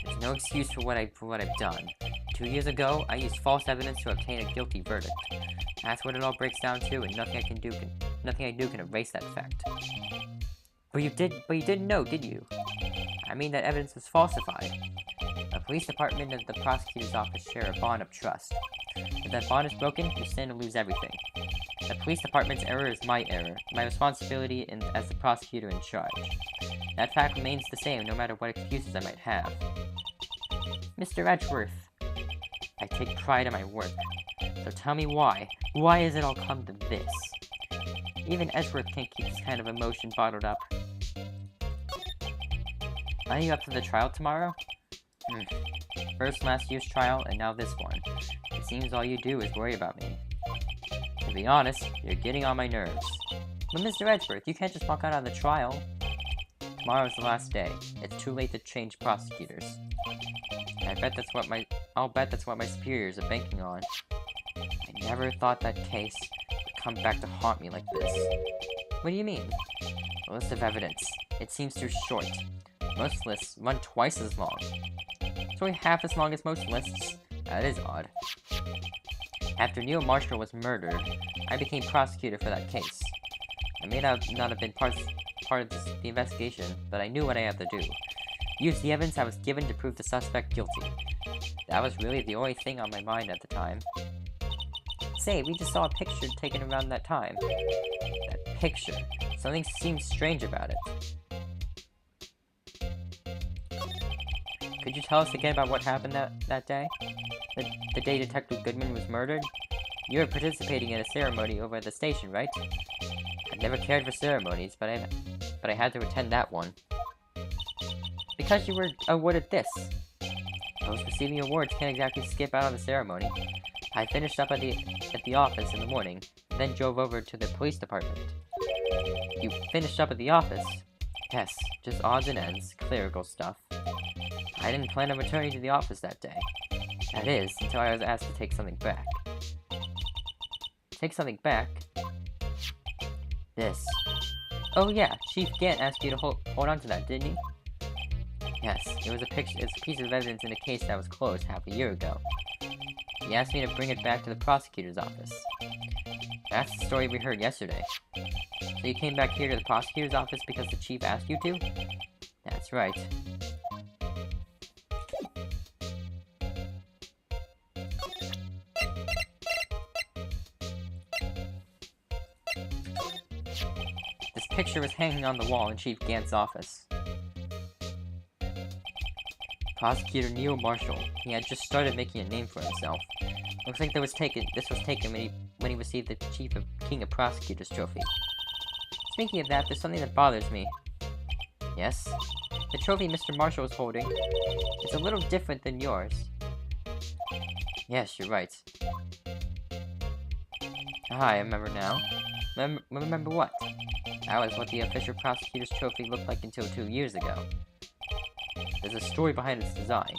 There's no excuse for what I've done. 2 years ago, I used false evidence to obtain a guilty verdict. That's what it all breaks down to, and nothing I do can erase that fact. But you didn't know, did you? I mean, that evidence was falsified. The police department and the prosecutor's office share a bond of trust. If that bond is broken, you stand to lose everything. The police department's error is my error, my responsibility as the prosecutor in charge. That fact remains the same no matter what excuses I might have. Mr. Edgeworth, I take pride in my work. So tell me why. Why has it all come to this? Even Edgeworth can't keep this kind of emotion bottled up. Are you up for the trial tomorrow? First last year's trial, and now this one. It seems all you do is worry about me. To be honest, you're getting on my nerves. But Mr. Edgeworth, you can't just walk out on the trial. Tomorrow's the last day. It's too late to change prosecutors. I'll bet that's what my superiors are banking on. I never thought that case would come back to haunt me like this. What do you mean? A list of evidence. It seems too short. Most lists run twice as long. It's only half as long as most lists. That is odd. After Neil Marshall was murdered, I became prosecutor for that case. I may not have been part of the investigation, but I knew what I had to do. Use the evidence I was given to prove the suspect guilty. That was really the only thing on my mind at the time. Say, we just saw a picture taken around that time. That picture. Something seems strange about it. Could you tell us again about what happened that day? The day Detective Goodman was murdered? You were participating in a ceremony over at the station, right? I've never cared for ceremonies, but I had to attend that one. Because you were awarded this. Those receiving awards can't exactly skip out on the ceremony. I finished up at the office in the morning, and then drove over to the police department. You finished up at the office? Yes, just odds and ends, clerical stuff. I didn't plan on returning to the office that day. That is, until I was asked to take something back. Take something back? This. Oh yeah, Chief Gant asked you to hold on to that, didn't he? Yes, it was a piece of evidence in a case that was closed half a year ago. He asked me to bring it back to the prosecutor's office. That's the story we heard yesterday. So you came back here to the prosecutor's office because the chief asked you to? That's right. This picture was hanging on the wall in Chief Gant's office. Prosecutor Neil Marshall. He had just started making a name for himself. Looks like this was taken when he received the King of Prosecutors trophy. Speaking of that, there's something that bothers me. Yes? The trophy Mr. Marshall is holding. It's a little different than yours. Yes, you're right. I remember now. Remember what? That was what the official prosecutor's trophy looked like until 2 years ago. There's a story behind its design.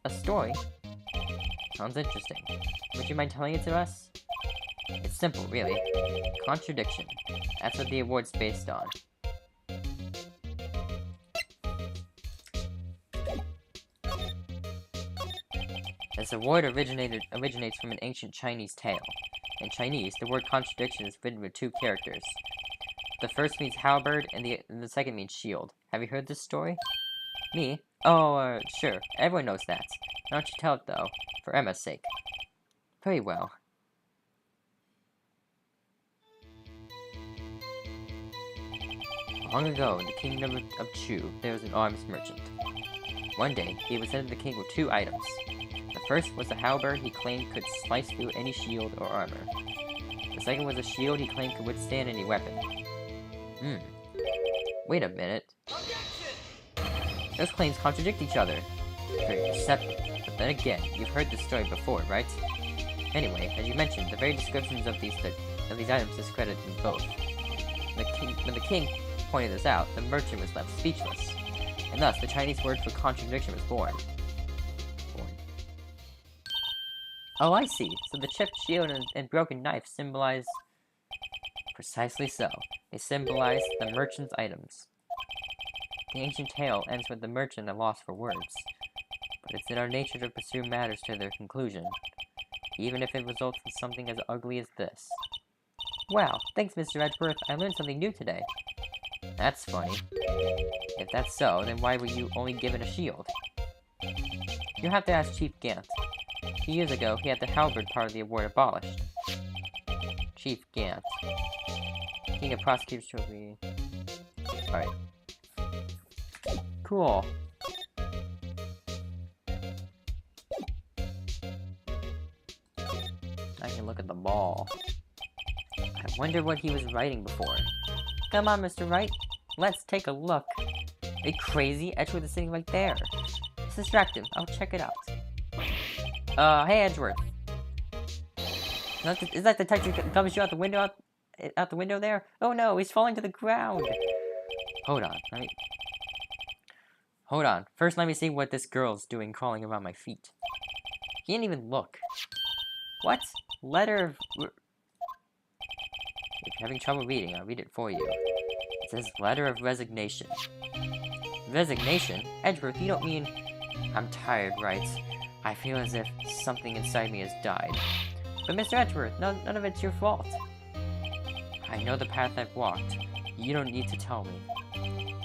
A story? Sounds interesting. Would you mind telling it to us? It's simple, really. Contradiction. That's what the award's based on. This award originates from an ancient Chinese tale. In Chinese, the word contradiction is written with 2 characters. The first means halberd, and the second means shield. Have you heard this story? Me? Oh, sure. Everyone knows that. Why don't you tell it, though? For Emma's sake. Very well. Long ago, in the kingdom of Chu, there was an arms merchant. One day, he presented the king with 2 items. The first was a halberd he claimed could slice through any shield or armor. The second was a shield he claimed could withstand any weapon. Wait a minute. Those claims contradict each other. Very deceptive. But then again, you've heard this story before, right? Anyway, as you mentioned, the very descriptions of these items discredit them both. When the king pointed this out, the merchant was left speechless, and thus the Chinese word for contradiction was born. Oh, I see. So the chipped shield and broken knife symbolize... Precisely so. They symbolize the merchant's items. The ancient tale ends with the merchant at loss for words, but it's in our nature to pursue matters to their conclusion, even if it results in something as ugly as this. Wow, thanks, Mr. Edgeworth. I learned something new today. That's funny. If that's so, then why were you only given a shield? You'll have to ask Chief Gant. 2 years ago, he had the halberd part of the award abolished. Chief Gant. King of Prosecutors Trophy. Alright. Cool. I can look at the ball. I wonder what he was writing before. Come on, Mr. Wright. Let's take a look. Are you crazy? Edgeworth is sitting right there. Let's distract him. I'll check it out. Hey, Edgeworth. Is that the detective that comes you out the window? Out the window there? Oh no, he's falling to the ground. Hold on. First, let me see what this girl's doing crawling around my feet. He didn't even look. What? Letter of... If you're having trouble reading, I'll read it for you. It says, letter of resignation. Resignation? Edgeworth, you don't mean... I'm tired, Wright. I feel as if something inside me has died. But Mr. Edgeworth, none of it's your fault. I know the path I've walked. You don't need to tell me.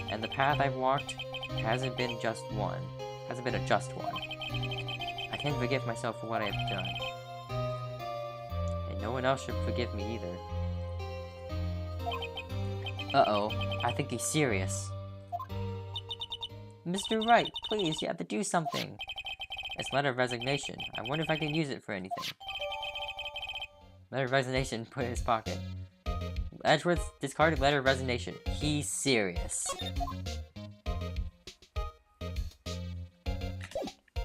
And the path I've walked hasn't been a just one. I can't forgive myself for what I have done. And no one else should forgive me either. Uh-oh, I think he's serious. Mr. Wright, please, you have to do something. It's letter of resignation. I wonder if I can use it for anything. Letter of resignation, put in his pocket. Edgeworth discarded letter of resignation. He's serious.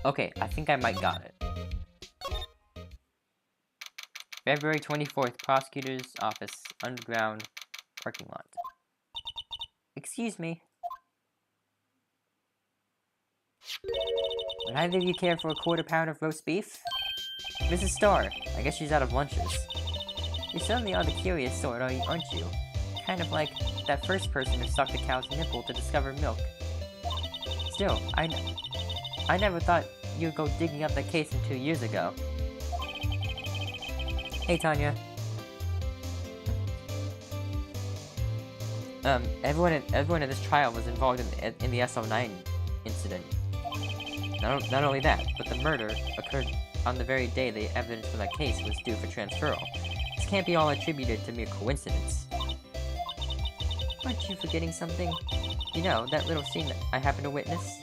Okay, I think I might got it. February 24th, Prosecutor's Office, Underground Parking Lot. Excuse me. Would either of you care for a quarter pound of roast beef? Mrs. Starr, I guess she's out of lunches. You certainly are the curious sort, aren't you? Kind of like that first person who sucked a cow's nipple to discover milk. Still, I never thought you'd go digging up that case from 2 years ago. Hey, Tanya. Everyone at this trial was involved in the SO9 incident. Not only that, but the murder occurred on the very day the evidence for that case was due for transferal. This can't be all attributed to mere coincidence. Aren't you forgetting something? You know, that little scene that I happened to witness?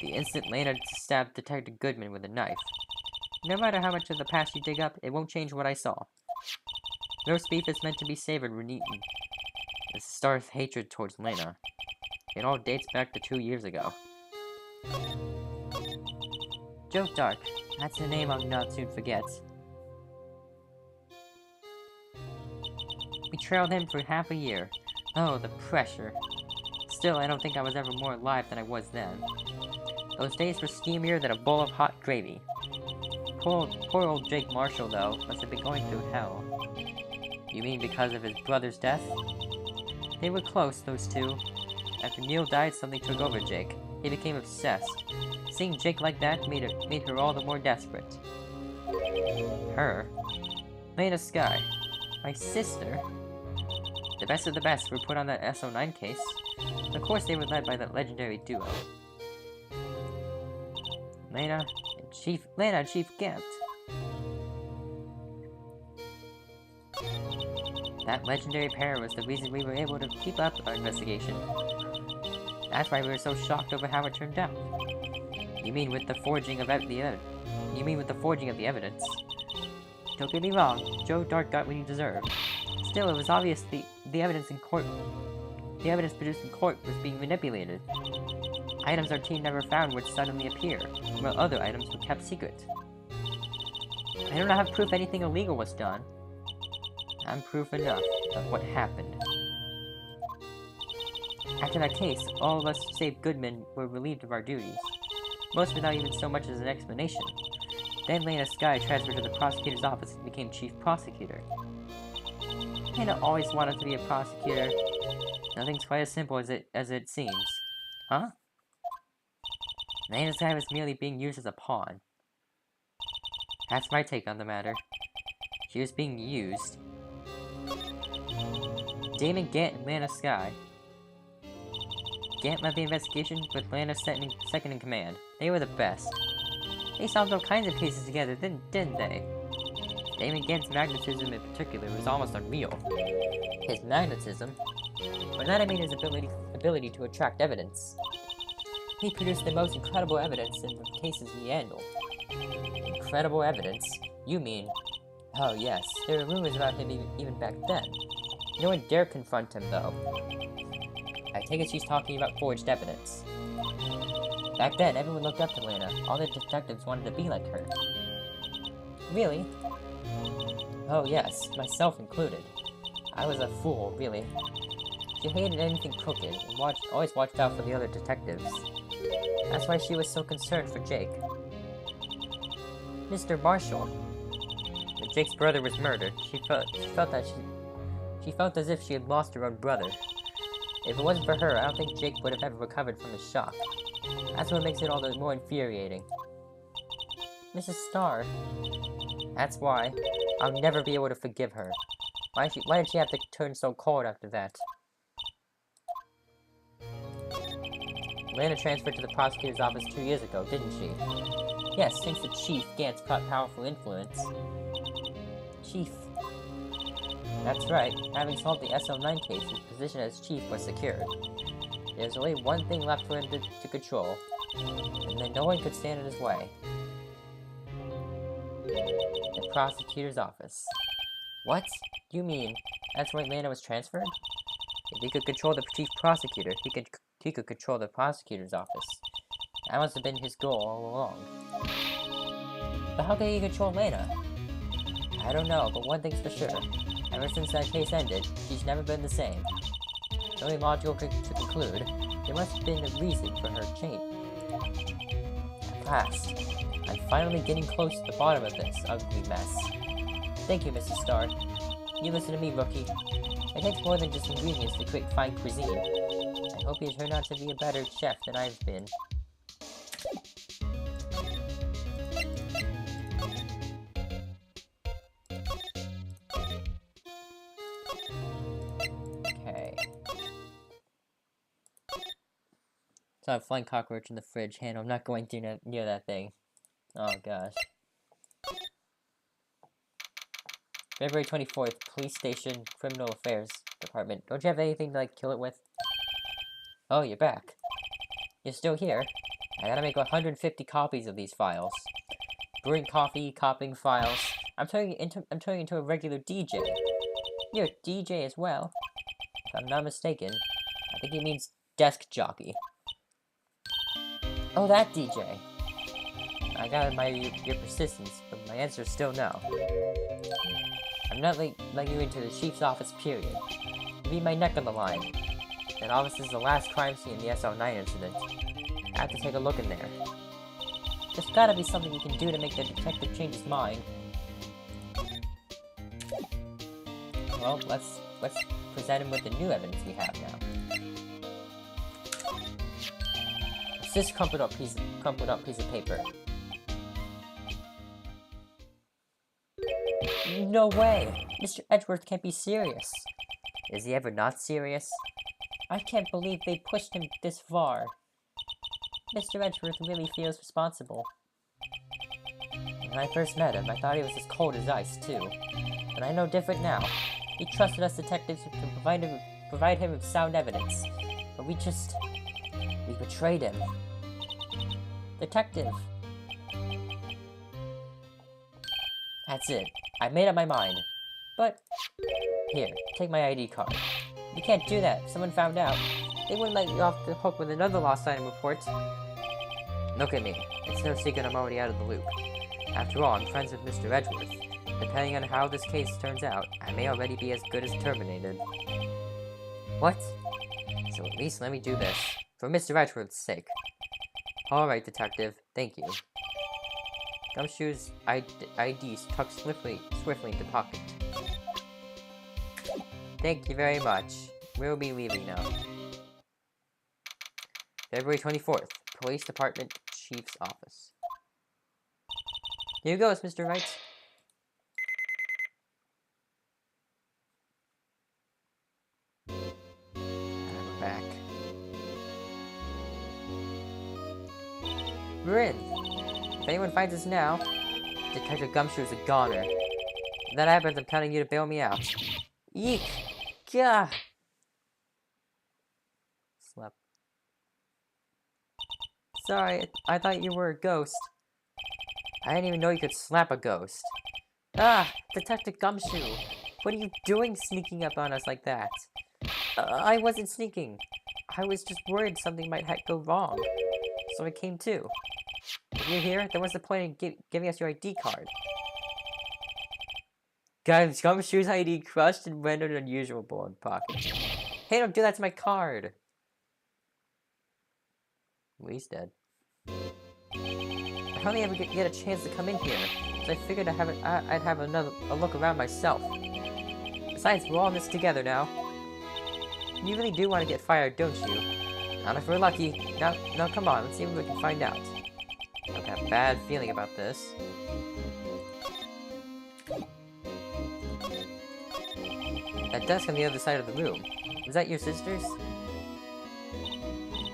The instant Lena stabbed Detective Goodman with a knife. No matter how much of the past you dig up, it won't change what I saw. Roast beef is meant to be savored when eaten. It's Star's hatred towards Lena. It all dates back to 2 years ago. Joe Dark. That's a name I'll not soon forget. We trailed him for half a year. Oh, the pressure. Still, I don't think I was ever more alive than I was then. Those days were steamier than a bowl of hot gravy. Poor old Jake Marshall, though, must have been going through hell. You mean because of his brother's death? They were close, those two. After Neil died, something took over Jake. He became obsessed. Seeing Jake like that made her all the more desperate. Her? Lena Sky. My sister? The best of the best were put on that SO9 case. Of course they were led by that legendary duo. Lena and Chief Gant. That legendary pair was the reason we were able to keep up with our investigation. That's why we were so shocked over how it turned out. You mean with the forging of the evidence? Don't get me wrong, Joe Dark got what he deserved. Still, it was obvious the evidence produced in court was being manipulated. Items our team never found would suddenly appear, while other items were kept secret. I do not have proof anything illegal was done. I'm proof enough of what happened. After that case, all of us save Goodman were relieved of our duties, most without even so much as an explanation. Then Lena Sky transferred to the prosecutor's office and became chief prosecutor. Lena always wanted to be a prosecutor. Nothing's quite as simple as it seems. Huh? Lena Sky was merely being used as a pawn. That's my take on the matter. She was being used. Damon Gant and Lana Sky. Gant led the investigation, with Lana second in command. They were the best. They solved all kinds of cases together, didn't they? Damon Gant's magnetism in particular was almost unreal. His magnetism? By that I mean his ability to attract evidence. He produced the most incredible evidence in the cases he handled. Incredible evidence? You mean... Oh yes, there were rumors about him even back then. No one dared confront him, though. I take it she's talking about forged evidence. Back then, everyone looked up to Lena. All the detectives wanted to be like her. Really? Oh yes, myself included. I was a fool, really. She hated anything crooked, and always watched out for the other detectives. That's why she was so concerned for Jake. Mr. Marshall. When Jake's brother was murdered, she felt as if she had lost her own brother. If it wasn't for her, I don't think Jake would have ever recovered from his shock. That's what makes it all the more infuriating. Mrs. Starr. That's why. I'll never be able to forgive her. Why did she have to turn so cold after that? Lana transferred to the prosecutor's office 2 years ago, didn't she? Yes, thanks to Chief Gant's powerful influence. Chief. That's right. Having solved the SL9 case, his position as chief was secured. There's only one thing left for him to control, and then no one could stand in his way. The prosecutor's office. What? You mean that's where Lana was transferred? If he could control the chief prosecutor, he could control the prosecutor's office. That must have been his goal all along. But how could he control Lana? I don't know, but one thing's for sure. Ever since that case ended, she's never been the same. It's only logical to conclude there must have been a reason for her change. At last, I'm finally getting close to the bottom of this ugly mess. Thank you, Mrs. Starr. You listen to me, Rookie. It takes more than just ingredients to create fine cuisine. I hope you turn out to be a better chef than I've been. Okay. Saw a flying cockroach in the fridge handle. I'm not going near that thing. Oh gosh. February 24th, Police Station, Criminal Affairs Department. Don't you have anything to, like, kill it with? Oh, you're back. You're still here? I gotta make 150 copies of these files. Brewing coffee, copying files. I'm turning into a regular DJ. You're a DJ as well. If I'm not mistaken, I think he means desk jockey. Oh, that DJ. I gotta admire your persistence, but my answer is still no. I'm not letting you into the chief's office, period. You leave my neck on the line. That office is the last crime scene in the SL9 incident. I have to take a look in there. There's gotta be something you can do to make the detective change his mind. Well, let's present him with the new evidence we have now. It's this crumpled up piece of paper. No way! Mr. Edgeworth can't be serious. Is he ever not serious? I can't believe they pushed him this far. Mr. Edgeworth really feels responsible. When I first met him, I thought he was as cold as ice, too. But I know different now. He trusted us detectives to provide him with sound evidence. But we betrayed him. Detective. That's it. I made up my mind. But, here, take my ID card. You can't do that. If someone found out, They wouldn't let you off the hook with another lost item report. Look at me. It's no secret I'm already out of the loop. After all, I'm friends with Mr. Edgeworth. Depending on how this case turns out, I may already be as good as terminated. What? So at least let me do this. For Mr. Edgeworth's sake. Alright, Detective. Thank you. Gumshoe's ID tucked swiftly into pocket. Thank you very much. We'll be leaving now. February 24th. Police Department Chief's Office. Here goes, Mr. Wright. We're back. We're in. If anyone finds us now, Detective Gumshoe's a goner. If that happens, I'm counting you to bail me out. Eek! Gah! Slap. Sorry, I thought you were a ghost. I didn't even know you could slap a ghost. Ah! Detective Gumshoe! What are you doing sneaking up on us like that? I wasn't sneaking. I was just worried something might go wrong. So I came too. If you're here, then what's the point in giving us your ID card? Guys, Gumshoe's ID crushed and rendered unusable in pocket. Hey, don't do that to my card! Well, he's dead. I hardly ever get a chance to come in here, so I figured I'd have a look around myself. Besides, we're all in this together now. You really do want to get fired, don't you? Not if we're lucky. Now come on, let's see what we can find out. I've got a bad feeling about this. That desk on the other side of the room. Was that your sister's?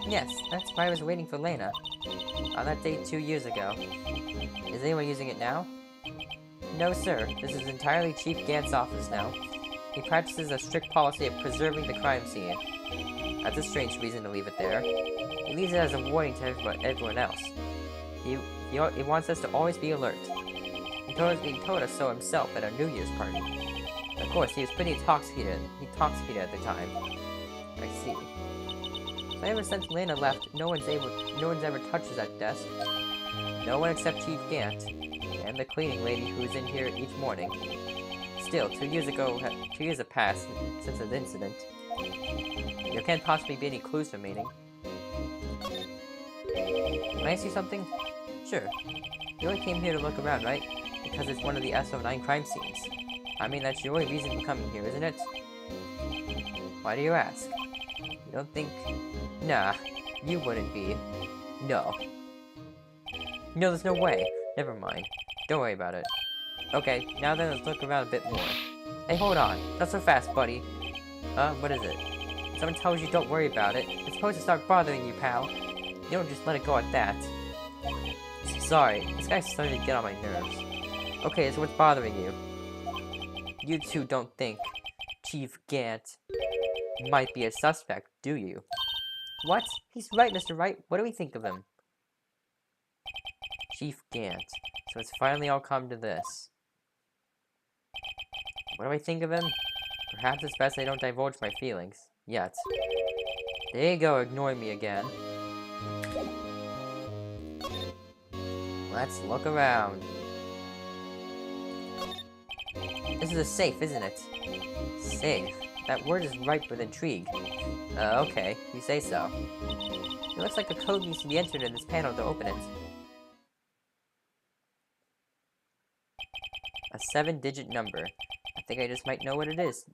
Yes, that's why I was waiting for Lena. On that day 2 years ago. Is anyone using it now? No, sir. This is entirely Chief Gant's office now. He practices a strict policy of preserving the crime scene. That's a strange reason to leave it there. He leaves it as a warning to everyone else. He wants us to always be alert. He told us so himself at our New Year's party. Of course, he was pretty intoxicated at the time. I see. So ever since Lena left, no one's ever touched that desk. No one except Chief Gant, and the cleaning lady who's in here each morning. Still, 2 years have passed since that incident. There can't possibly be any clues remaining. Can I ask you something? Sure. You only came here to look around, right? Because it's one of the SO9 crime scenes. I mean, that's your only reason for coming here, isn't it? Why do you ask? You don't think... Nah, you wouldn't be. No. No, there's no way. Never mind. Don't worry about it. Okay, now then let's look around a bit more. Hey, hold on. Not so fast, buddy. What is it? Someone tells you don't worry about it. It's supposed to start bothering you, pal. You don't just let it go at that. Sorry, this guy's starting to get on my nerves. Okay, so what's bothering you? You two don't think Chief Gant might be a suspect, do you? What? He's right, Mr. Wright. What do we think of him? Chief Gant. So it's finally all come to this. What do I think of him? Perhaps it's best I don't divulge my feelings. Yet. There you go, ignoring me again. Let's look around. This is a safe, isn't it? Safe? That word is ripe with intrigue. Okay, you say so. It looks like a code needs to be entered in this panel to open it. A 7-digit number. I think I just might know what it is.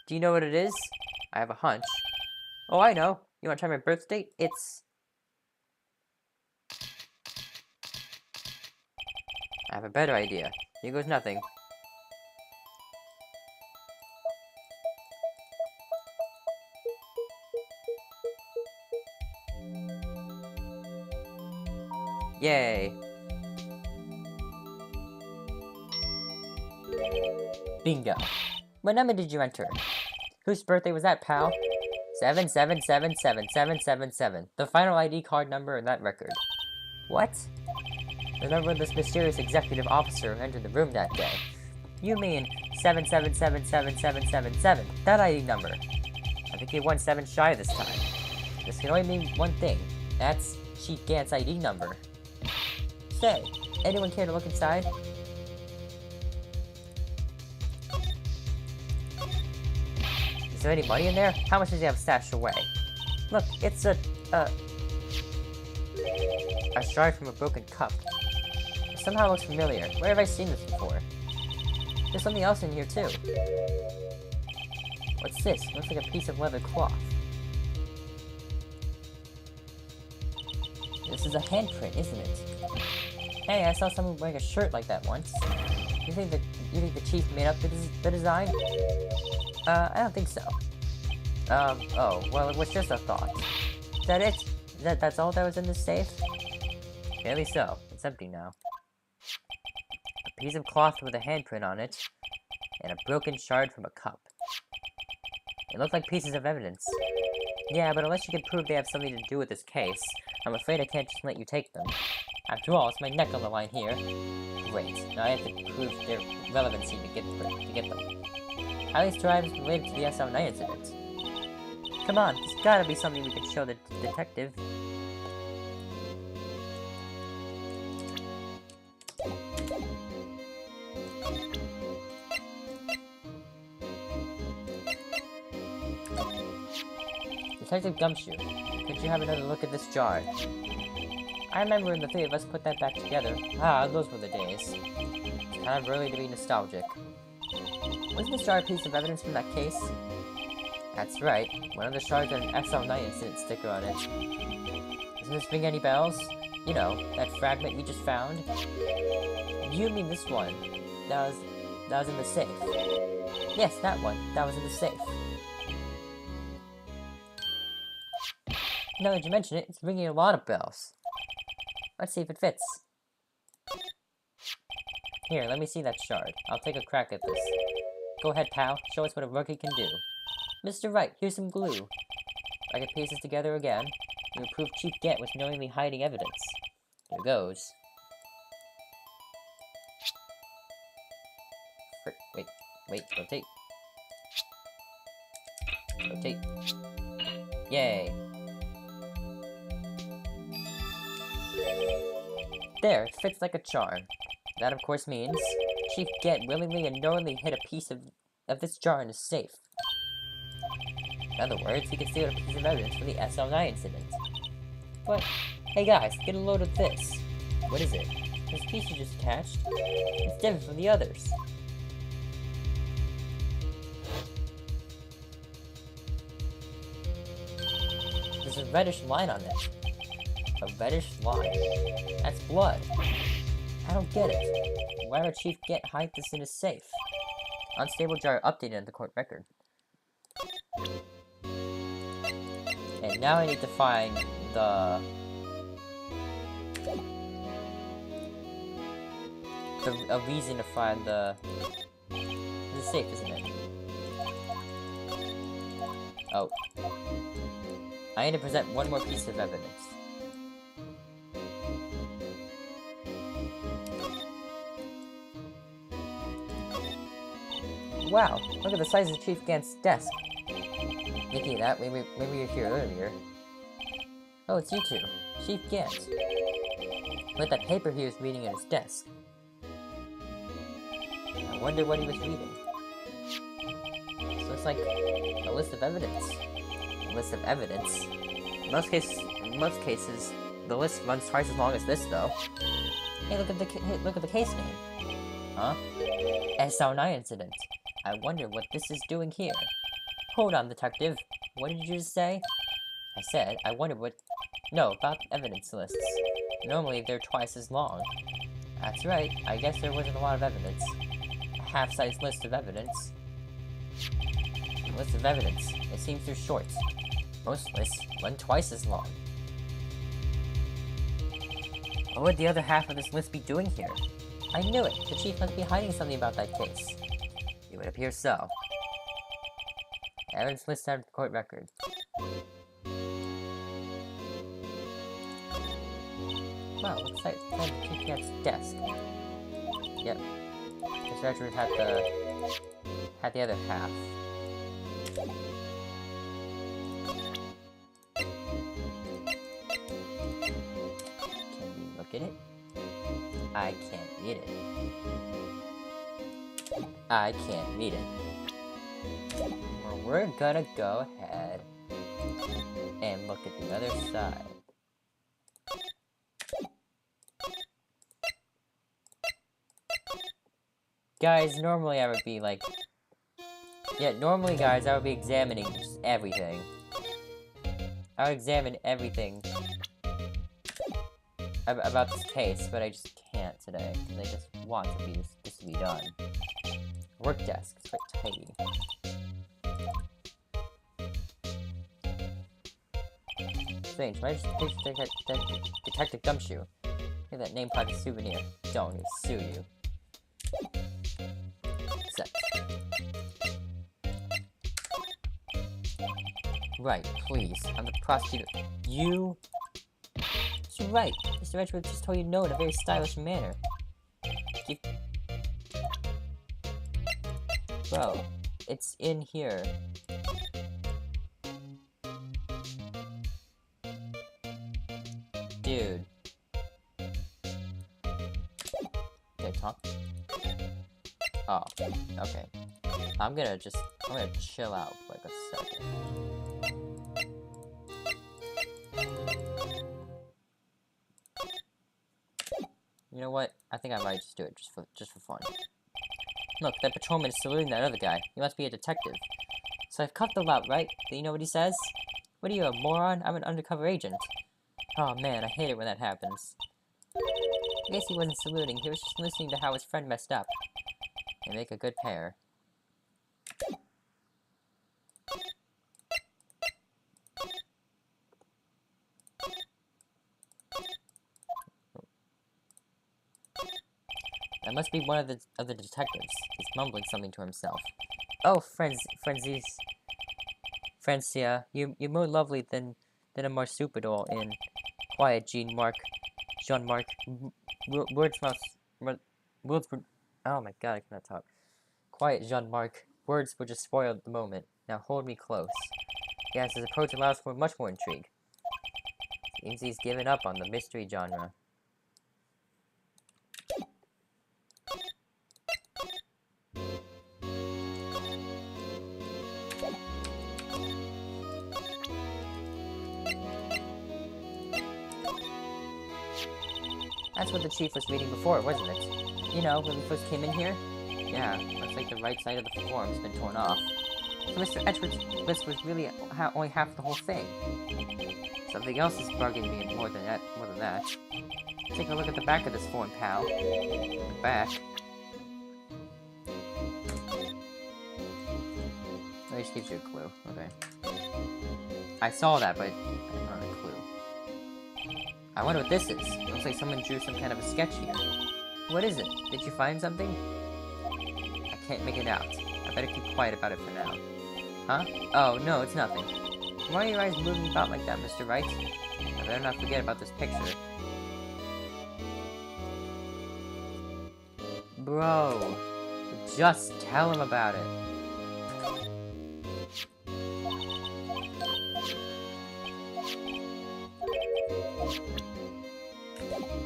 Do you know what it is? I have a hunch. Oh, I know. You want to try my birth date? It's... I have a better idea. Here goes nothing. Yay! Bingo. What number did you enter? Whose birthday was that, pal? 7777777. The final ID card number in that record. What? The number of this mysterious executive officer who entered the room that day. You mean 7777777. That ID number. I think you won 7 shy this time. This can only mean one thing. That's Chief Gant's ID number. Say, anyone care to look inside? Is there any money in there? How much does he have stashed away? Look, it's a shard from a broken cup. It somehow looks familiar. Where have I seen this before? There's something else in here too. What's this? Looks like a piece of leather cloth. This is a handprint, isn't it? Hey, I saw someone wearing a shirt like that once. You think the chief made up the design? I don't think so. Oh, well, it was just a thought. Is that it? That's all that was in this safe? Barely so. It's empty now. A piece of cloth with a handprint on it, and a broken shard from a cup. It looked like pieces of evidence. Yeah, but unless you can prove they have something to do with this case, I'm afraid I can't just let you take them. After all, it's my neck on the line here. Great. Now I have to prove their relevancy to get them. How these drives related to the SL9 incident? Come on, there's gotta be something we can show the detective. Detective Gumshoe, could you have another look at this jar? I remember when the three of us put that back together. Ah, those were the days. It's kind of early to be nostalgic. Wasn't this jar a piece of evidence from that case? That's right. One of the shards had an SL9 incident sticker on it. Doesn't this ring any bells? You know, that fragment we just found? You mean this one? That was in the safe. Yes, that one. That was in the safe. Now that you mention it, it's ringing a lot of bells. Let's see if it fits. Here, let me see that shard. I'll take a crack at this. Go ahead, pal. Show us what a rookie can do. Mr. Wright, here's some glue. If I get pieces together again, you'll prove Chief Gant was knowingly hiding evidence. Here goes. Wait, rotate. Rotate. Yay. There, it fits like a charm. That, of course, means Chief Gant willingly and knowingly hid a piece of this jar in his safe. In other words, he concealed a piece of evidence for the SL9 incident. But, hey guys, get a load of this. What is it? This piece you just attached? It's different from the others. There's a reddish line on it. A reddish line. That's blood. I don't get it. Why would Chief Gant hide this in his safe? Unstable jar updated in the court record. And now I need to find a reason to find the safe, isn't it? Oh. I need to present one more piece of evidence. Wow, look at the size of Chief Gant's desk. Thinking of that, maybe you were here earlier. Oh, it's you two. Chief Gant. With that paper he was reading at his desk. I wonder what he was reading. So it's like a list of evidence. A list of evidence? In most cases, the list runs twice as long as this, though. Hey, look at the case name. Huh? SL9 incident. I wonder what this is doing here. Hold on, detective. What did you just say? I said, I wonder what... No, about evidence lists. Normally, they're twice as long. That's right. I guess there wasn't a lot of evidence. A half-sized list of evidence. A list of evidence. It seems too short. Most lists run twice as long. What would the other half of this list be doing here? I knew it! The chief must be hiding something about that case. It would appear so. Evidence list out of the court record. Wow, looks like Chief Gant's desk. Yep. This record had the other half. Get it? I can't read it. I can't read it. Well, we're gonna go ahead and look at the other side. Guys, normally I would be like... Yeah, normally, guys, I would be examining just everything. I would examine everything about this case, but I just can't today. Because I just want to be this to be done. Work desk. It's quite tidy. Strange. Why just Detective Gumshoe? Look at that name plaque souvenir. Don't, he'll sue you. Set. Right, please. I'm the prosecutor. You... Mr. Wright. Mr. Edgeworth just told you no in a very stylish manner. Bro, it's in here. Dude. Can I talk? Oh, okay. I'm gonna chill out for like a second. You know what? I think I might just do it just for fun. Look, that patrolman is saluting that other guy. He must be a detective. So I've cut the lot, right? Do you know what he says? What are you, a moron? I'm an undercover agent. Oh man, I hate it when that happens. I guess he wasn't saluting. He was just listening to how his friend messed up. They make a good pair. That must be one of the other detectives. He's mumbling something to himself. Oh, Francia, you're more lovely than a marsupial in Quiet, Jean-Marc. Words, oh my god, I cannot talk. Quiet, Jean-Marc. Words would just spoil the moment. Now hold me close. Yes, his approach allows for much more intrigue. Seems he's given up on the mystery genre. That's what the chief was reading before, wasn't it? You know, when we first came in here? Yeah, looks like the right side of the form's been torn off. So Mr. Edgeworth's list was really only half the whole thing. Something else is bugging me more than that. Take a look at the back of this form, pal. The back. That just gives you a clue. Okay. I saw that, but I don't have a clue. I wonder what this is. It looks like someone drew some kind of a sketch here. What is it? Did you find something? I can't make it out. I better keep quiet about it for now. Huh? Oh, no, it's nothing. Why are your eyes moving about like that, Mr. Wright? I better not forget about this picture. Bro, just tell him about it.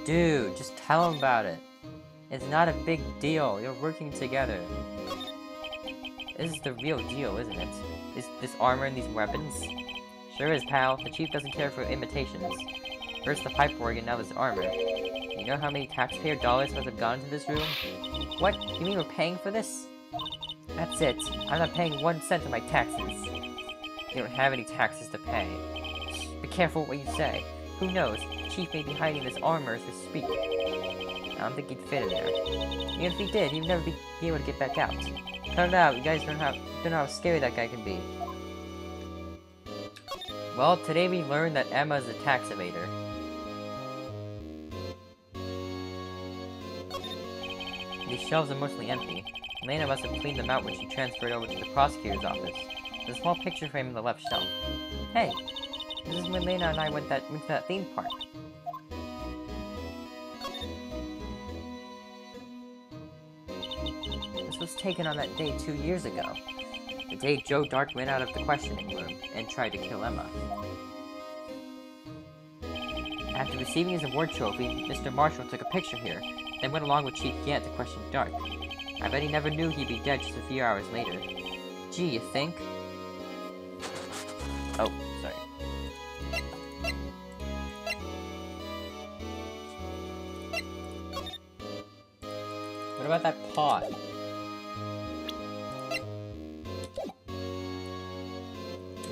Dude, just tell him about it. It's not a big deal. You're working together. This is the real deal, isn't it? Is this armor and these weapons? Sure is, pal. The chief doesn't care for imitations. First the pipe organ, now this armor. You know how many taxpayer dollars must have gone into this room? What? You mean we're paying for this? That's it. I'm not paying 1 cent of my taxes. You don't have any taxes to pay. Be careful what you say. Who knows? The chief may be hiding this armor as we speak. I don't think he'd fit in there. Even if he did, he'd never be able to get back out. Cut it out. You guys don't know how scary that guy can be. Well, today we learned that Emma is a tax evader. These shelves are mostly empty. Elena must have cleaned them out when she transferred over to the prosecutor's office. There's a small picture frame on the left shelf. Hey, this is when Elena and I went to that theme park. This was taken on that day 2 years ago. The day Joe Dark went out of the questioning room and tried to kill Emma. After receiving his award trophy, Mr. Marshall took a picture here, then went along with Chief Gant to question Dark. I bet he never knew he'd be dead just a few hours later. Gee, you think? Oh, sorry. What about that pod?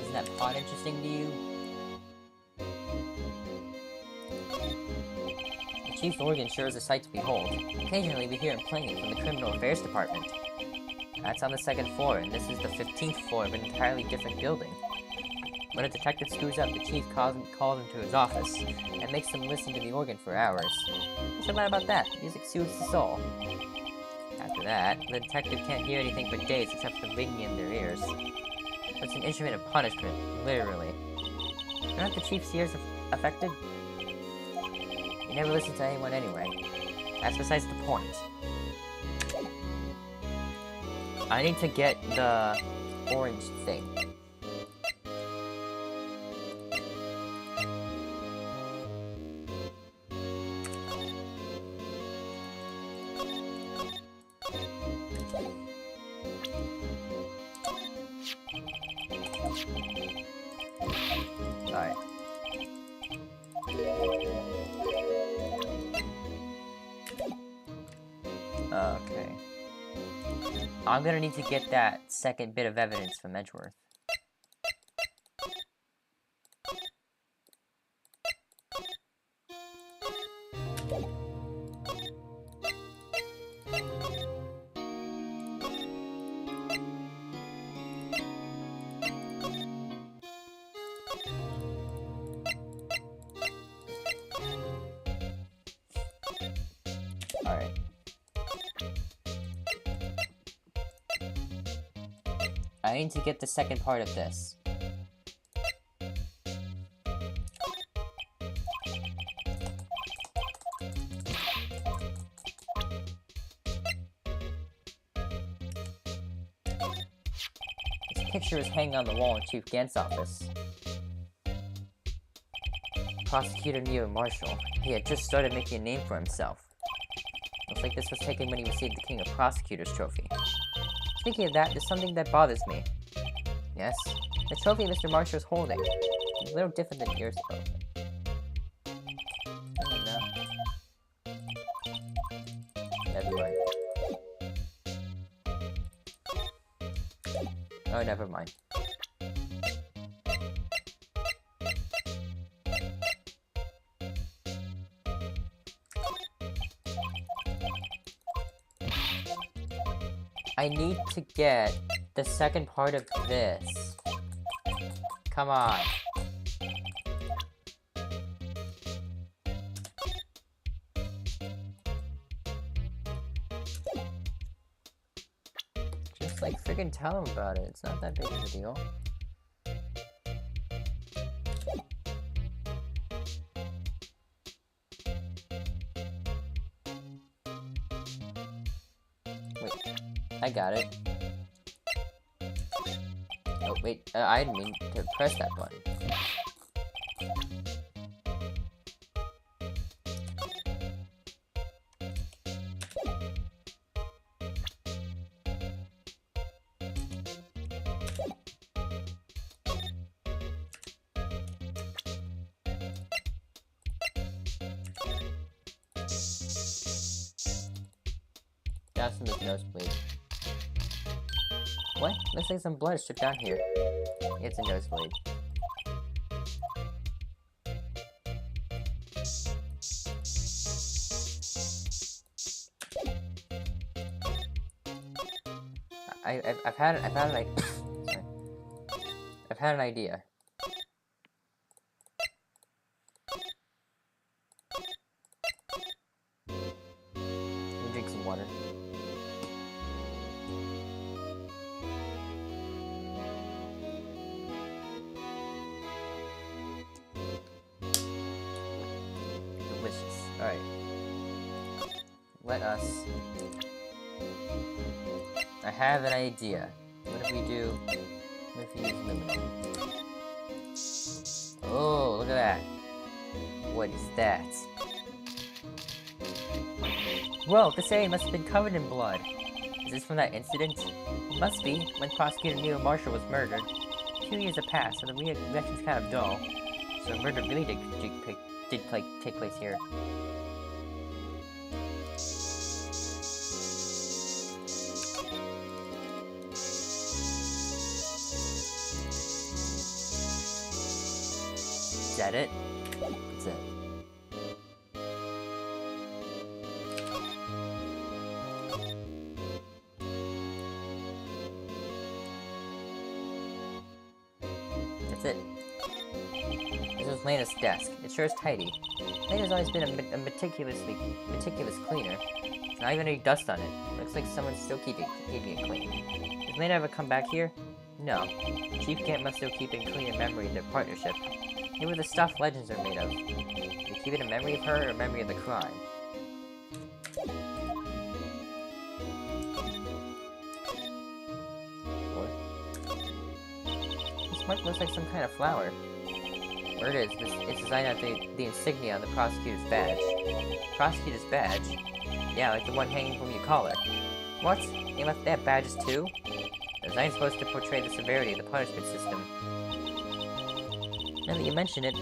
Isn't that pod interesting to you? The Chief's organ sure is a sight to behold. Occasionally we hear him playing it from the Criminal Affairs Department. That's on the 2nd floor, and this is the 15th floor of an entirely different building. When a detective screws up, the Chief calls him to his office, and makes him listen to the organ for hours. What's so bad about that? Music soothes the soul. After that, the detective can't hear anything for days except for ringing in their ears. So it's an instrument of punishment, literally. Aren't the Chief's ears affected? He never listens to anyone anyway. That's besides the point. I need to get the orange thing. Alright. Okay. I'm gonna need to get that second bit of evidence from Edgeworth. Alright. I need to get the second part of this. This picture is hanging on the wall in Chief Gant's office. Prosecutor Neo Marshall. He had just started making a name for himself. Looks like this was taken when he received the King of Prosecutors trophy. Speaking of that, there's something that bothers me. Yes? The trophy Mr. Marshall is holding. It's a little different than yours, though. Never mind. Oh, never mind. I need to get the second part of this. Come on. Just like friggin' tell him about it. It's not that big of a deal. Wait, I got it. Oh, wait, I didn't mean to press that button. That's from his nosebleed. What? Looks like some blood stripped down here. It's a nosebleed. I've had an idea. Let me drink some water. Delicious. Alright. Let us... I have an idea. What if we do... What if we use aluminum? Oh, look at that. What is that? Whoa, this area must have been covered in blood. Is this from that incident? It must be, when Prosecutor Neil Marshall was murdered. 2 years have passed, so the reaction's kind of dull. So murder really did take place here. Is that it? That's it. That's it. This is Lena's desk. It sure is tidy. Lena's always been a meticulous cleaner. There's not even any dust on it. Looks like someone's still keeping it clean. Did Lena ever come back here? No. Chief Gant must still keep in clean in memory of their partnership. Maybe the stuff legends are made of. Do you keep it in memory of her or memory of the crime? What? This mark looks like some kind of flower. Where it is, it's designed after the insignia on the prosecutor's badge. Prosecutor's badge? Yeah, like the one hanging from your collar. What? They have badges too? The design's supposed to portray the severity of the punishment system. Now that you mention it,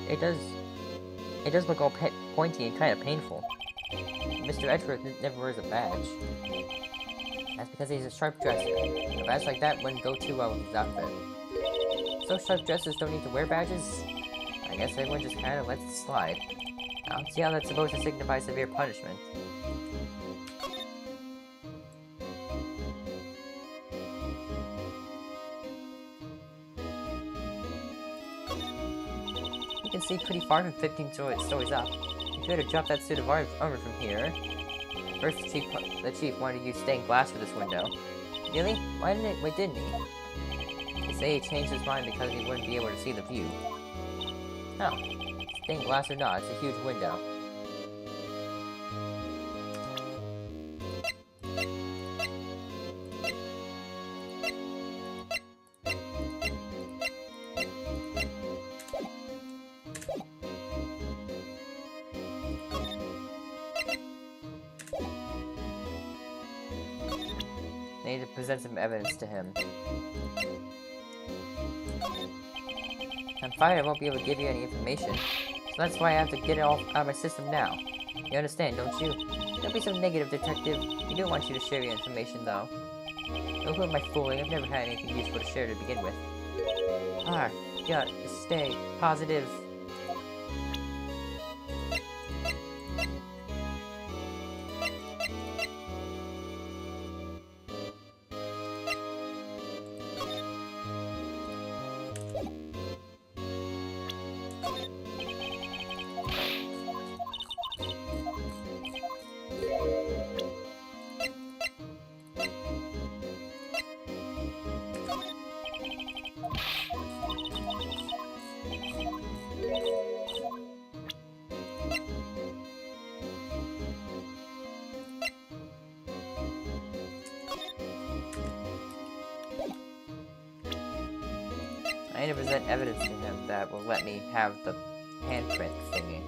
it does look all pointy and kind of painful. Mr. Edgeworth never wears a badge. That's because he's a sharp dresser. A badge like that wouldn't go too well with his outfit. So sharp dressers don't need to wear badges? I guess everyone just kind of lets it slide. I don't see how that's supposed to signify severe punishment. You can see pretty far from 15 stories up. If you had to drop that suit of armor from here... First, the chief wanted to use stained glass for this window. Really? Why didn't he? They say he changed his mind because he wouldn't be able to see the view. Oh. Stained glass or not, it's a huge window. I need to present some evidence to him. I'm afraid I won't be able to give you any information, so that's why I have to get it all out of my system now. You understand, don't you? Don't be so negative, Detective. We do want you to share your information, though. Don't put my fooling. I've never had anything useful to share to begin with. Gotta stay positive. I need to present evidence to him that will let me have the handprint thingy.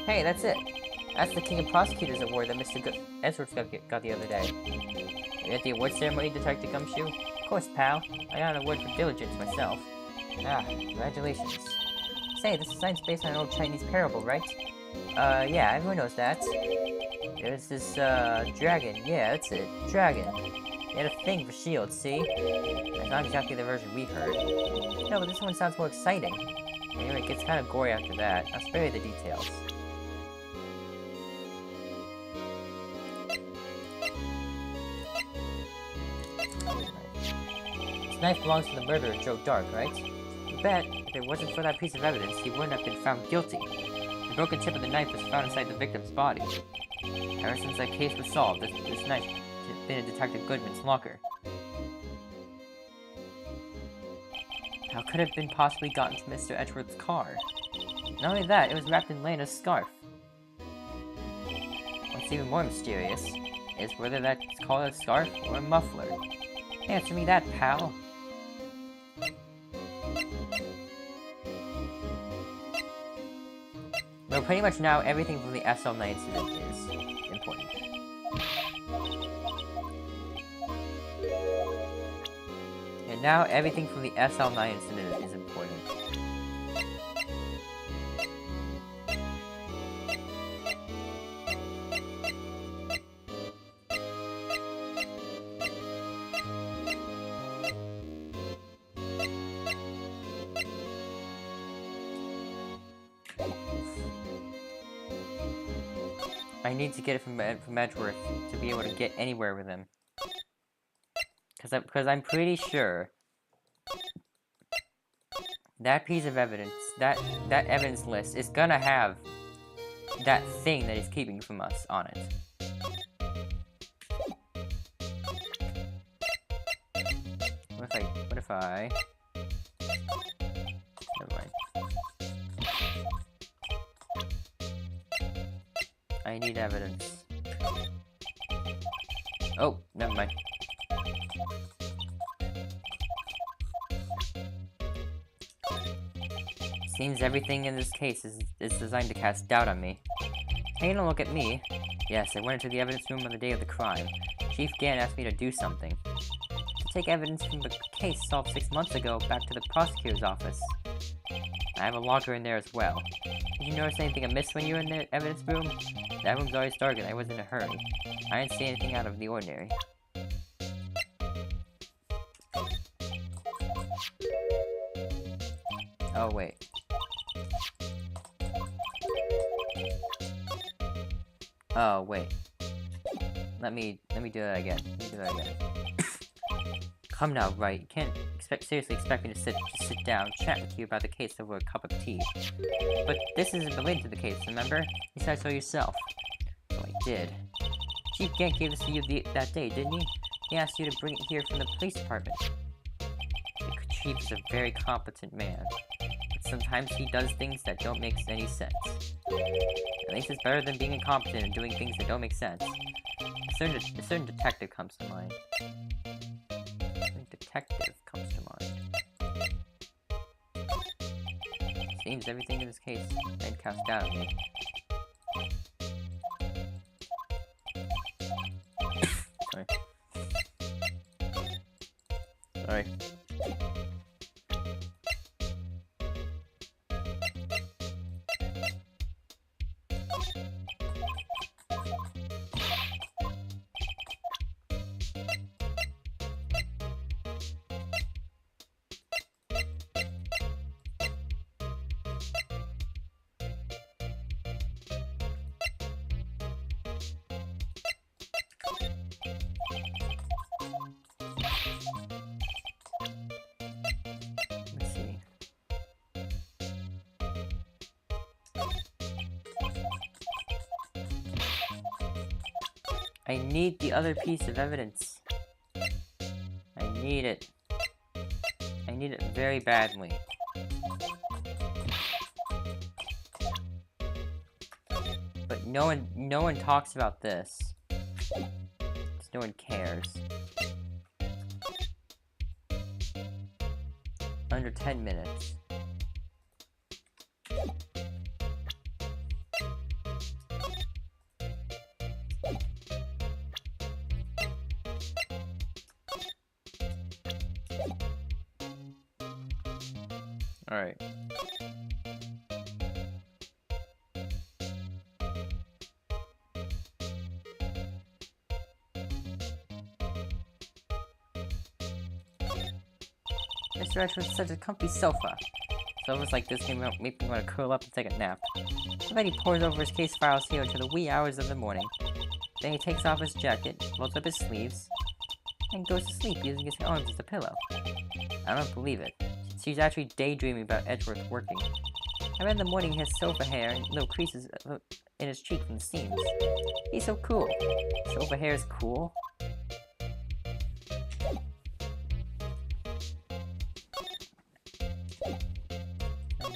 Hey, that's it. That's the King of Prosecutors Award that Mr. Edgeworth got the other day. Were you at the award ceremony, Detective Gumshoe? Of course, pal. I got an award for diligence myself. Ah, congratulations. Say, this design's based on an old Chinese parable, right? Yeah, everyone knows that. There's this, dragon. Yeah, that's it. Dragon. They had a thing for shields, see? That's not exactly the version we heard. No, but this one sounds more exciting. Anyway, it gets kind of gory after that. I'll spare you the details. This knife belongs to the murderer, Joe Dark, right? You bet. If it wasn't for that piece of evidence, he wouldn't have been found guilty. The broken tip of the knife was found inside the victim's body. Ever since that case was solved, this been in Detective Goodman's locker. How could it have been possibly gotten to Mr. Edgeworth's car? Not only that, it was wrapped in Lena's scarf. What's even more mysterious is whether that's called a scarf or a muffler. Answer me that, pal. Well, pretty much now, everything from the SL9 incident is important. And now, everything from the SL9 incident is important. I need to get it from Edgeworth to be able to get anywhere with him. Because I'm pretty sure that piece of evidence, that evidence list is gonna have that thing that he's keeping from us on it. What if I... Never mind. I need evidence. Oh, never mind. Seems everything in this case is designed to cast doubt on me. Taking a look at me. Yes, I went into the evidence room on the day of the crime. Chief Gann asked me to do something. To take evidence from the case solved 6 months ago back to the prosecutor's office. I have a locker in there as well. Did you notice anything amiss when you were in the evidence room? That room's always dark and I was in a hurry. I didn't see anything out of the ordinary. Oh, wait. Oh, wait. Let me do that again. Come now, Wright. You can't seriously expect me to just sit down, chat with you about the case over a cup of tea. But this isn't related to the case, remember? You said so yourself. So I did. Chief Gann gave this to you that day, didn't he? He asked you to bring it here from the police department. The chief is a very competent man. But sometimes he does things that don't make any sense. At least it's better than being incompetent and doing things that don't make sense. A certain detective comes to mind. Seems everything in this case and cast doubt on me. Sorry. I need the other piece of evidence. I need it. I need it very badly. But no one talks about this. No one cares. Under 10 minutes. Alright. Mr. Edgeworth such a comfy sofa. Sofas like this can make me want to curl up and take a nap. And then he pours over his case files here until the wee hours of the morning. Then he takes off his jacket, rolls up his sleeves, and goes to sleep using his arms as a pillow. I don't believe it. She's actually daydreaming about Edgeworth working. I read in the morning he has sofa hair and little creases in his cheeks from the seams. He's so cool. Sofa hair is cool?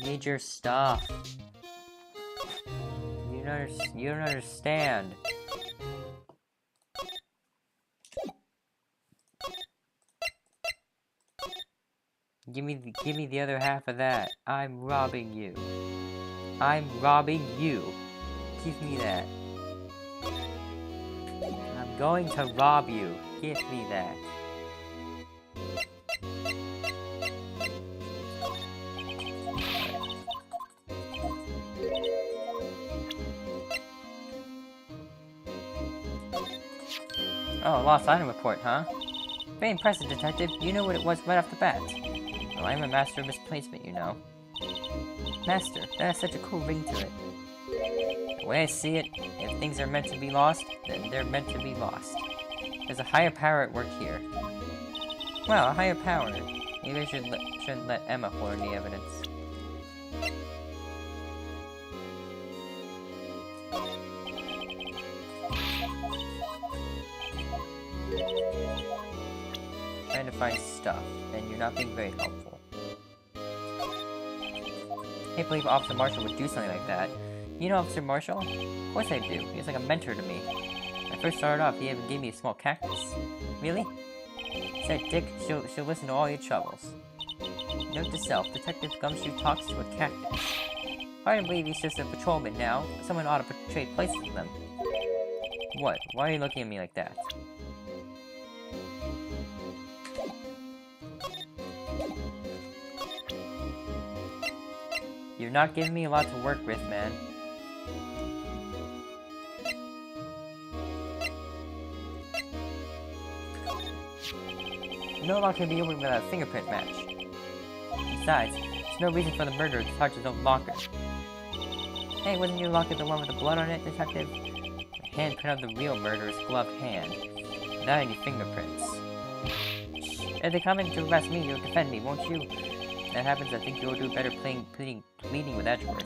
need your stuff. You don't understand. Give me the other half of that. I'm robbing you. I'm robbing you. Give me that. I'm going to rob you. Give me that. Oh, lost item report, huh? Very impressive, Detective. You know what it was right off the bat. Well, I'm a master of misplacement, you know. Master, that has such a cool ring to it. The way I see it, if things are meant to be lost, then they're meant to be lost. There's a higher power at work here. Well, a higher power. Maybe I shouldn't let Emma hoard the evidence. Trying to find stuff, and you're not being very helpful. I can't believe Officer Marshall would do something like that. You know Officer Marshall? Of course I do. He was like a mentor to me. When I first started off, he even gave me a small cactus. Really? Said Dick, she'll listen to all your troubles. Note to self, Detective Gumshoe talks to a cactus. Hard to believe he's just a patrolman now. Someone ought to trade places with them. What? Why are you looking at me like that? You're not giving me a lot to work with, man. No lock can be opened without a fingerprint match. Besides, there's no reason for the murderer to touch his own locker. Hey, wasn't your locker the one with the blood on it, Detective? The handprint of the real murderer's gloved hand. Without any fingerprints. If they come in to arrest me, you'll defend me, won't you? If that happens, I think you'll do better pleading with Edgeworth.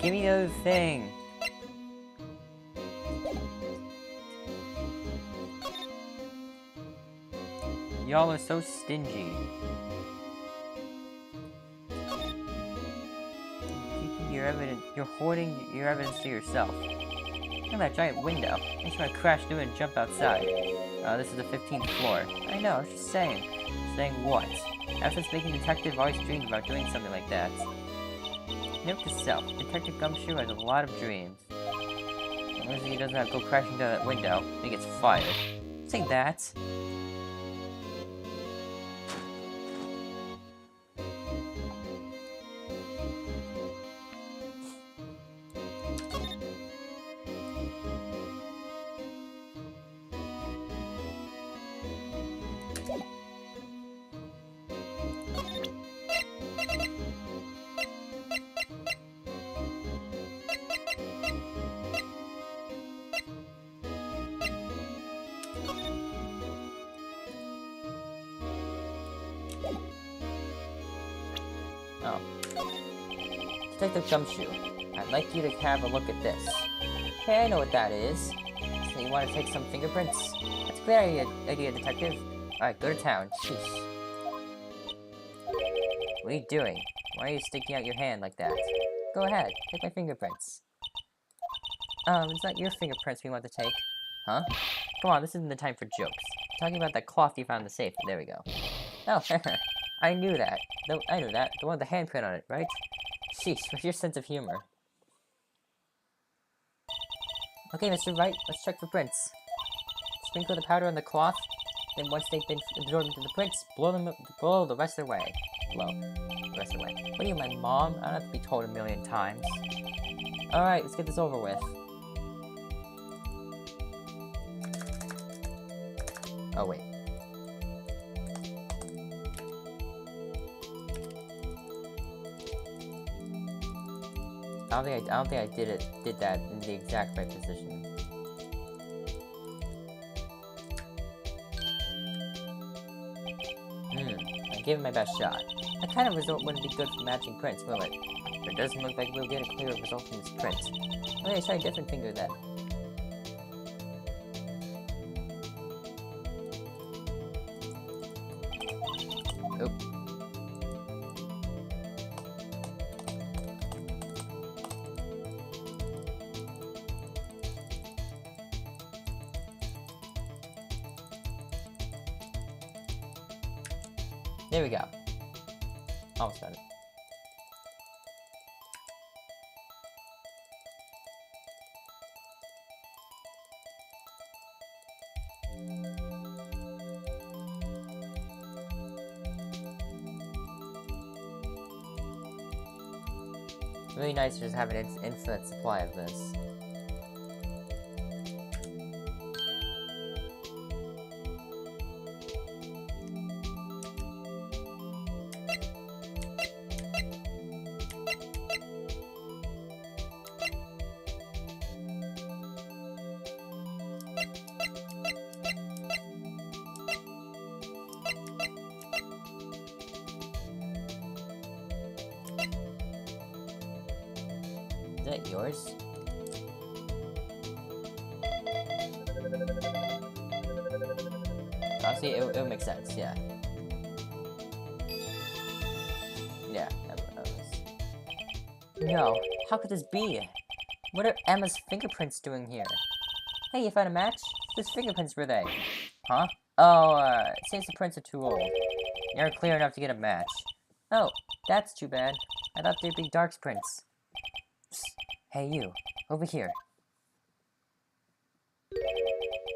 Give me the other thing. Y'all are so stingy. You're hoarding your evidence to yourself. Look at that giant window. Makes me want to crash through and jump outside. This is the 15th floor. I know, I was just saying. Saying what? Ever since making Detective, I've always dreamed about doing something like that. Note to self, Detective Gumshoe has a lot of dreams. As long as he doesn't have to go crashing down that window, he gets fired. Say that. Oh. Detective Gumshoe, I'd like you to have a look at this. Hey, I know what that is. So you want to take some fingerprints? That's a great idea, Detective. Alright, go to town. Sheesh. What are you doing? Why are you sticking out your hand like that? Go ahead, take my fingerprints. It's not your fingerprints we want to take. Huh? Come on, this isn't the time for jokes. I'm talking about that cloth you found in the safe. There we go. Oh, I knew that. I knew that. The one with the handprint on it, right? Sheesh, what's your sense of humor? Okay, Mr. Wright, let's check for prints. Sprinkle the powder on the cloth, then once they've been absorbed into the prints, blow the rest away. Blow the rest away. What are you, my mom? I don't have to be told a million times. Alright, let's get this over with. Oh, wait. I don't think I did that in the exact right position. I gave it my best shot. That kind of result wouldn't be good for matching prints, will it? But it doesn't look like we'll get a clear result from this print. Okay, try a different finger then. There we go. Almost got it. Really nice to just have an infinite supply of this. Is that yours? Honestly, it would make sense, yeah. Yeah, that was... No, how could this be? What are Emma's fingerprints doing here? Hey, you found a match? Whose fingerprints were they? Huh? Oh, since the prints are too old. They aren't clear enough to get a match. Oh, that's too bad. I thought they'd be Dark's prints. Psst. Hey, you. Over here.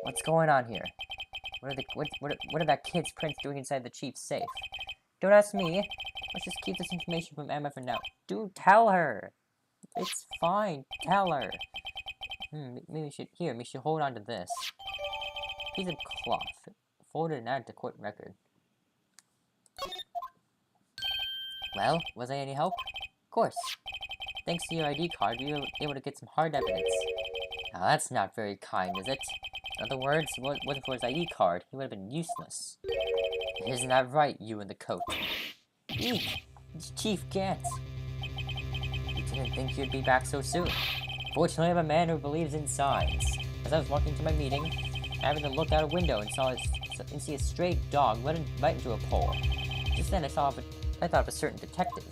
What's going on here? What are that kid's prints doing inside the chief's safe? Don't ask me. Let's just keep this information from Emma for now. Do tell her. It's fine. Tell her. Maybe we should hold on to this. Piece of cloth. Folded and added to court record. Well, was I any help? Of course. Thanks to your ID card, we were able to get some hard evidence. Now that's not very kind, is it? In other words, if it wasn't for his ID card, he would have been useless. Isn't that right, you in the coat? Eek! It's Chief Gant. You didn't think you'd be back so soon. Fortunately, I'm a man who believes in signs. As I was walking to my meeting, I happened to look out a window and see a stray dog led right into a pole. Just then I thought of a certain detective.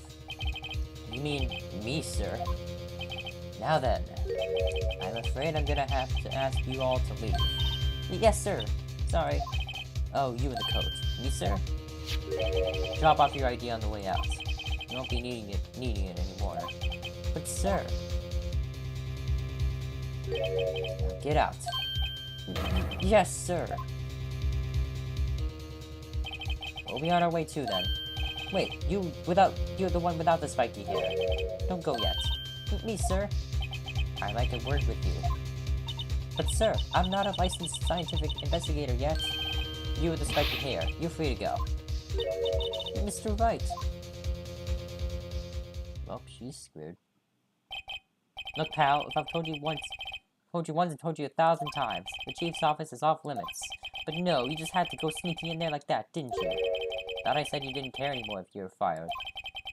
You mean me, sir? Now then, I'm afraid I'm gonna have to ask you all to leave. Yes, sir. Sorry. Oh, you in the coat. Me, sir? Drop off your ID on the way out. You won't be needing it anymore. But, sir... Now get out. Yes, sir. We'll be on our way too, then. Wait, you're the one without the spiky hair. Don't go yet. Me, sir. I'd like a word with you. But sir, I'm not a licensed scientific investigator yet. You with the spiky hair, you're free to go. Mr. Wright. Well, she's screwed. Look, pal, if I've told you once and told you 1,000 times, the chief's office is off limits. But no, you just had to go sneaking in there like that, didn't you? Thought I said you didn't care anymore if you were fired.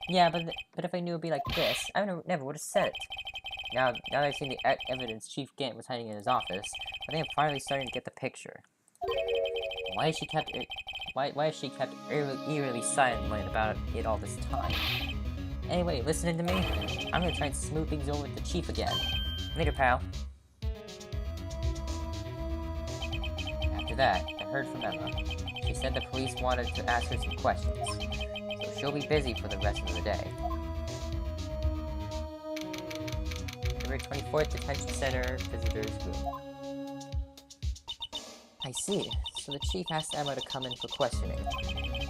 Yeah, but if I knew it'd be like this, I never would have said it. Now that I've seen the evidence Chief Gant was hiding in his office, I think I'm finally starting to get the picture. Why has she kept eerily silent about it all this time? Anyway, listening to me? I'm gonna try and smooth things over with the Chief again. Later, pal. After that, I heard from Emma. She said the police wanted to ask her some questions, so she'll be busy for the rest of the day. February 24th, Detention Center, Visitors Room. I see. So the Chief asked Emma to come in for questioning.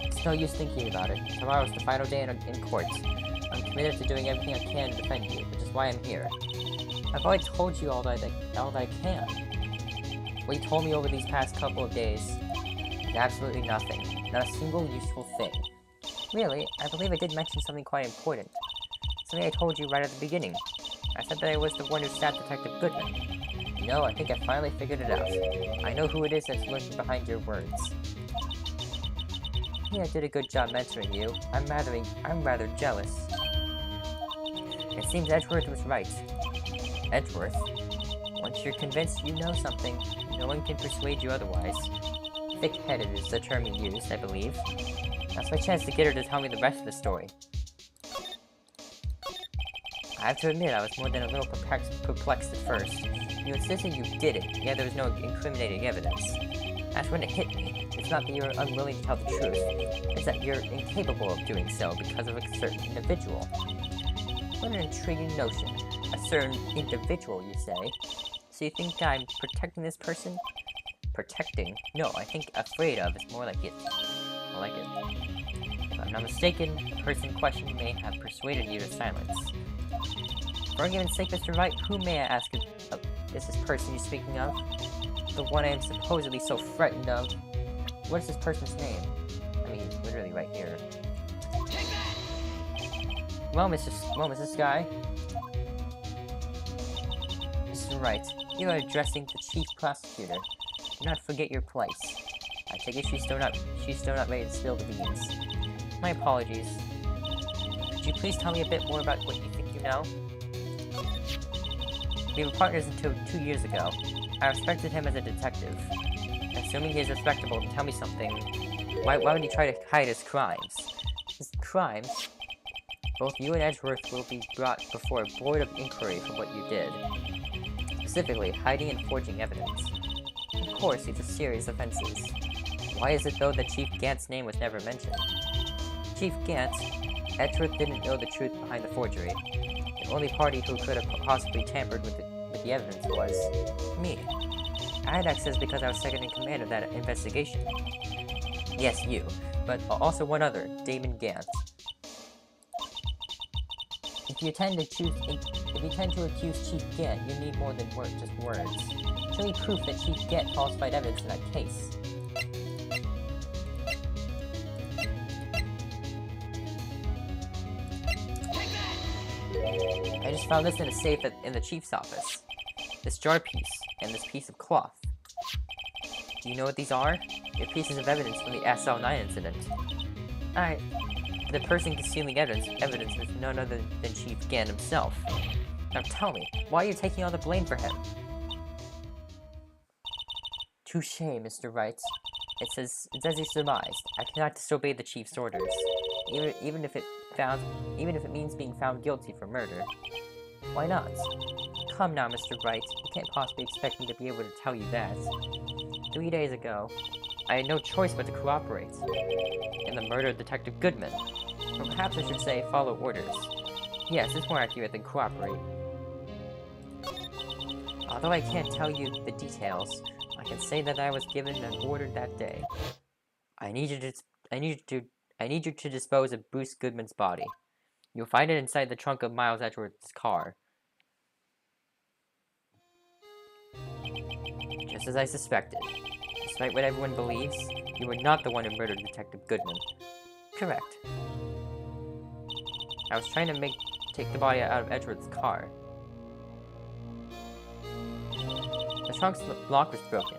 It's no use thinking about it. Tomorrow's the final day in court. I'm committed to doing everything I can to defend you, which is why I'm here. I've already told you all that I can. What you told me over these past couple of days is absolutely nothing. Not a single useful thing. Really, I believe I did mention something quite important. Something I told you right at the beginning. I said that I was the one who stabbed Detective Goodman. No, I think I finally figured it out. I know who it is that's lurking behind your words. Yeah, I did a good job mentoring you. I'm rather jealous. It seems Edgeworth was right. Edgeworth? Once you're convinced you know something, no one can persuade you otherwise. Thick-headed is the term you used, I believe. That's my chance to get her to tell me the rest of the story. I have to admit, I was more than a little perplexed at first. You insisted you did it, yet there was no incriminating evidence. That's when it hit me. It's not that you're unwilling to tell the truth. It's that you're incapable of doing so because of a certain individual. What an intriguing notion. A certain individual, you say? So you think I'm protecting this person? Protecting? No, I think afraid of is more like it. I like it. If I'm not mistaken, the person in question may have persuaded you to silence. For argument's sake, Mr. Wright, who may I ask is this person you're speaking of? The one I am supposedly so frightened of. What is this person's name? I mean, literally right here. Well, Mr. Sky. Mr. Wright, you are addressing the chief prosecutor. Do not forget your place. I take it she's still not ready to spill the beans. My apologies. Could you please tell me a bit more about what you think you know? We were partners until 2 years ago. I respected him as a detective. Assuming he is respectable to tell me something, why would he try to hide his crimes? His crimes? Both you and Edgeworth will be brought before a board of inquiry for what you did. Specifically, hiding and forging evidence. Of course, these are serious offenses. Why is it, though, that Chief Gant's name was never mentioned? Chief Gant? Edgeworth didn't know the truth behind the forgery. The only party who could have possibly tampered with the evidence was me. I had access because I was second in command of that investigation. Yes, you, but also one other, Damon Gant. If you intend to accuse Chief Gant, you need more than just words. Show me proof that Chief Gant falsified evidence in that case. I just found this in a safe in the chief's office. This jar piece, and this piece of cloth. Do you know what these are? They're pieces of evidence from the SL9 incident. The person concealing evidence was none other than Chief Gant himself. Now tell me, why are you taking all the blame for him? Touché, Mr. Wright. It's as you surmised. I cannot disobey the Chief's orders, even if it means being found guilty for murder. Why not? Come now, Mr. Wright. You can't possibly expect me to be able to tell you that. 3 days ago, I had no choice but to cooperate in the murder of Detective Goodman. Or perhaps I should say, follow orders. Yes, it's more accurate than cooperate. Although I can't tell you the details, I can say that I was given an order that day. I need you to dispose of Bruce Goodman's body. You'll find it inside the trunk of Miles Edgeworth's car. Just as I suspected. Despite what everyone believes, you were not the one who murdered Detective Goodman. Correct. I was trying to take the body out of Edgeworth's car. The trunk's lock was broken,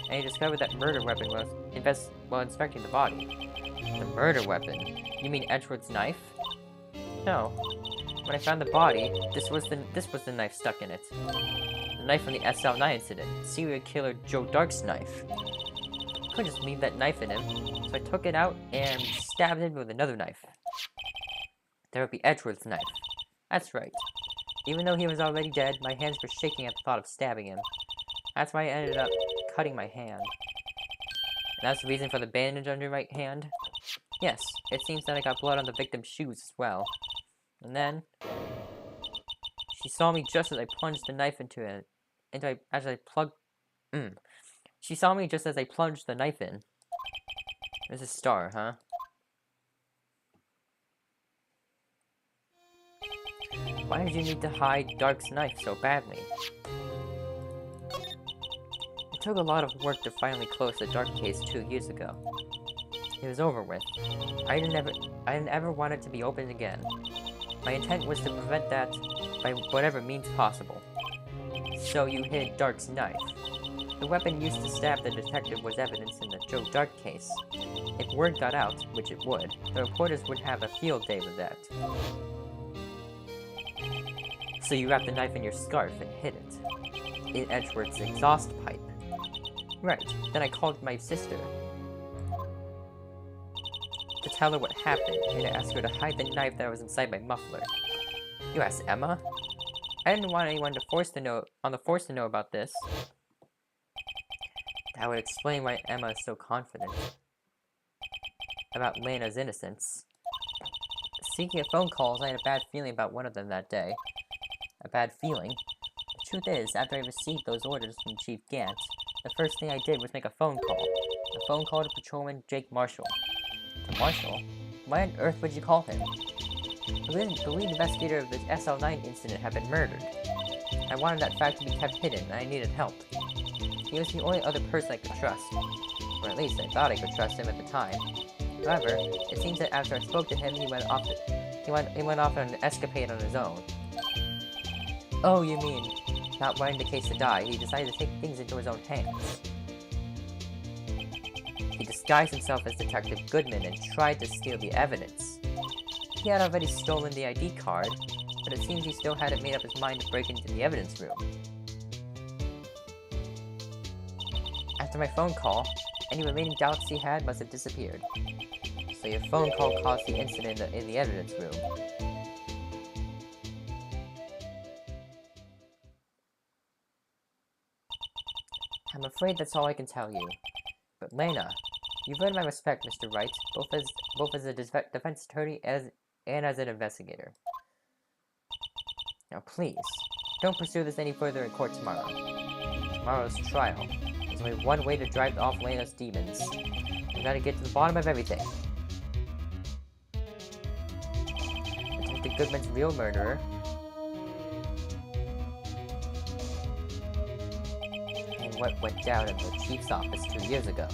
and he discovered that murder weapon while inspecting the body. The murder weapon? You mean Edgeworth's knife? No. When I found the body, this was the knife stuck in it. The knife from the SL9 incident. Serial killer Joe Dark's knife. I couldn't just leave that knife in him, so I took it out and stabbed him with another knife. There would be Edgeworth's knife. That's right. Even though he was already dead, my hands were shaking at the thought of stabbing him. That's why I ended up cutting my hand. And that's the reason for the bandage on your right hand? Yes, it seems that I got blood on the victim's shoes as well. And then she saw me just as I plunged the knife into it. She saw me just as I plunged the knife in. There's a star, huh? Why did you need to hide Dark's knife so badly? It took a lot of work to finally close the Dark case 2 years ago. It was over with. I didn't ever want it to be opened again. My intent was to prevent that by whatever means possible. So you hid Dark's knife. The weapon used to stab the detective was evidence in the Joe Dark case. If word got out, which it would, the reporters would have a field day with that. So you wrapped the knife in your scarf and hid it. In Edgeworth's exhaust pipe. Right, then I called my sister to tell her what happened, and to ask her to hide the knife that was inside my muffler. You asked Emma? I didn't want anyone on the force to know about this. That would explain why Emma is so confident about Lena's innocence. Speaking of phone calls, I had a bad feeling about one of them that day. A bad feeling? The truth is, after I received those orders from Chief Gant, the first thing I did was make a phone call. A phone call to Patrolman Jake Marshall. To Marshall? Why on earth would you call him? The lead investigator of the SL9 incident had been murdered. I wanted that fact to be kept hidden, and I needed help. He was the only other person I could trust. Or at least I thought I could trust him at the time. However, it seems that after I spoke to him, he went off on an escapade on his own. Oh, you mean, not wanting the case to die, he decided to take things into his own hands. He disguised himself as Detective Goodman and tried to steal the evidence. He had already stolen the ID card, but it seems he still hadn't made up his mind to break into the evidence room. After my phone call, any remaining doubts he had must have disappeared. So your phone call caused the incident in the evidence room. I'm afraid that's all I can tell you. But Lena, you've earned my respect, Mr. Wright, both as a defense attorney and as an investigator. Now please, don't pursue this any further in court tomorrow. Tomorrow's trial. There's only one way to drive off Lena's demons. We gotta get to the bottom of everything. Detective Goodman's real murderer. And what went down in the chief's office 2 years ago.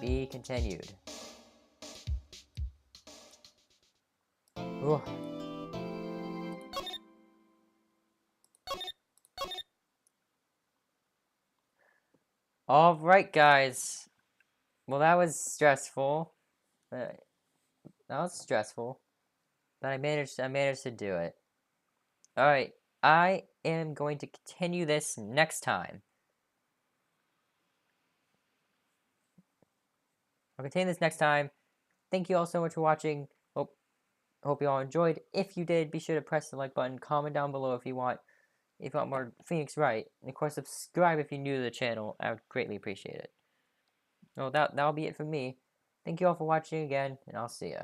Be continued. Ooh. Alright, guys. Well, that was stressful. But I managed to do it. Alright, I am going to continue this next time. I'll continue this next time. Thank you all so much for watching. Hope you all enjoyed. If you did, be sure to press the like button. Comment down below if you want more Phoenix Wright. And of course, subscribe if you're new to the channel. I would greatly appreciate it. Well, that'll be it from me. Thank you all for watching again, and I'll see ya.